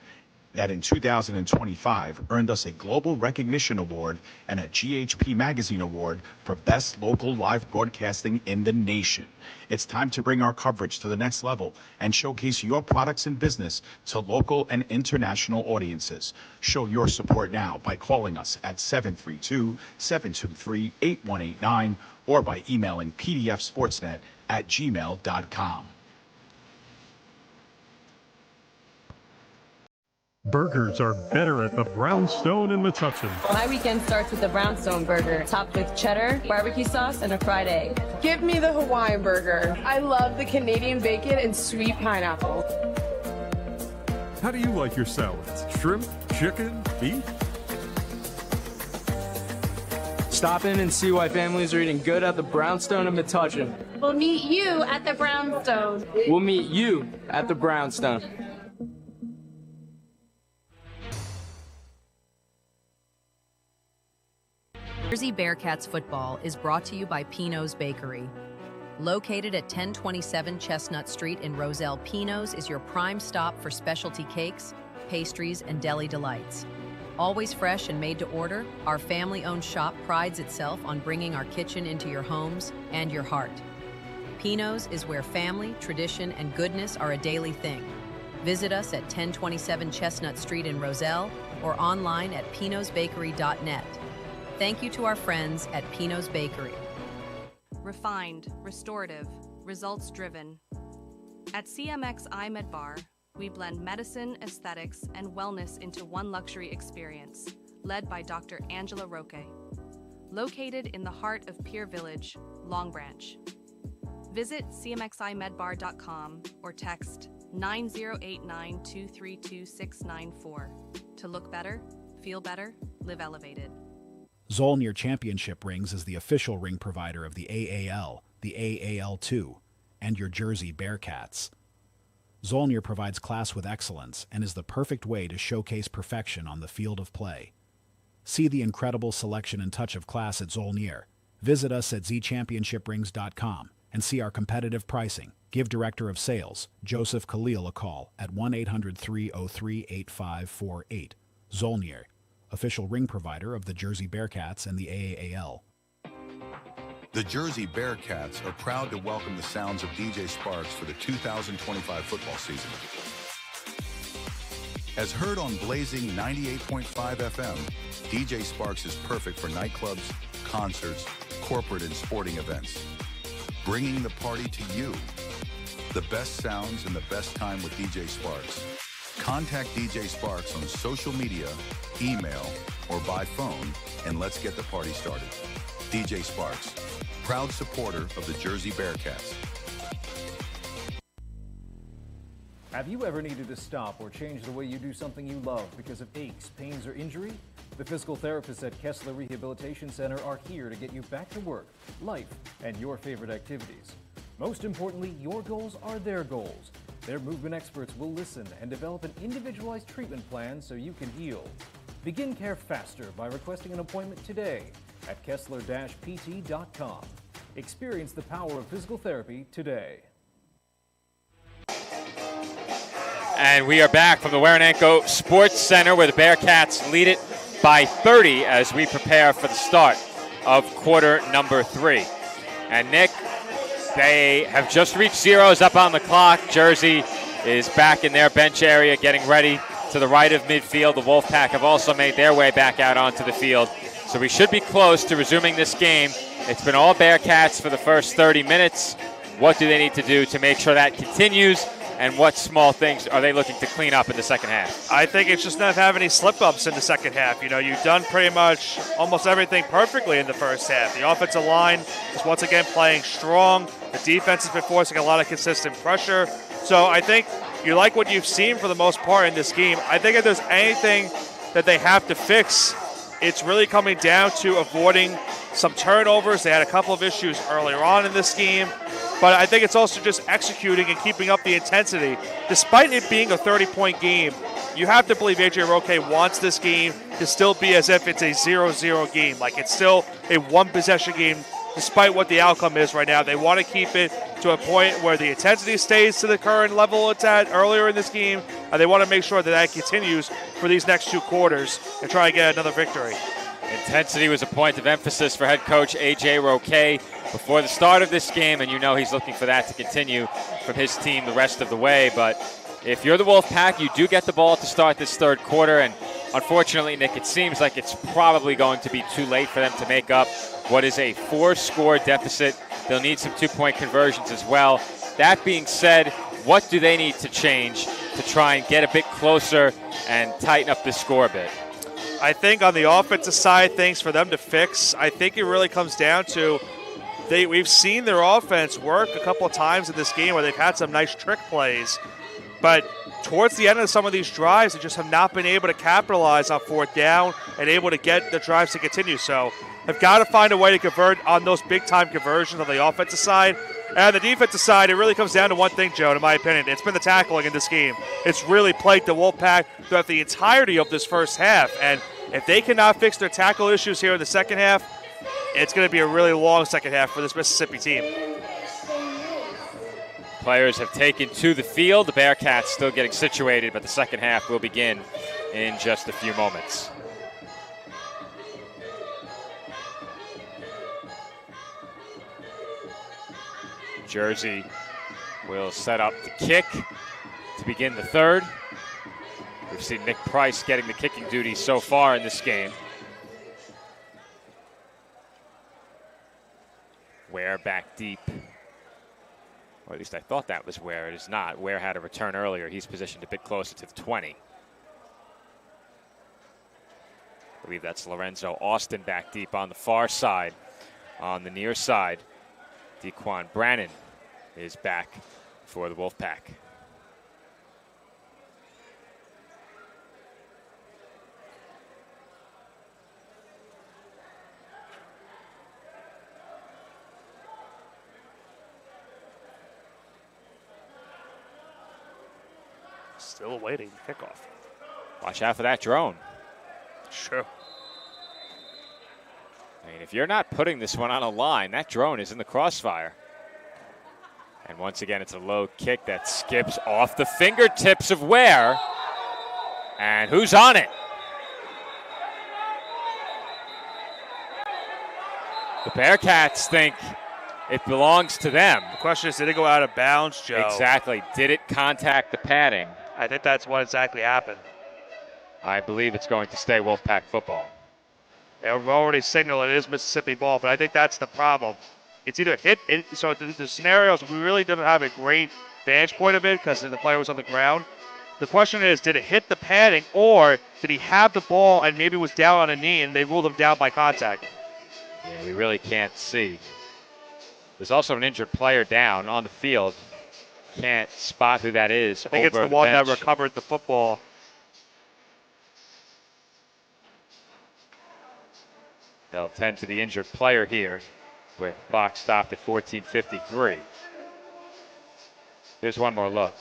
that in 2025 earned us a Global Recognition Award and a GHP Magazine Award for Best Local Live Broadcasting in the nation. It's time to bring our coverage to the next level and showcase your products and business to local and international audiences. Show your support now by calling us at 732-723-8189 or by emailing pdfsportsnet@gmail.com. Burgers are better at the Brownstone in Metuchen. My weekend starts with the Brownstone burger, topped with cheddar, barbecue sauce, and a fried egg. Give me the Hawaiian burger. I love the Canadian bacon and sweet pineapple. How do you like your salads? Shrimp, chicken, beef? Stop in and see why families are eating good at the Brownstone in Metuchen. We'll meet you at the Brownstone. We'll meet you at the Brownstone. Jersey Bearcats football is brought to you by Pino's Bakery. Located at 1027 Chestnut Street in Roselle, Pino's is your prime stop for specialty cakes, pastries, and deli delights. Always fresh and made to order, our family-owned shop prides itself on bringing our kitchen into your homes and your heart. Pino's is where family, tradition, and goodness are a daily thing. Visit us at 1027 Chestnut Street in Roselle or online at pinosbakery.net. Thank you to our friends at Pino's Bakery. Refined, restorative, results-driven. At CMX iMed Bar, we blend medicine, aesthetics, and wellness into one luxury experience, led by Dr. Angela Roque. Located in the heart of Pier Village, Long Branch. Visit cmximedbar.com or text 9089-232-694 to look better, feel better, live elevated. Zolnir Championship Rings is the official ring provider of the AAL, the AAL2, and your Jersey Bearcats. Zolnir provides class with excellence and is the perfect way to showcase perfection on the field of play. See the incredible selection and touch of class at Zolnir. Visit us at zchampionship.rings.com and see our competitive pricing. Give Director of Sales, Joseph Khalil, a call at 1-800-303-8548. Zolnir, official ring provider of the Jersey Bearcats and the AAL. The Jersey Bearcats are proud to welcome the sounds of DJ Sparks for the 2025 football season. As heard on Blazing 98.5 FM, DJ Sparks is perfect for nightclubs, concerts, corporate and sporting events. Bringing the party to you. The best sounds and the best time with DJ Sparks. Contact DJ Sparks on social media, email, or by phone, and let's get the party started. DJ Sparks, proud supporter of the Jersey Bearcats. Have you ever needed to stop or change the way you do something you love because of aches, pains, or injury? The physical therapists at Kessler Rehabilitation Center are here to get you back to work, life, and your favorite activities. Most importantly, your goals are their goals. Their movement experts will listen and develop an individualized treatment plan so you can heal. Begin care faster by requesting an appointment today at Kessler-PT.com. Experience the power of physical therapy today. And we are back from the Waranenko Sports Center where the Bearcats lead it by 30 as we prepare for the start of quarter number 3. And Nick, they have just reached zeros up on the clock. Jersey is back in their bench area getting ready to the right of midfield. The Wolfpack have also made their way back out onto the field. So we should be close to resuming this game. It's been all Bearcats for the first 30 minutes. What do they need to do to make sure that continues and what small things are they looking to clean up in the second half? I think it's just not having any slip-ups in the second half. You know, you've done pretty much almost everything perfectly in the first half. The offensive line is once again playing strong. The defense has been forcing a lot of consistent pressure. So I think you like what you've seen for the most part in this game. I think if there's anything that they have to fix, it's really coming down to avoiding some turnovers. They had a couple of issues earlier on in this game. But I think it's also just executing and keeping up the intensity. Despite it being a 30-point game, you have to believe A.J. Roque wants this game to still be as if it's a 0-0 game. Like it's still a one-possession game despite what the outcome is right now. They want to keep it to a point where the intensity stays to the current level it's at earlier in this game, and they want to make sure that that continues for these next 2 quarters and try and get another victory. Intensity was a point of emphasis for head coach A.J. Roque before the start of this game, and you know he's looking for that to continue from his team the rest of the way. But if you're the Wolfpack, you do get the ball to start this third quarter, and unfortunately, Nick, it seems like it's probably going to be too late for them to make up what is a 4-score deficit. They'll need some 2-point conversions as well. That being said, what do they need to change to try and get a bit closer and tighten up the score a bit? I think on the offensive side, things for them to fix, I think it really comes down to we've seen their offense work a couple of times in this game where they've had some nice trick plays, but towards the end of some of these drives, they just have not been able to capitalize on 4th down and able to get the drives to continue. So they've got to find a way to convert on those big-time conversions on the offensive side. And the defensive side, it really comes down to one thing, Joe, in my opinion. It's been the tackling in this game. It's really plagued the Wolfpack throughout the entirety of this first half. And if they cannot fix their tackle issues here in the second half, it's going to be a really long second half for this Mississippi team. Players have taken to the field. The Bearcats still getting situated, but the second half will begin in just a few moments. Jersey will set up the kick to begin the third. We've seen Nick Price getting the kicking duty so far in this game. Ware back deep. Or at least I thought that was Ware. It is not. Ware had a return earlier. He's positioned a bit closer to the 20. I believe that's Lorenzo Austin back deep on the far side. On the near side, Dequan Brannon is back for the Wolfpack. Still awaiting kickoff. Watch out for that drone. Sure. I mean, if you're not putting this one on a line, that drone is in the crossfire. And once again, it's a low kick that skips off the fingertips of Ware. And who's on it? The Bearcats think it belongs to them. The question is, did it go out of bounds, Joe? Exactly. Did it contact the padding? I think that's what exactly happened. I believe it's going to stay Wolfpack football. Yeah, we've already signaled it is Mississippi ball, but I think that's the problem. It's either hit, so the scenarios, we really didn't have a great vantage point of it because the player was on the ground. The question is, did it hit the padding, or did he have the ball and maybe was down on a knee and they ruled him down by contact? Yeah, we really can't see. There's also an injured player down on the field. Can't spot who that is. I think it's the one that recovered the football. They'll tend to the injured player here with clock stopped at 14:53. Here's one more look.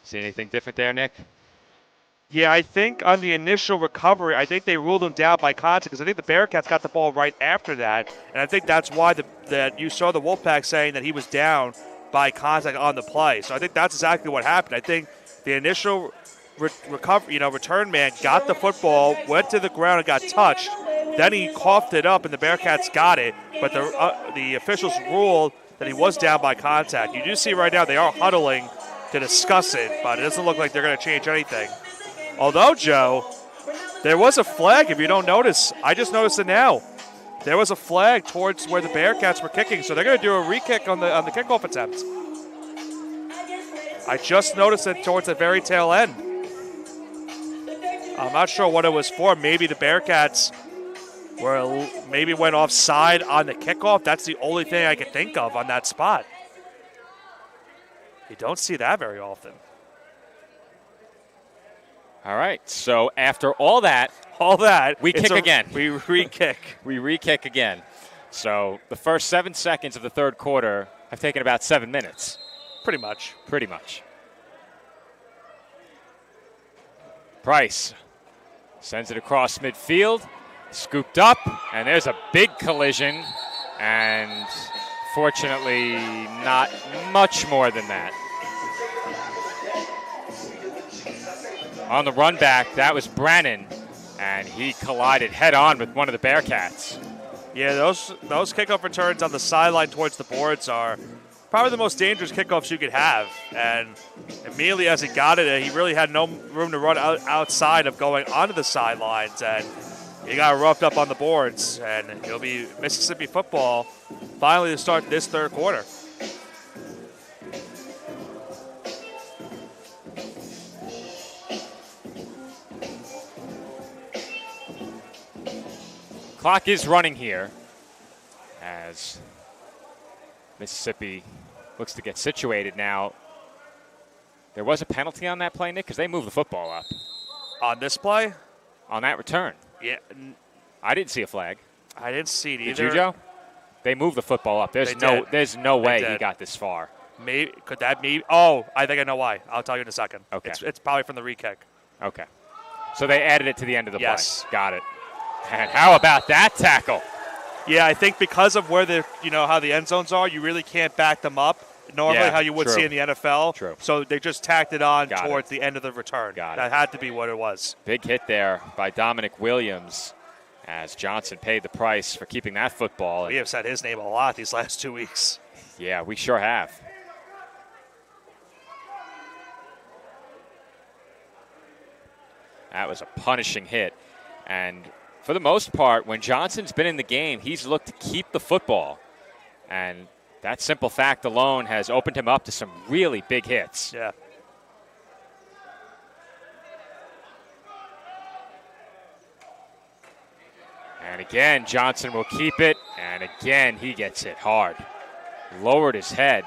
See anything different there, Nick? Yeah, I think on the initial recovery, I think they ruled him down by contact because I think the Bearcats got the ball right after that. And I think that's why that you saw the Wolfpack saying that he was down by contact on the play. So I think that's exactly what happened. I think the initial return man got the football, went to the ground and got touched. Then he coughed it up and the Bearcats got it. But the officials ruled that he was down by contact. You do see right now they are huddling to discuss it, but it doesn't look like they're going to change anything. Although, Joe, there was a flag, if you don't notice. I just noticed it now. There was a flag towards where the Bearcats were kicking, so they're going to do a re-kick on the kickoff attempt. I just noticed it towards the very tail end. I'm not sure what it was for. Maybe the Bearcats maybe went offside on the kickoff. That's the only thing I can think of on that spot. You don't see that very often. All right, so after all that, we kick again. We re-kick. We re-kick again. So the first 7 seconds of the third quarter have taken about 7 minutes. Pretty much. Pretty much. Price sends it across midfield, scooped up, and there's a big collision, and fortunately not much more than that. On the run back, that was Brannon, and he collided head-on with one of the Bearcats. Yeah, those kickoff returns on the sideline towards the boards are probably the most dangerous kickoffs you could have. And immediately as he got it, he really had no room to run outside of going onto the sidelines, and he got roughed up on the boards. And it'll be Mississippi football finally to start this third quarter. Clock is running here as Mississippi looks to get situated now. There was a penalty on that play, Nick, because they moved the football up. On this play? On that return. Yeah. I didn't see a flag. I didn't see it either. Did you, Joe? They moved the football up. There's no way he got this far. Maybe could that be? Oh, I think I know why. I'll tell you in a second. Okay. It's probably from the re-kick. Okay. So they added it to the end of the play. Got it. And how about that tackle? Yeah, I think because of where how the end zones are, you really can't back them up normally how you would see in the NFL. True. So they just tacked it on towards the end of the return. That had to be what it was. Big hit there by Dominic Williams as Johnson paid the price for keeping that football. We have said his name a lot these last 2 weeks. Yeah, we sure have. That was a punishing hit. And for the most part, when Johnson's been in the game, he's looked to keep the football. And that simple fact alone has opened him up to some really big hits. Yeah. And again, Johnson will keep it. And again, he gets hit hard. Lowered his head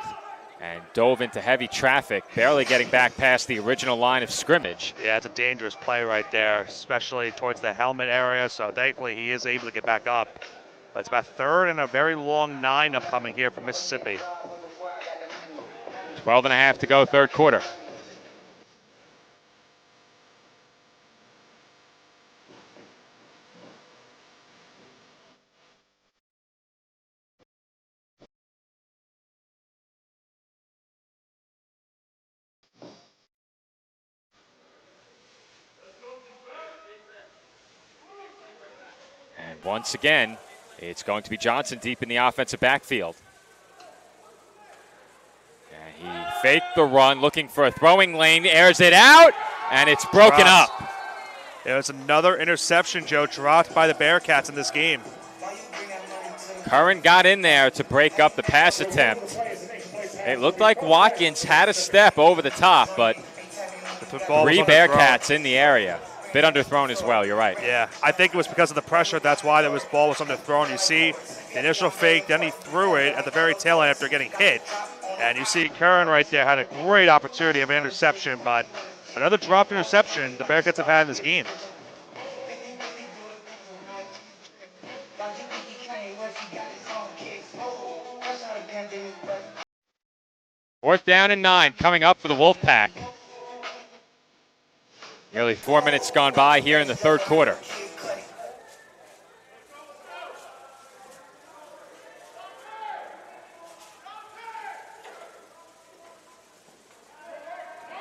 and dove into heavy traffic, barely getting back past the original line of scrimmage. Yeah, it's a dangerous play right there, especially towards the helmet area. So thankfully he is able to get back up. But it's about third and a very long 9 upcoming here for Mississippi. 12 and a half to go, third quarter. And once again, it's going to be Johnson deep in the offensive backfield. And he faked the run, looking for a throwing lane, airs it out, and it's broken up. It was another interception, Joe, dropped by the Bearcats in this game. Curran got in there to break up the pass attempt. It looked like Watkins had a step over the top, but 3 Bearcats in the area. Bit underthrown as well, you're right. Yeah, I think it was because of the pressure. That's why the ball was underthrown. You see the initial fake, then he threw it at the very tail end after getting hit. And you see Curran right there had a great opportunity of an interception, but another dropped interception the Bearcats have had in this game. Fourth down and 9 coming up for the Wolfpack. Nearly 4 minutes gone by here in the third quarter.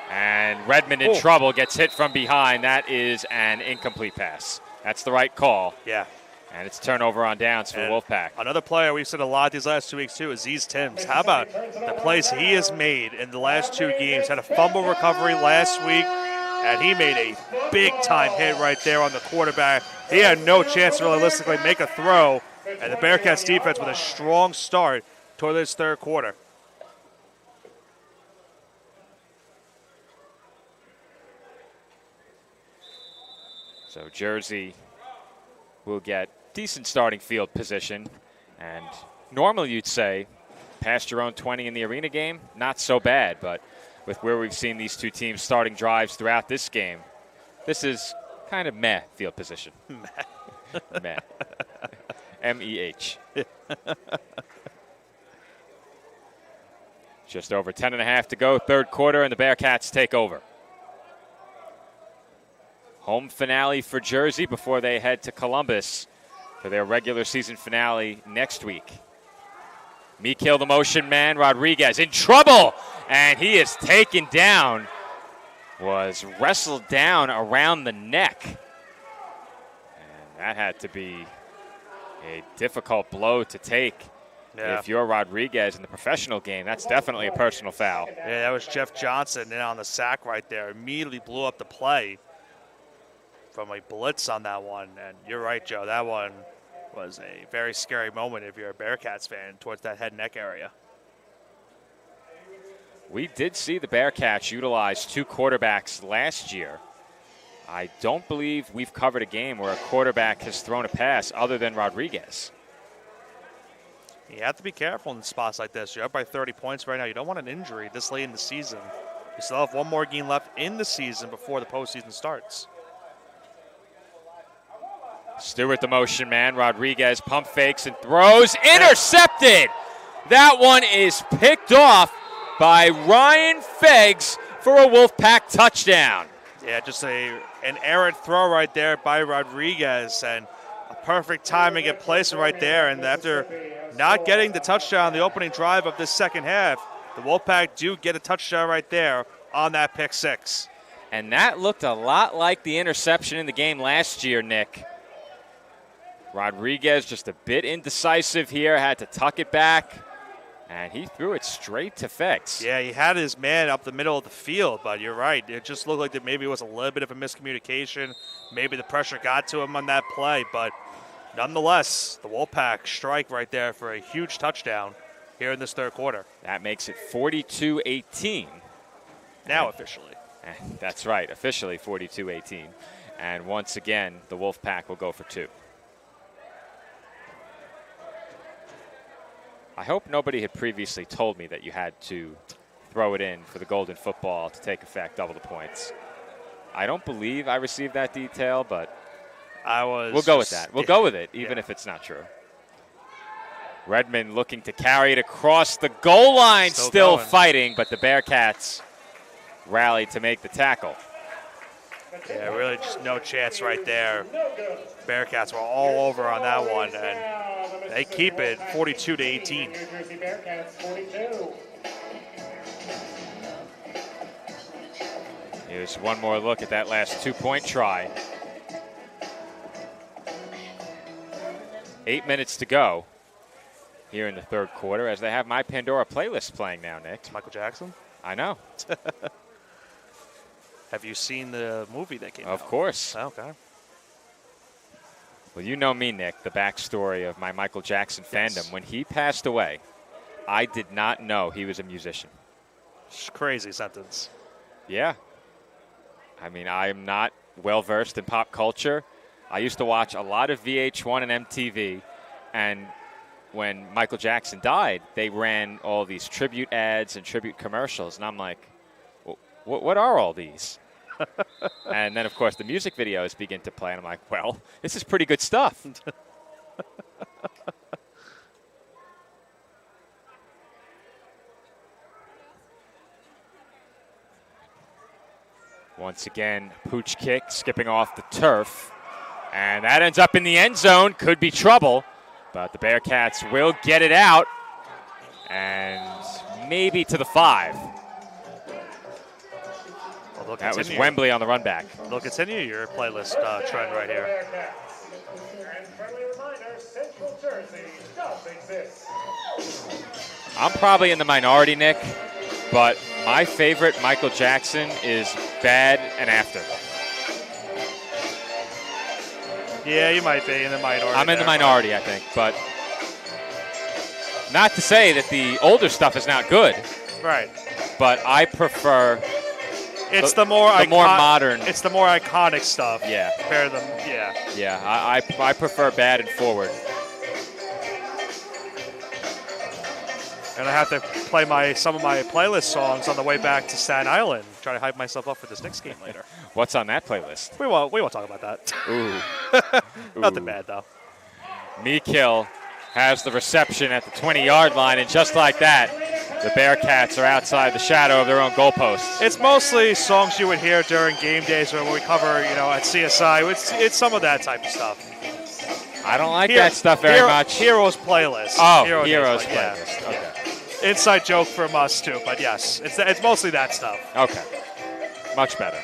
And Redmond in trouble, gets hit from behind. That is an incomplete pass. That's the right call. Yeah. And it's turnover on downs for Wolfpack. Another player we've seen a lot these last 2 weeks, too, Aziz Timms. How about the plays he has made in the last 2 games? Had a fumble recovery last week, and he made a big-time hit right there on the quarterback. He had no chance to realistically make a throw, and the Bearcats defense with a strong start toward this third quarter. So Jersey will get decent starting field position, and normally you'd say past your own 20 in the arena game, not so bad, but with where we've seen these two teams starting drives throughout this game, this is kind of meh field position. Meh. M-E-H. Just over 10.5 to go, third quarter, and the Bearcats take over. Home finale for Jersey before they head to Columbus for their regular season finale next week. Mikhail, the motion man, Rodriguez in trouble, and he is taken down. Was wrestled down around the neck. And that had to be a difficult blow to take. Yeah. If you're Rodriguez in the professional game, that's definitely a personal foul. Yeah, that was Jeff Johnson in on the sack right there. Immediately blew up the play from a blitz on that one. And you're right, Joe, that one was a very scary moment if you're a Bearcats fan towards that head and neck area. We did see the Bearcats utilize 2 quarterbacks last year. I don't believe we've covered a game where a quarterback has thrown a pass other than Rodriguez. You have to be careful in spots like this. You're up by 30 points right now. You don't want an injury this late in the season. You still have one more game left in the season before the postseason starts. Stewart, the motion man. Rodriguez pump fakes and throws. Intercepted! That one is picked off by Ryan Feggs for a Wolfpack touchdown. Yeah, just an errant throw right there by Rodriguez, and a perfect timing and placement right there. And after not getting the touchdown the opening drive of this second half, the Wolfpack do get a touchdown right there on that pick 6. And that looked a lot like the interception in the game last year, Nick. Rodriguez just a bit indecisive here, had to tuck it back, and he threw it straight to Feggs. Yeah, he had his man up the middle of the field, but you're right. It just looked like that maybe it was a little bit of a miscommunication. Maybe the pressure got to him on that play, but nonetheless, the Wolfpack strike right there for a huge touchdown here in this third quarter. That makes it 42-18. Now officially. That's right, officially 42-18. And once again, the Wolfpack will go for 2. I hope nobody had previously told me that you had to throw it in for the golden football to take effect, double the points. I don't believe I received that detail, but we'll go with that. We'll go with it, even if it's not true. Redmond looking to carry it across the goal line, still fighting, but the Bearcats rallied to make the tackle. Yeah, really just no chance right there. Bearcats were all over on that one, and they keep it 42-18. Here's one more look at that last 2-point try. 8 minutes to go here in the third quarter as they have my Pandora playlist playing now, Nick. It's Michael Jackson? I know. Have you seen the movie that came out? Of course. Okay. Well, you know me, Nick, the backstory of my Michael Jackson fandom. When he passed away, I did not know he was a musician. Crazy sentence. Yeah. I mean, I am not well-versed in pop culture. I used to watch a lot of VH1 and MTV, and when Michael Jackson died, they ran all these tribute ads and tribute commercials, and I'm like, what are all these? And then, of course, the music videos begin to play, and I'm like, well, this is pretty good stuff. Once again, pooch kick, skipping off the turf. And that ends up in the end zone. Could be trouble, but the Bearcats will get it out. And maybe to the 5. Well, that was Wembley on the run back. They'll continue your playlist trend right here. Jersey does exist. I'm probably in the minority, Nick, but my favorite Michael Jackson is Bad and After. Yeah, you might be in the minority. I'm in the minority, I think, but not to say that the older stuff is not good. Right. But I prefer the more modern. It's the more iconic stuff. Yeah. Compare them. Yeah. Yeah, I prefer Bad and Forward. And I have to play some of my playlist songs on the way back to Staten Island. Try to hype myself up for this Knicks game later. What's on that playlist? We won't talk about that. Ooh. Nothing bad though. Meekill has the reception at the 20-yard line, and just like that, the Bearcats are outside the shadow of their own goalposts. It's mostly songs you would hear during game days or when we cover, at CSI. It's some of that type of stuff. I don't like that stuff very much. Heroes playlist. Oh, Heroes playlist. Yeah. Okay. Inside joke from us too, but yes, it's mostly that stuff. Okay. Much better.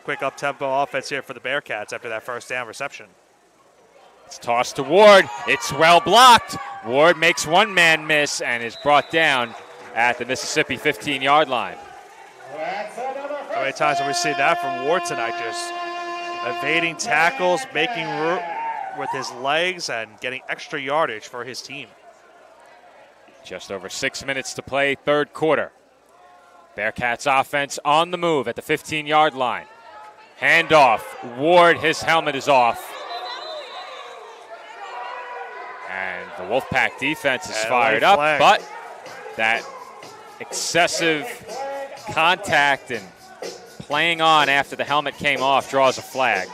Quick up-tempo offense here for the Bearcats after that first down reception. It's tossed to Ward. It's well blocked. Ward makes one man miss and is brought down at the Mississippi 15-yard line. How many times have we seen that from Ward tonight? Just evading tackles, making room with his legs, and getting extra yardage for his team. Just over 6 minutes to play, third quarter. Bearcats offense on the move at the 15-yard line. Handoff. Ward, his helmet is off. And the Wolfpack defense is fired up, but that excessive contact and playing on after the helmet came off draws a flag.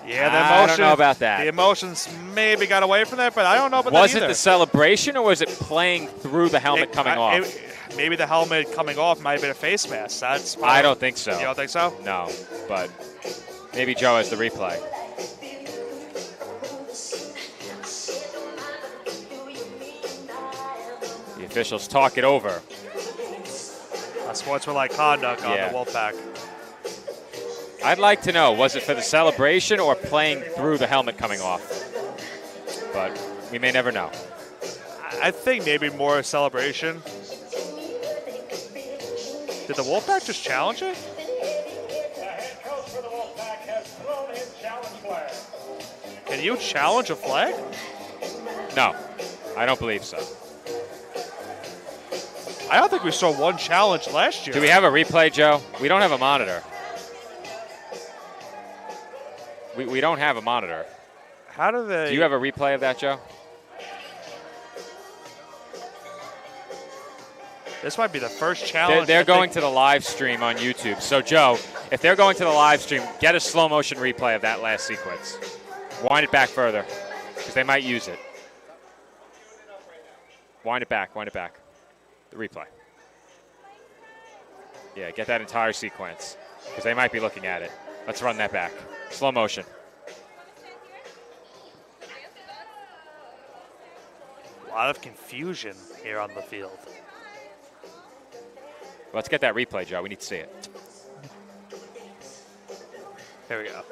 Yeah, I don't know about that. The emotions maybe got away from that, but I don't know about was that either. Was it the celebration, or was it playing through the helmet coming off? Maybe the helmet coming off might have been a face mask. I don't think so. You don't think so? No, but maybe Joe has the replay. The officials talk it over. Sportsmanlike conduct on the Wolfpack. I'd like to know, was it for the celebration or playing through the helmet coming off? But we may never know. I think maybe more a celebration. Did the Wolfpack just challenge it? The head coach for the Wolfpack has thrown his challenge flag. Can you challenge a flag? No, I don't believe so. I don't think we saw one challenge last year. Do we have a replay, Joe? We don't have a monitor. We don't have a monitor. How do they... Do you have a replay of that, Joe? This might be the first challenge. They're going to the live stream on YouTube. So, Joe, if they're going to the live stream, get a slow motion replay of that last sequence. Wind it back further, because they might use it. Wind it back. The replay. Yeah, get that entire sequence, because they might be looking at it. Let's run that back. Slow motion. A lot of confusion here on the field. Let's get that replay, Joe. We need to see it. Here we go.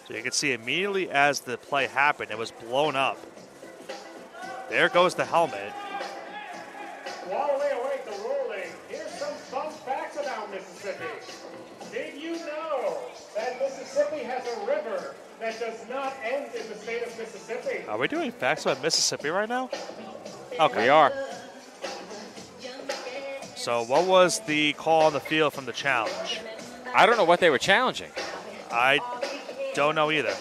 So you can see immediately as the play happened, it was blown up. There goes the helmet. While we await the ruling, here's some fun facts about Mississippi. Did you know that Mississippi has a river that does not end in the state of Mississippi? Are we doing facts about Mississippi right now? Okay. We are. So what was the call on the field from the challenge? I don't know what they were challenging. I don't know either.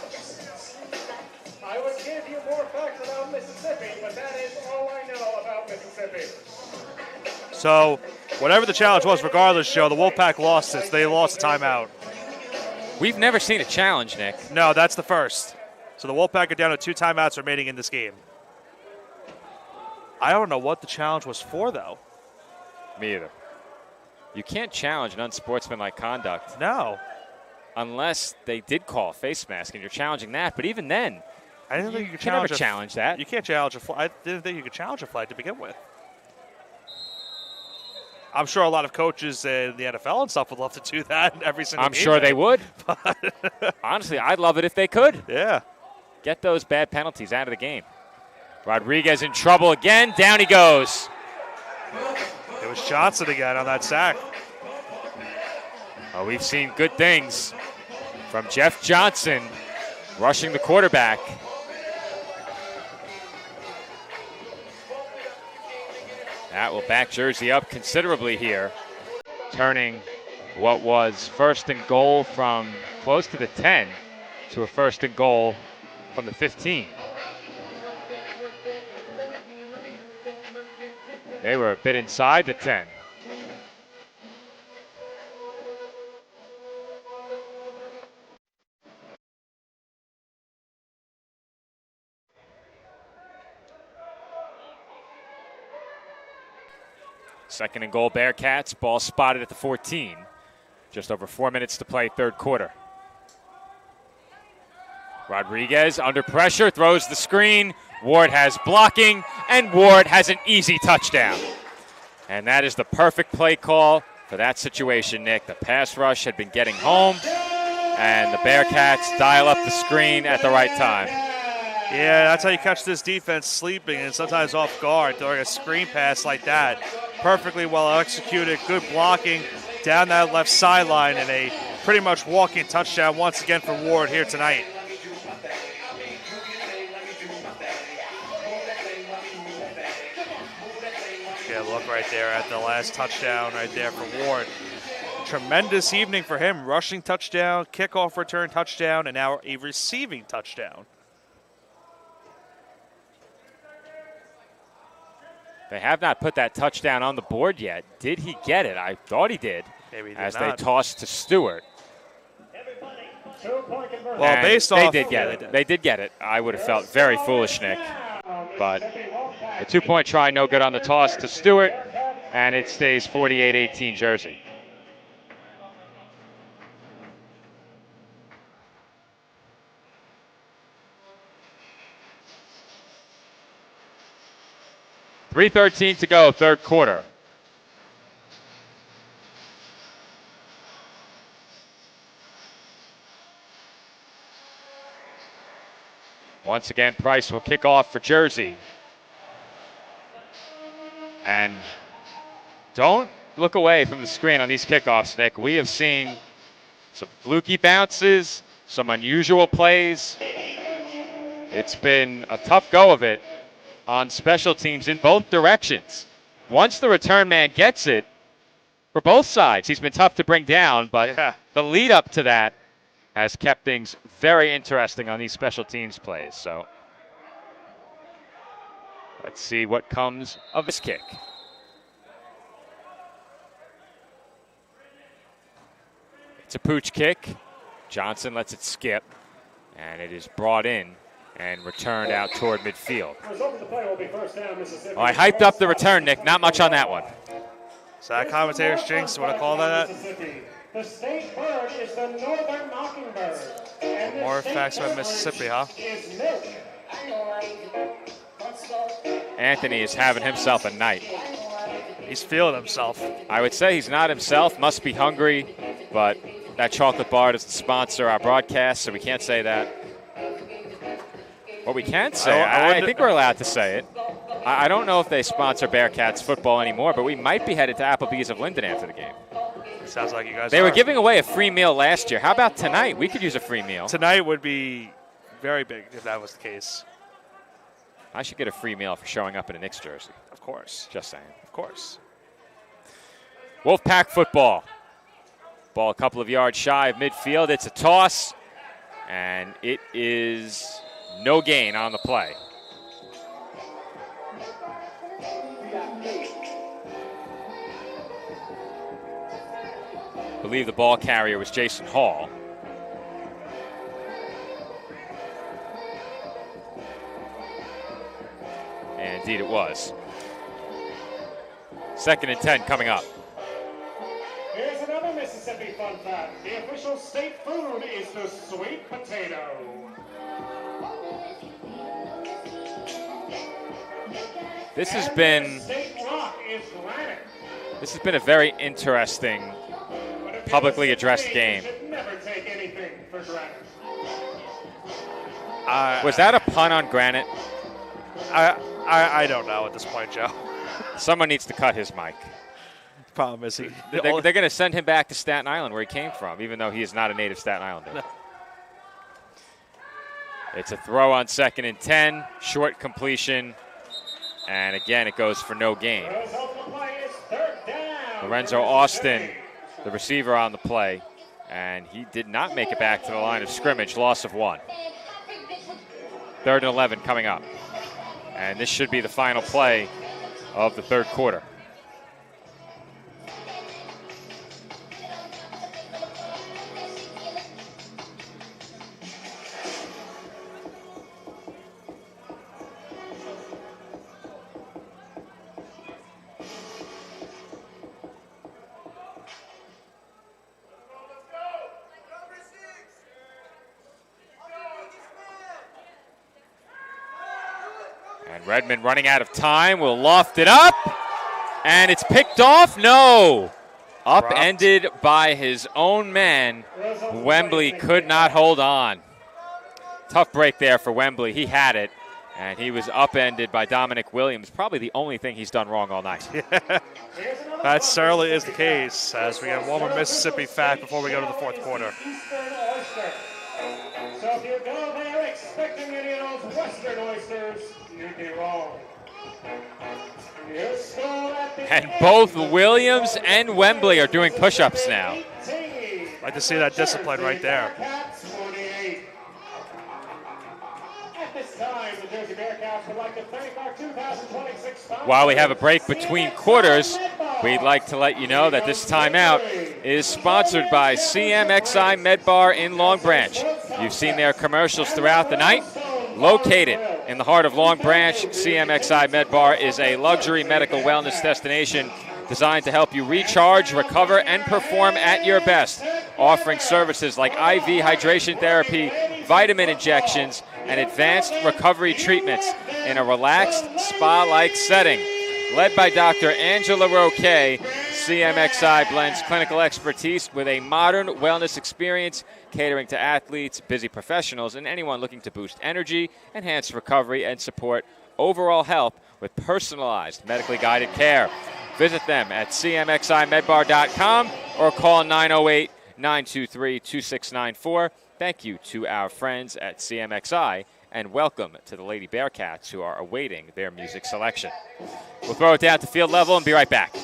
I would give you more facts about Mississippi, but that is all I know about Mississippi. So whatever the challenge was, regardless, Joe, the Wolfpack lost it. So they lost the timeout. We've never seen a challenge, Nick. No, that's the first. So the Wolfpack are down to 2 timeouts remaining in this game. I don't know what the challenge was for, though. Me either. You can't challenge an unsportsmanlike conduct. No. Unless they did call a face mask and you're challenging that. But even then, I didn't think you could challenge that. You can't challenge a flag. I didn't think you could challenge a flag to begin with. I'm sure a lot of coaches in the NFL and stuff would love to do that every single game. I'm sure they would. Honestly, I'd love it if they could. Yeah. get those bad penalties out of the game. Rodriguez in trouble again. Down he goes. It was Johnson again on that sack. Oh, we've seen good things from Jeff Johnson rushing the quarterback. That will back Jersey up considerably here, turning what was first and goal from close to the 10 to a first and goal from the 15. They were a bit inside the 10. Second and goal, Bearcats. Ball spotted at the 14. Just over 4 minutes to play, third quarter. Rodriguez under pressure, throws the screen. Ward has blocking, and Ward has an easy touchdown. And that is the perfect play call for that situation, Nick. The pass rush had been getting home, and the Bearcats dial up the screen at the right time. Yeah, that's how you catch this defense sleeping and sometimes off guard throwing a screen pass like that. Perfectly well executed, good blocking down that left sideline, and a pretty much walking touchdown once again for Ward here tonight. Yeah, look right there at the last touchdown right there for Ward. Tremendous evening for him. Rushing touchdown, kickoff return touchdown, and now a receiving touchdown. They have not put that touchdown on the board yet. Did he get it? I thought he did. Maybe he did as not. They tossed to Stewart. Well, based off... They did get it. They did get it. I would have felt very foolish, Nick. But a 2-point try, no good on the toss to Stewart, and it stays 48-18 Jersey. .3:13 to go, third quarter. Once again, Price will kick off for Jersey. And don't look away from the screen on these kickoffs, Nick. We have seen some fluky bounces, some unusual plays. It's been a tough go of it on special teams in both directions. Once the return man gets it, for both sides, he's been tough to bring down, but the lead up to that has kept things very interesting on these special teams plays. So let's see what comes of this kick. It's a pooch kick. Johnson lets it skip, and it is brought in and returned out toward midfield. Oh, I hyped up the return, Nick. Not much on that one. So that commentator's jinx, what I call that? The state bird is the northern mockingbird. More facts about Mississippi, huh? Anthony is having himself a night. He's feeling himself. I would say he's not himself, must be hungry, but that chocolate bar doesn't sponsor our broadcast, so we can't say that. What we can say, I think we're allowed to say it. I don't know if they sponsor Bearcats football anymore, but we might be headed to Applebee's of Linden after the game. Sounds like you guys They were giving away a free meal last year. How about tonight? We could use a free meal. Tonight would be very big if that was the case. I should get a free meal for showing up in a Knicks jersey. Of course. Just saying. Of course. Wolfpack football. Ball a couple of yards shy of midfield. It's a toss, and it is no gain on the play. I believe the ball carrier was Jason Hall. And indeed it was. 2nd and 10 coming up. Here's another Mississippi fun fact. The official state food is the sweet potato. This has been State rock is granite. This has been a very interesting, publicly addressed game. Never take anything for granted. Was that a pun on Granite? I don't know at this point, Joe. Someone needs to cut his mic. Problem is, they're going to send him back to Staten Island, where he came from, even though he is not a native Staten Islander. No. It's a throw on 2nd and 10, short completion, and again it goes for no gain. Lorenzo Austin, the receiver on the play, and he did not make it back to the line of scrimmage, loss of 1. 3rd and 11 coming up. And this should be the final play of the 3rd quarter. And Redmond running out of time will loft it up. And it's picked off. No. Upended by his own man. Wembley could not hold on. Tough break there for Wembley. He had it. And he was upended by Dominic Williams. Probably the only thing he's done wrong all night. That certainly is the case, as we get one more Mississippi fact before we go to the 4th quarter. So if you go there expecting any of those Western oysters, you'd be wrong. And both Williams and Wembley are doing push-ups now. Like to see that discipline right there. While we have a break between quarters, we'd like to let you know that this timeout is sponsored by CMXI Med Bar in Long Branch. You've seen their commercials throughout the night. Located in the heart of Long Branch, CMXI Med Bar is a luxury medical wellness destination designed to help you recharge, recover, and perform at your best, offering services like IV hydration therapy, vitamin injections, and advanced recovery treatments in a relaxed, spa-like setting. Led by Dr. Angela Roque, CMXI blends clinical expertise with a modern wellness experience, catering to athletes, busy professionals, and anyone looking to boost energy, enhance recovery, and support overall health with personalized, medically guided care. Visit them at cmximedbar.com or call 908-923-2694. Thank you to our friends at CMXI, and welcome to the Lady Bearcats, who are awaiting their music selection. We'll throw it down to field level and be right back.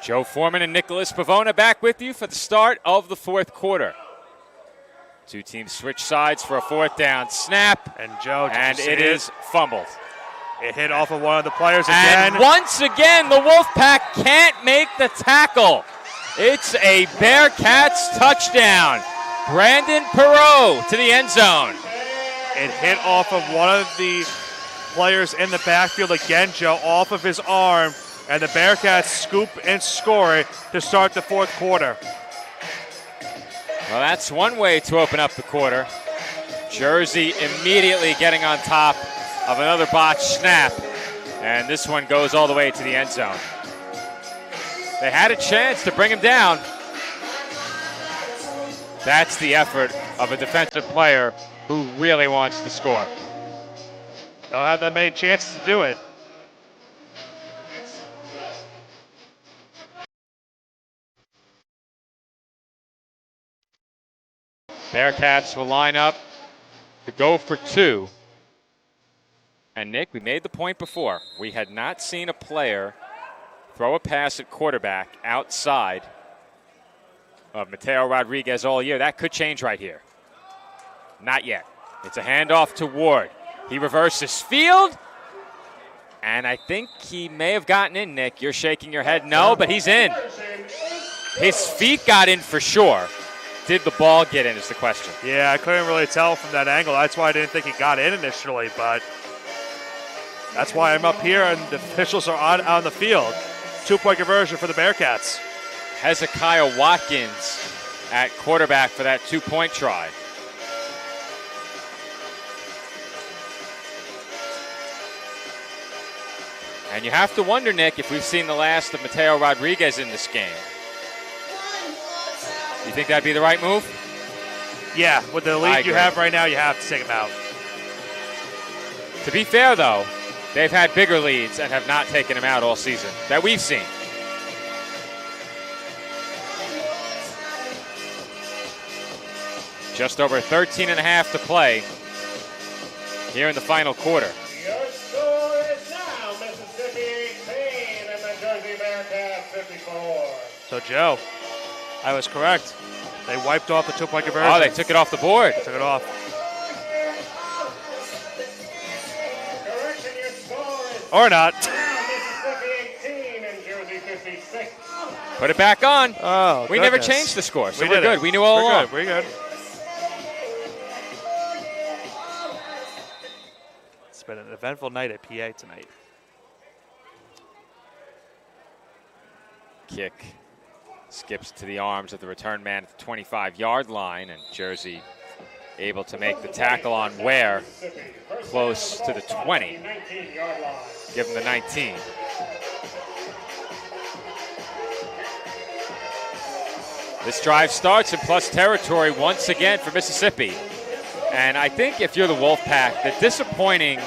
Joe Foreman and Nicholas Pavona back with you for the start of the 4th quarter. Two teams switch sides for a 4th down snap. And Joe, it is fumbled. It hit off of one of the players again. And once again, the Wolfpack can't make the tackle. It's a Bearcats touchdown. Brandon Perot to the end zone. It hit off of one of the players in the backfield again, Joe, off of his arm. And the Bearcats scoop and score it to start the 4th quarter. Well, that's one way to open up the quarter. Jersey immediately getting on top of another botched snap, and this one goes all the way to the end zone. They had a chance to bring him down. That's the effort of a defensive player who really wants to score. Don't have that many chances to do it. Bearcats will line up to go for two. And Nick, we made the point before. We had not seen a player throw a pass at quarterback outside of Mateo Rodriguez all year. That could change right here. Not yet. It's a handoff to Ward. He reverses field. And I think he may have gotten in, Nick. You're shaking your head. No, but he's in. His feet got in for sure. Did the ball get in is the question. Yeah, I couldn't really tell from that angle. That's why I didn't think he got in initially, but that's why I'm up here and the officials are on the field. 2-point conversion for the Bearcats. Hezekiah Watkins at quarterback for that 2-point try. And you have to wonder, Nick, if we've seen the last of Mateo Rodriguez in this game. You think that'd be the right move? Yeah, with the lead you have right now, you have to take him out. To be fair, though, they've had bigger leads and have not taken him out all season that we've seen. Just over 13 and a half to play here in the final quarter. Your score is now Mississippi 18 and the Jersey Bearcats 54. So, Joe, I was correct. They wiped off the 2-point conversion. Oh, they took it off the board. Took it off. Correction, your score is Or not. now Mississippi 18 and Jersey 56. Put it back on. Oh, we never changed the score, so We we're did good. it. We knew all along. We're good. It's been an eventful night at PA tonight. Kick skips to the arms of the return man at the 25-yard line, and Jersey able to make the tackle on Ware close to the 20. Give him the 19. This drive starts in plus territory once again for Mississippi. And I think if you're the Wolfpack, the disappointing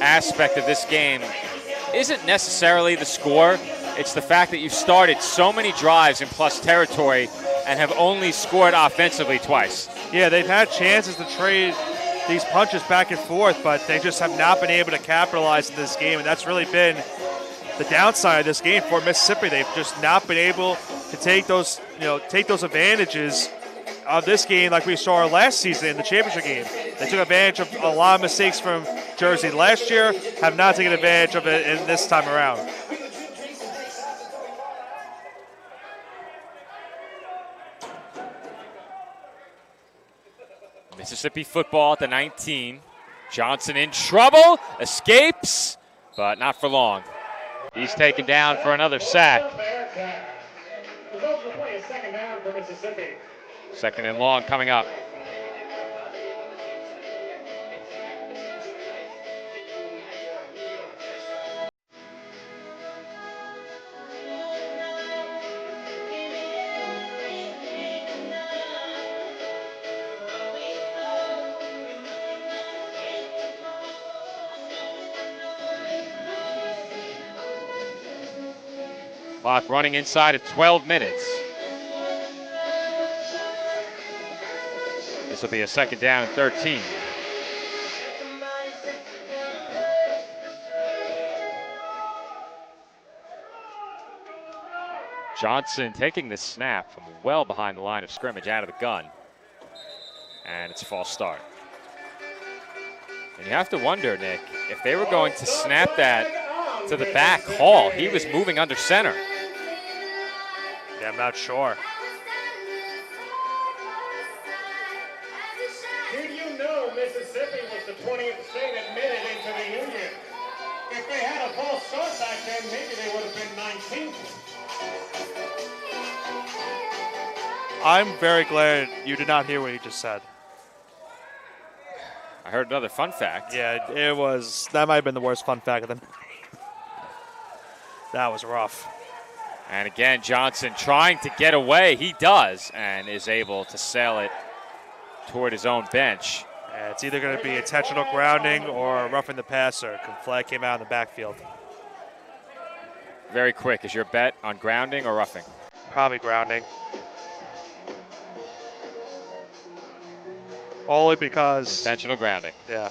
aspect of this game isn't necessarily the score. It's the fact that you've started so many drives in plus territory and have only scored offensively twice. Yeah, they've had chances to trade these punches back and forth, but they just have not been able to capitalize in this game, and that's really been the downside of this game for Mississippi. They've just not been able to take those advantages of this game like we saw last season in the championship game. They took advantage of a lot of mistakes from Jersey last year, have not taken advantage of it in this time around. Mississippi football at the 19. Johnson in trouble, escapes, but not for long. He's taken down for another sack. Results of the play is second down for Mississippi. Second and long coming up. Clock running inside of 12 minutes. This will be a second down and 13. Johnson taking this snap from well behind the line of scrimmage out of the gun. And it's a false start. And you have to wonder, Nick, if they were going to snap that to the back hall. He was moving under center. Yeah, I'm not sure. Did you know Mississippi was the 20th state admitted into the Union? If they had a false start back then, maybe they would have been 19th. I'm very glad you did not hear what he just said. I heard another fun fact. Yeah, it was. That might have been the worst fun fact of the night. That was rough. And again, Johnson trying to get away. He does, and is able to sail it toward his own bench. Yeah, it's either going to be intentional grounding or roughing the passer. Flag came out in the backfield. Very quick. Is your bet on grounding or roughing? Probably grounding. Only because... Intentional grounding. Yeah.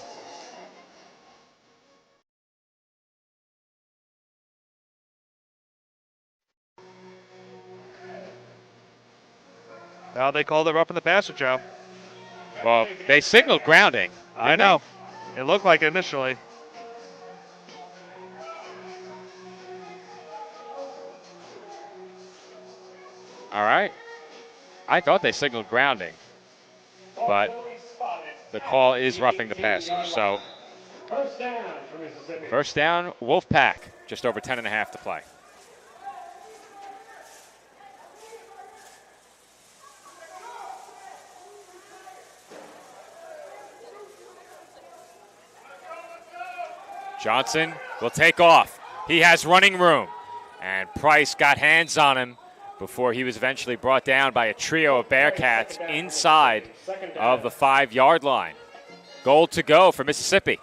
Now they called it roughing the passer, Joe. Well, they signaled grounding. I know. It looked like it initially. All right. I thought they signaled grounding, but the call is roughing the passer. So first down, Wolfpack. Just over 10.5 to play. Johnson will take off. He has running room. And Price got hands on him before he was eventually brought down by a trio of Bearcats inside of the 5-yard line. Goal to go for Mississippi.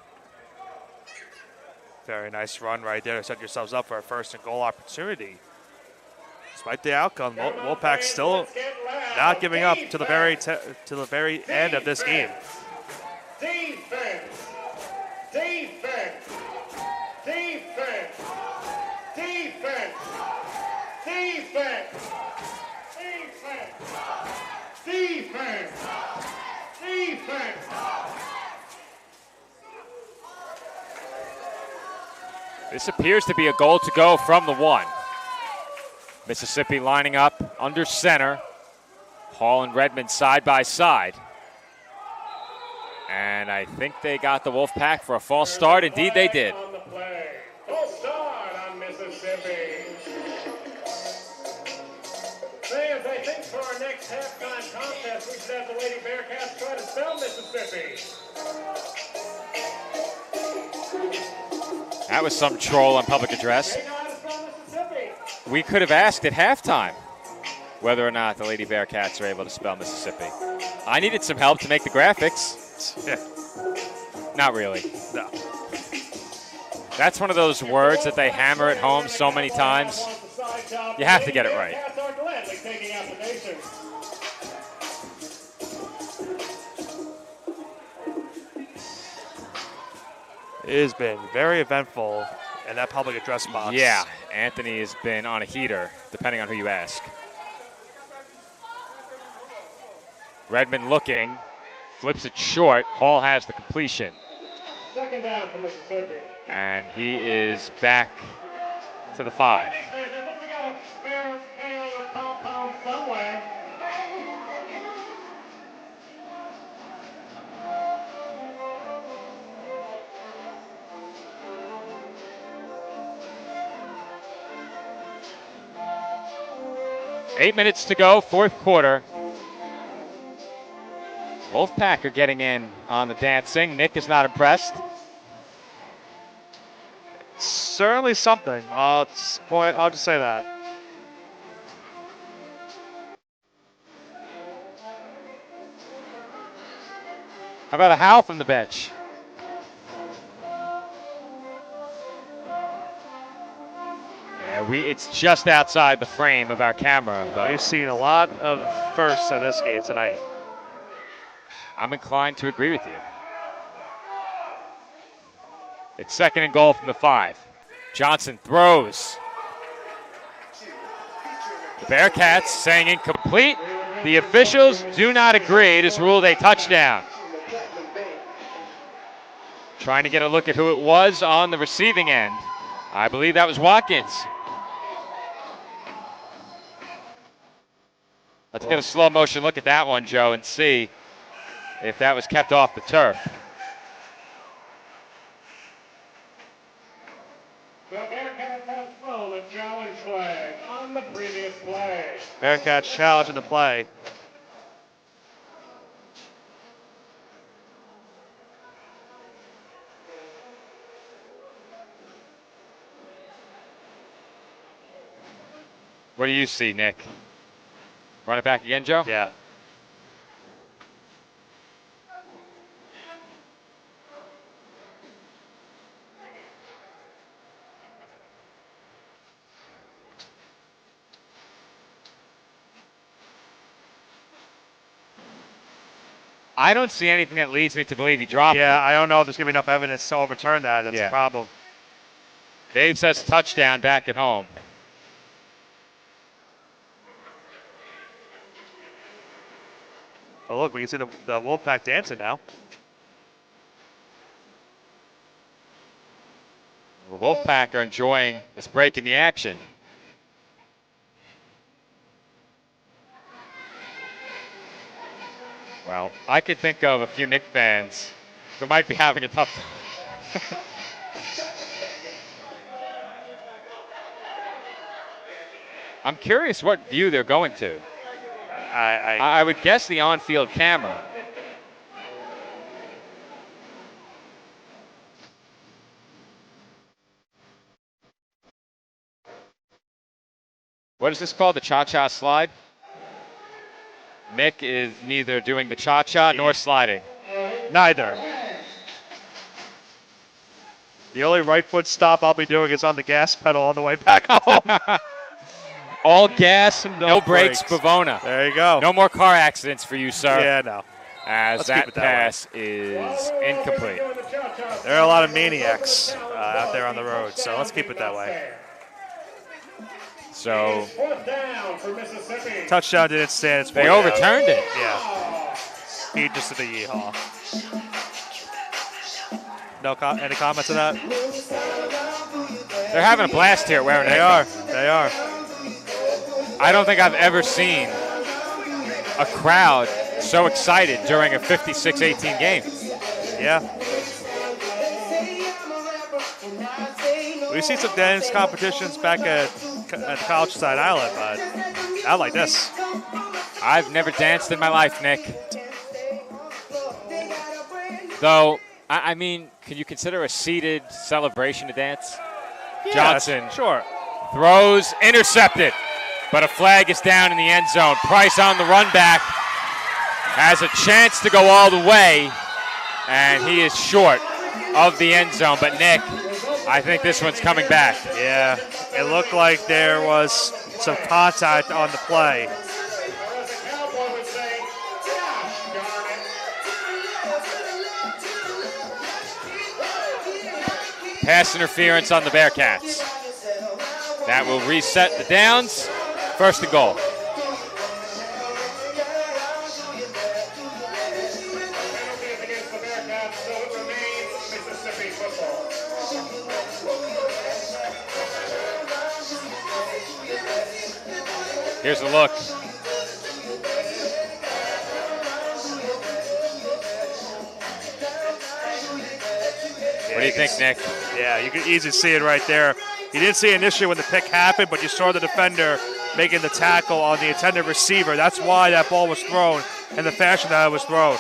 Very nice run right there to set yourselves up for a first and goal opportunity. Despite the outcome, Wolfpack still not giving up to the very end of this game. Defense! Defense! Defense! Defense! Defense! Defense! Defense! Defense! This appears to be a goal to go from the 1. Mississippi lining up under center. Hall and Redmond side by side. And I think they got the Wolfpack for a false start. Indeed, they did. False start on Mississippi. Fans, I think for our next halftime contest, we should have the Lady Bearcats try to spell Mississippi. That was some troll on public address. We could have asked at halftime whether or not the Lady Bearcats are able to spell Mississippi. I needed some help to make the graphics. Yeah. Not really. No. That's one of those words that they hammer at home so many times. You have to get it right. It has been very eventful in that public address box. Yeah, Anthony has been on a heater, depending on who you ask. Redmond looking, flips it short. Hall has the completion. Second down for Mississippi. And he is back to the 5. We got a spare pail or compound somewhere. 8 minutes to go, fourth quarter. Wolfpack are getting in on the dancing. Nick is not impressed. Certainly something. I'll just say that. How about a howl from the bench? Yeah, it's just outside the frame of our camera. But we've seen a lot of firsts in this game tonight. I'm inclined to agree with you. It's second and goal from the 5. Johnson throws. The Bearcats saying incomplete. The officials do not agree. It is ruled a touchdown. Trying to get a look at who it was on the receiving end. I believe that was Watkins. Let's get a slow motion look at that one, Joe, and see if that was kept off the turf. The Bearcats have thrown a challenge flag on the previous play. Bearcats challenging the play. What do you see, Nick? Run it back again, Joe? Yeah. I don't see anything that leads me to believe he dropped it. Yeah, I don't know if there's going to be enough evidence to overturn that. That's the problem. Dave says touchdown back at home. Oh, look, we can see the Wolfpack dancing now. The Wolfpack are enjoying this break in the action. Well, I could think of a few Nick fans who might be having a tough time. I'm curious what view they're going to. I would guess the on-field camera. What is this called? The cha-cha slide? Nick is neither doing the cha-cha nor sliding. Neither. The only right foot stop I'll be doing is on the gas pedal on the way back home. All gas, no brakes, Bavona. There you go. No more car accidents for you, sir. Yeah, no. As Let's that keep it that pass is incomplete. There are a lot of maniacs out there on the road, so let's keep it that way. So, touchdown didn't stand. It's they overturned it. Yeah. He just did the yeehaw. No, any comments on that? They're having a blast here at Warren. They are. They are. I don't think I've ever seen a crowd so excited during a 56-18 game. Yeah. We've seen some dance competitions back at the College Side Island, but not like this. I've never danced in my life, Nick. Though, I mean, can you consider a seated celebration a dance? Yeah, Johnson sure. Throws, intercepted, but a flag is down in the end zone. Price on the run back has a chance to go all the way, and he is short of the end zone. But Nick, I think this one's coming back. Yeah, it looked like there was some contact on the play. Pass interference on the Bearcats. That will reset the downs. First and goal. Here's a look. What do you think, Nick? Yeah, you can easily see it right there. You didn't see an issue when the pick happened, but you saw the defender making the tackle on the intended receiver. That's why that ball was thrown in the fashion that it was thrown.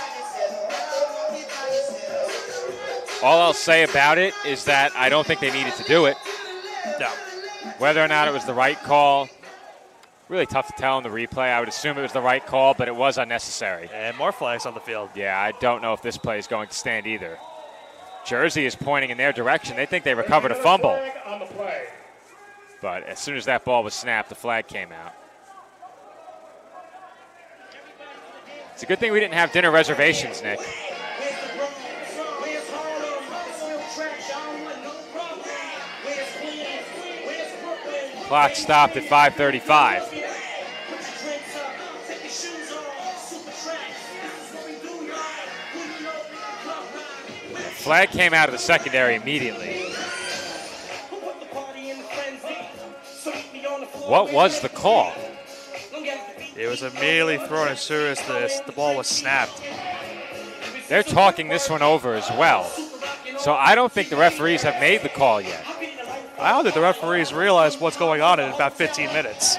All I'll say about it is that I don't think they needed to do it. No. Whether or not it was the right call, really tough to tell in the replay. I would assume it was the right call, but it was unnecessary. And more flags on the field. Yeah, I don't know if this play is going to stand either. Jersey is pointing in their direction. They think they recovered a fumble. But as soon as that ball was snapped, the flag came out. It's a good thing we didn't have dinner reservations, Nick. Clock stopped at 5:35. Flag came out of the secondary immediately. What was the call? It was immediately thrown as soon as the ball was snapped. They're talking this one over as well. So I don't think the referees have made the call yet. I don't think the referees realize what's going on in about 15 minutes.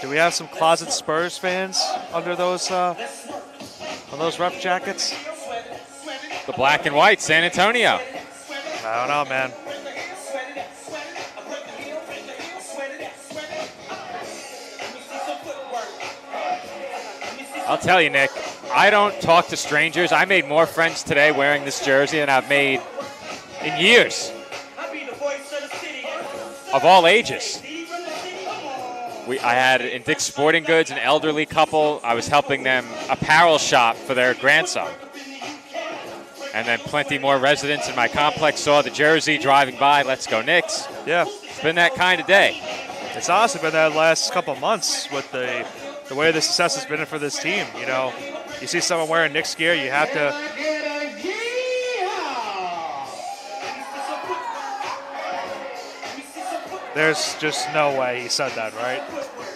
Do we have some closet Spurs fans under those on those ref jackets? The black and white, San Antonio. I don't know, man. I'll tell you, Nick, I don't talk to strangers. I made more friends today wearing this jersey than I've made in years. Of all ages. I had in Dick's Sporting Goods an elderly couple. I was helping them apparel shop for their grandson. And then plenty more residents in my complex saw the jersey driving by. Let's go Knicks. Yeah. It's been that kind of day. It's honestly been that last couple of months with the way the success has been for this team. You know, you see someone wearing Knicks gear, you have to. There's just no way he said that, right?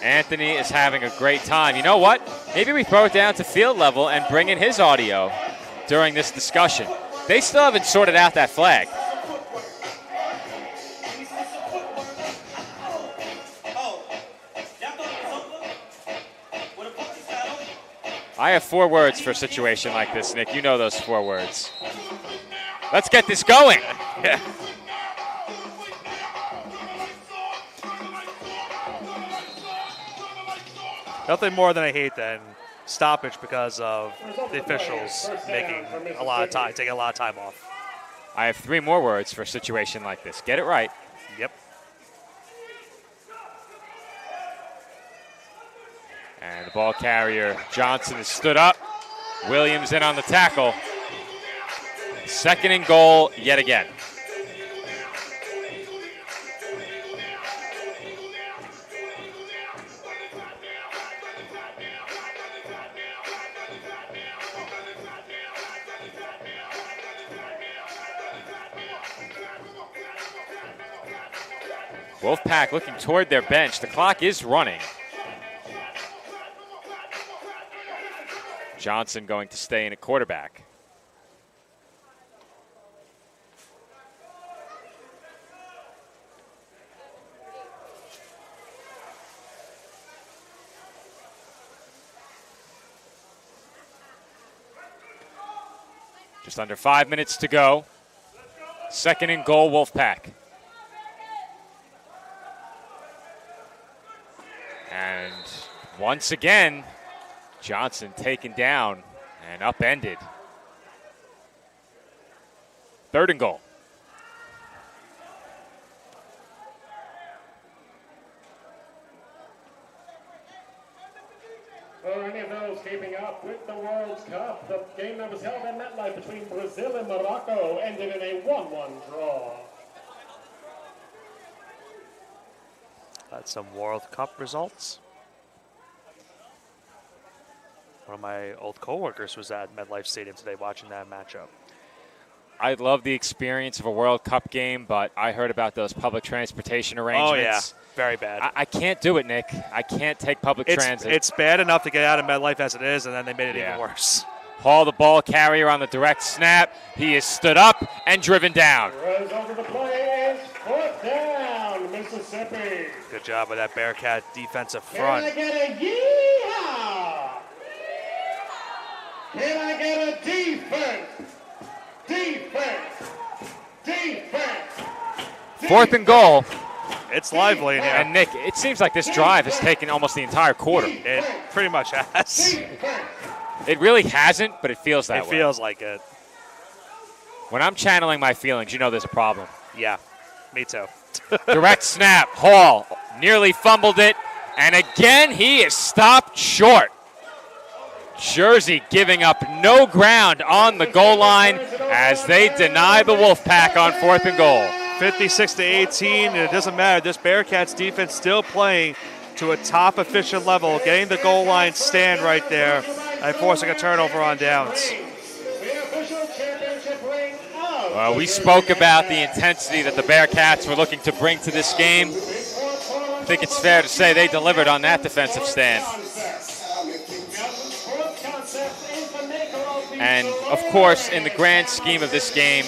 Anthony is having a great time. You know what? Maybe we throw it down to field level and bring in his audio during this discussion. They still haven't sorted out that flag. I have 4 words for a situation like this, Nick. You know those 4 words. Let's get this going. Yeah. Nothing more than I hate than stoppage because of the officials taking a lot of time off. I have 3 more words for a situation like this. Get it right. Yep. And the ball carrier, Johnson, has stood up. Williams in on the tackle. 2nd and goal yet again. Wolfpack looking toward their bench. The clock is running. Johnson going to stay in at quarterback. Just under 5 minutes to go. 2nd and goal, Wolfpack. And once again, Johnson taken down and upended. 3rd and goal. For any of those keeping up with the World Cup, the game that was held in MetLife between Brazil and Morocco ended in a 1-1 draw. That's some World Cup results. One of my old coworkers was at MetLife Stadium today watching that matchup. I love the experience of a World Cup game, but I heard about those public transportation arrangements. Oh, yeah. Very bad. I can't do it, Nick. I can't take public transit. It's bad enough to get out of MetLife as it is, and then they made it even worse. Hall, the ball carrier on the direct snap. He is stood up and driven down. Rose over the play is 4th down, Mississippi. Good job with that Bearcat defensive front. Can I get a yeehaw? Can I get a defense? Defense! Defense! 4th and goal. It's lively in here. And Nick, it seems like this drive has taken almost the entire quarter. It pretty much has. It really hasn't, but it feels that way. It feels like it. When I'm channeling my feelings, you know there's a problem. Yeah, me too. Direct snap. Hall nearly fumbled it. And again, he is stopped short. Jersey giving up no ground on the goal line as they deny the Wolfpack on 4th and goal. 56-18, and it doesn't matter. This Bearcats defense still playing to a top efficient level, getting the goal line stand right there and forcing a turnover on downs. Well, we spoke about the intensity that the Bearcats were looking to bring to this game. I think it's fair to say they delivered on that defensive stand. And, of course, in the grand scheme of this game,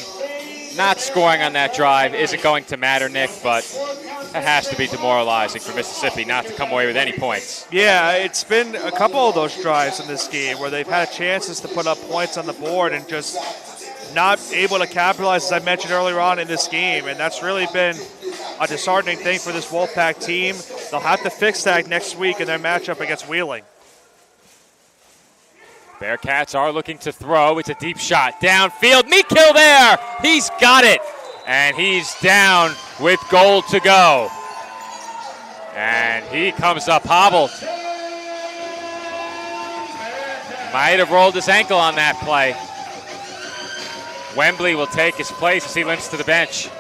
not scoring on that drive isn't going to matter, Nick, but it has to be demoralizing for Mississippi not to come away with any points. Yeah, it's been a couple of those drives in this game where they've had chances to put up points on the board and just not able to capitalize, as I mentioned earlier on in this game, and that's really been a disheartening thing for this Wolfpack team. They'll have to fix that next week in their matchup against Wheeling. Bearcats are looking to throw. It's a deep shot. Downfield. Mekill there. He's got it. And he's down with goal to go. And he comes up hobbled. Might have rolled his ankle on that play. Wembley will take his place as he limps to the bench.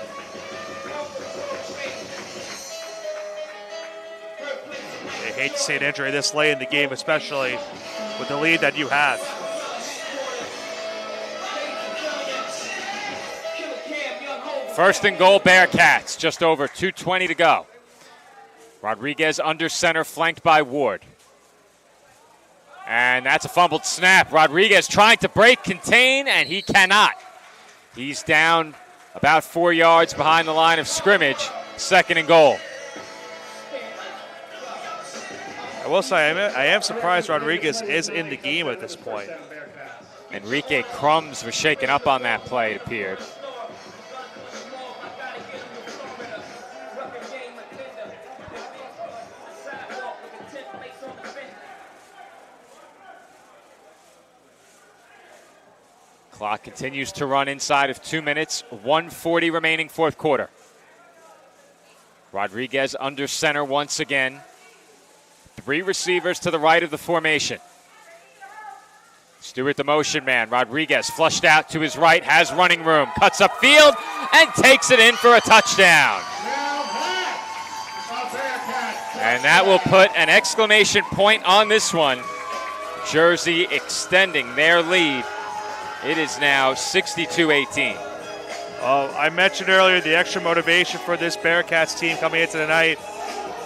I hate to see an injury this late in the game, especially with the lead that you have. First and goal, Bearcats. Just over 2:20 to go. Rodriguez under center, flanked by Ward. And that's a fumbled snap. Rodriguez trying to break, contain, and he cannot. He's down about 4 yards behind the line of scrimmage. Second and goal. I will say, I am surprised Rodriguez is in the game at this point. Enrique Crumbs was shaken up on that play, it appeared. Clock continues to run inside of 2 minutes, 1:40 remaining fourth quarter. Rodriguez under center once again. 3 receivers to the right of the formation. Stewart the motion man. Rodriguez flushed out to his right, has running room, cuts up field, and takes it in for a touchdown. And that will put an exclamation point on this one. Jersey extending their lead. It is now 62-18. I mentioned earlier the extra motivation for this Bearcats team coming into the night,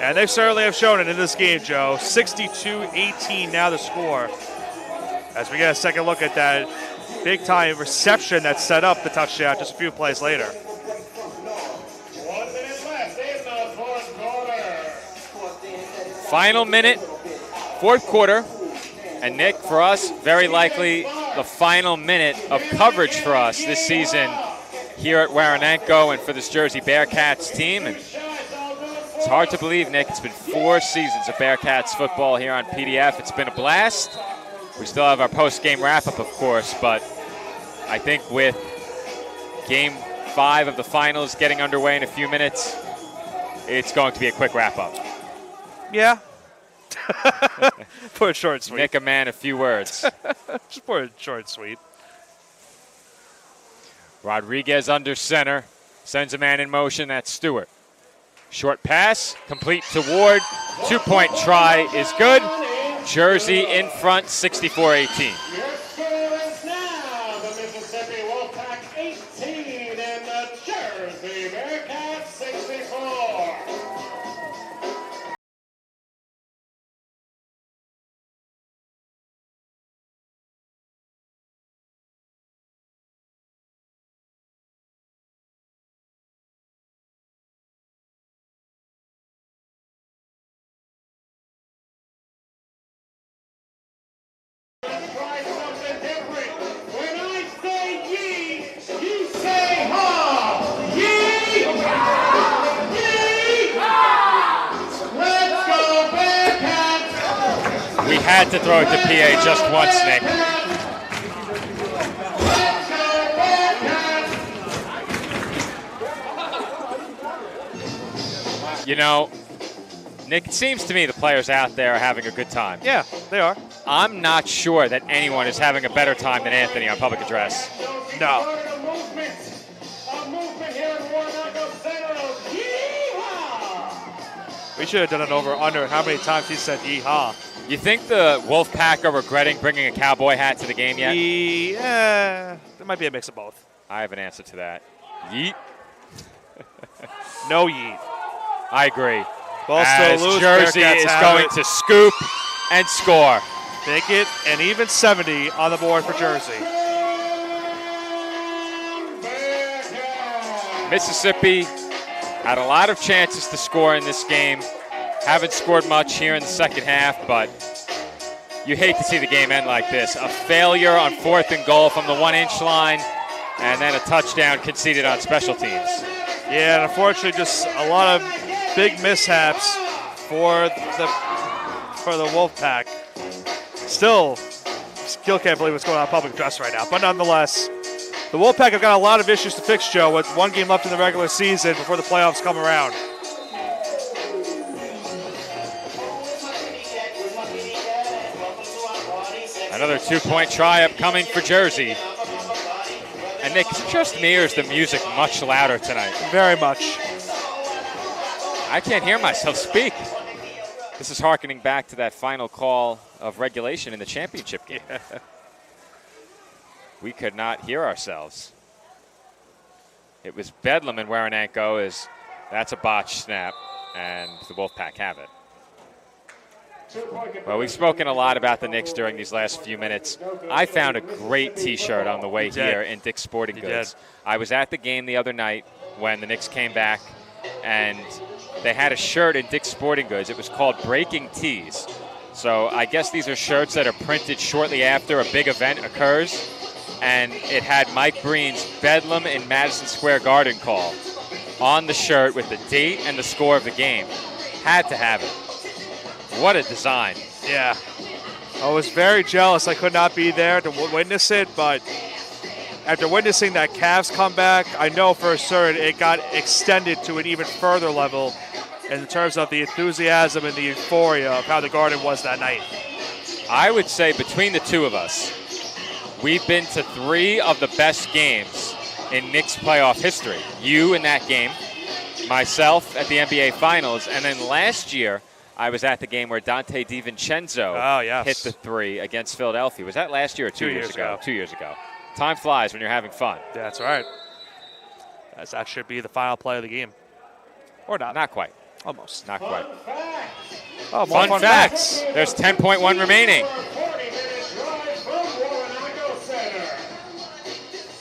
and they certainly have shown it in this game, Joe. 62-18 now the score. As we get a second look at that big-time reception that set up the touchdown just a few plays later. 1 minute left in the fourth quarter. Final minute, fourth quarter. And Nick, for us, very likely the final minute of coverage for us this season here at Waranenko and for this Jersey Bearcats team. And it's hard to believe, Nick, it's been 4 seasons of Bearcats football here on PDF. It's been a blast. We still have our post-game wrap-up, of course, but I think with Game 5 of the finals getting underway in a few minutes, it's going to be a quick wrap-up. Yeah. Put it short and sweet. Nick, a man, a few words. Just put it short and sweet. Rodriguez under center, sends a man in motion. That's Stewart. Short pass, complete to Ward. 2-point try is good. Jersey in front, 64-18. Your score is now the Mississippi Wolfpack 18 and the Jersey Bearcats 64. Try something different. When I say yee, you say ha. Yee! Yee! Let's go Bearcats! We had to throw it to PA just once, Nick. Let's go Bearcats! You know, Nick, it seems to me the players out there are having a good time. Yeah, they are. I'm not sure that anyone is having a better time than Anthony on public address. No. A movement here in Waranenko Center. Yeehaw! We should have done an over-under how many times he said yeehaw. You think the Wolfpack are regretting bringing a cowboy hat to the game yet? Yeah, there might be a mix of both. I have an answer to that. Yeet. No yeet. I agree. Ball As still loose, Jersey Bearcats is have going it. to scoop and score. Make it an even 70 on the board for Jersey. Mississippi had a lot of chances to score in this game. Haven't scored much here in the second half, but you hate to see the game end like this. A failure on 4th and goal from the 1-inch line, and then a touchdown conceded on special teams. Yeah, and unfortunately just a lot of big mishaps for the Wolfpack. Still still can't believe what's going on in public address right now. But nonetheless, the Wolfpack have got a lot of issues to fix, Joe, with one game left in the regular season before the playoffs come around. Another 2-point try upcoming for Jersey. And Nick, is it just me or is the music much louder tonight? Very much. I can't hear myself speak. This is hearkening back to that final call of regulation in the championship game. Yeah. We could not hear ourselves. It was bedlam in Waranenko. That's a botched snap, and the Wolfpack have it. Well, we've spoken a lot about the Knicks during these last few minutes. I found a great T-shirt on the way here in Dick's Sporting Goods. I was at the game the other night when the Knicks came back, and they had a shirt in Dick's Sporting Goods. It was called Breaking Tees. So I guess these are shirts that are printed shortly after a big event occurs. And it had Mike Breen's Bedlam in Madison Square Garden call on the shirt with the date and the score of the game. Had to have it. What a design. Yeah. I was very jealous. I could not be there to witness it, but after witnessing that Cavs comeback, I know for certain it got extended to an even further level in terms of the enthusiasm and the euphoria of how the Garden was that night. I would say between the two of us, we've been to 3 of the best games in Knicks playoff history. You in that game, myself at the NBA Finals, and then last year I was at the game where Dante DiVincenzo hit the 3 against Philadelphia. Was that last year or 2 years ago? 2 years ago. Time flies when you're having fun. That's right. That should be the final play of the game. Or not. Not quite. Almost. Not quite. Oh, more fun facts. There's 10.1 remaining.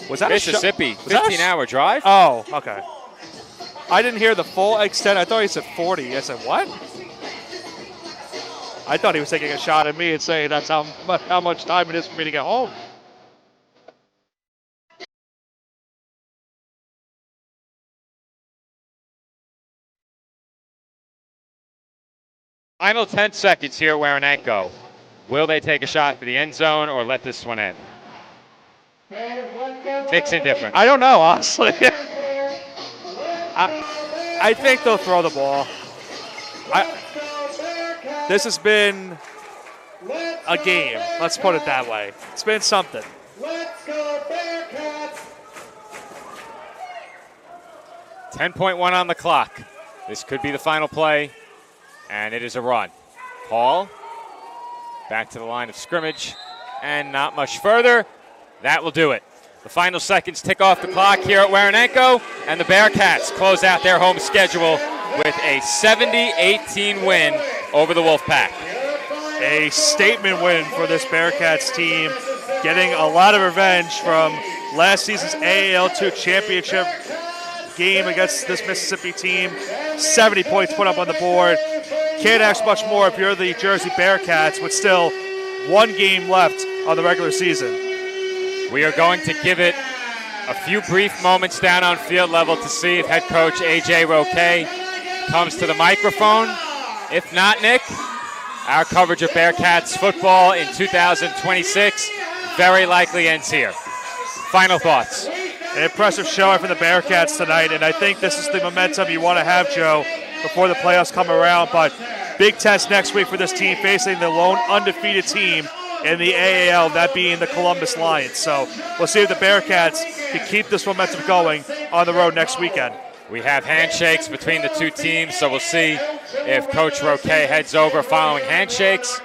Was that Mississippi, 15-hour drive? Oh, okay. I didn't hear the full extent. I thought he said 40. I said, what? I thought he was taking a shot at me and saying that's how much time it is for me to get home. Final 10 seconds here at Waranenko. Will they take a shot for the end zone or let this one end? Nick's indifferent. I don't know, honestly. I think they'll throw the ball. This has been a game. Let's put it that way. It's been something. Let's go Bearcats! 10.1 on the clock. This could be the final play, and it is a run. Paul back to the line of scrimmage, and not much further. That will do it. The final seconds tick off the clock here at Waranenko, and the Bearcats close out their home schedule with a 70-18 win over the Wolfpack. A statement win for this Bearcats team, getting a lot of revenge from last season's AAL2 championship game against this Mississippi team. 70 points put up on the board. Can't ask much more if you're the Jersey Bearcats, with still one game left on the regular season. We are going to give it a few brief moments down on field level to see if head coach A.J. Roque comes to the microphone. If not, Nick, our coverage of Bearcats football in 2026 very likely ends here. Final thoughts. An impressive showing from the Bearcats tonight, and I think this is the momentum you want to have, Joe, before the playoffs come around. But big test next week for this team, facing the lone undefeated team in the AAL, that being the Columbus Lions. So we'll see if the Bearcats can keep this momentum going on the road next weekend. We have handshakes between the two teams, so we'll see if Coach Roque heads over following handshakes.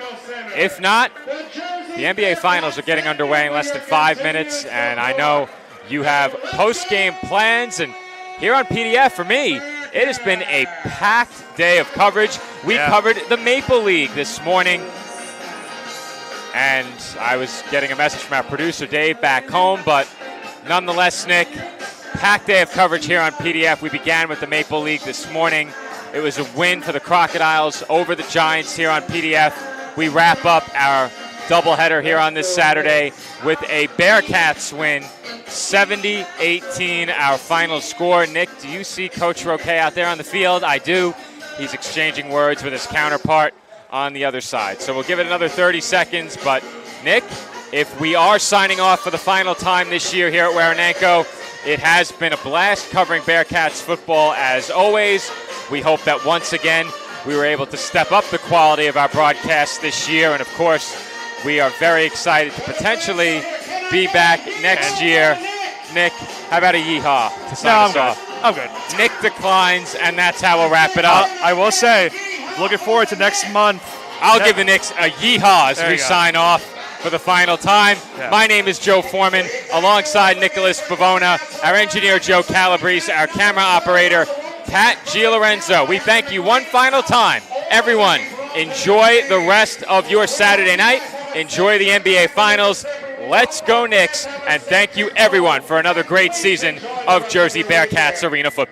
If not, the NBA Finals are getting underway in less than 5 minutes, and I know you have post-game plans. And here on PDF, for me, it has been a packed day of coverage. We covered the Maple League this morning, and I was getting a message from our producer, Dave, back home. But nonetheless, Nick, packed day of coverage here on PDF. We began with the Maple League this morning. It was a win for the Crocodiles over the Giants here on PDF. We wrap up our doubleheader here on this Saturday with a Bearcats win, 70-18, our final score. Nick, do you see Coach Roque out there on the field? I do. He's exchanging words with his counterpart on the other side. So we'll give it another 30 seconds. But, Nick, if we are signing off for the final time this year here at Waranenko, it has been a blast covering Bearcats football as always. We hope that once again we were able to step up the quality of our broadcast this year, and of course we are very excited to potentially be back next year. Nick, how about a yeehaw to sign us off? I'm good. Nick declines, and that's how we'll wrap it up. I will say, looking forward to next month. I'll give the Knicks a yeehaw as we sign off for the final time. Yeah. My name is Joe Foreman, alongside Nicholas Pavona, our engineer Joe Calabrese, our camera operator Pat Gialorenzo. We thank you one final time. Everyone, enjoy the rest of your Saturday night. Enjoy the NBA Finals. Let's go Knicks, and thank you everyone for another great season of Jersey Bearcats Arena football.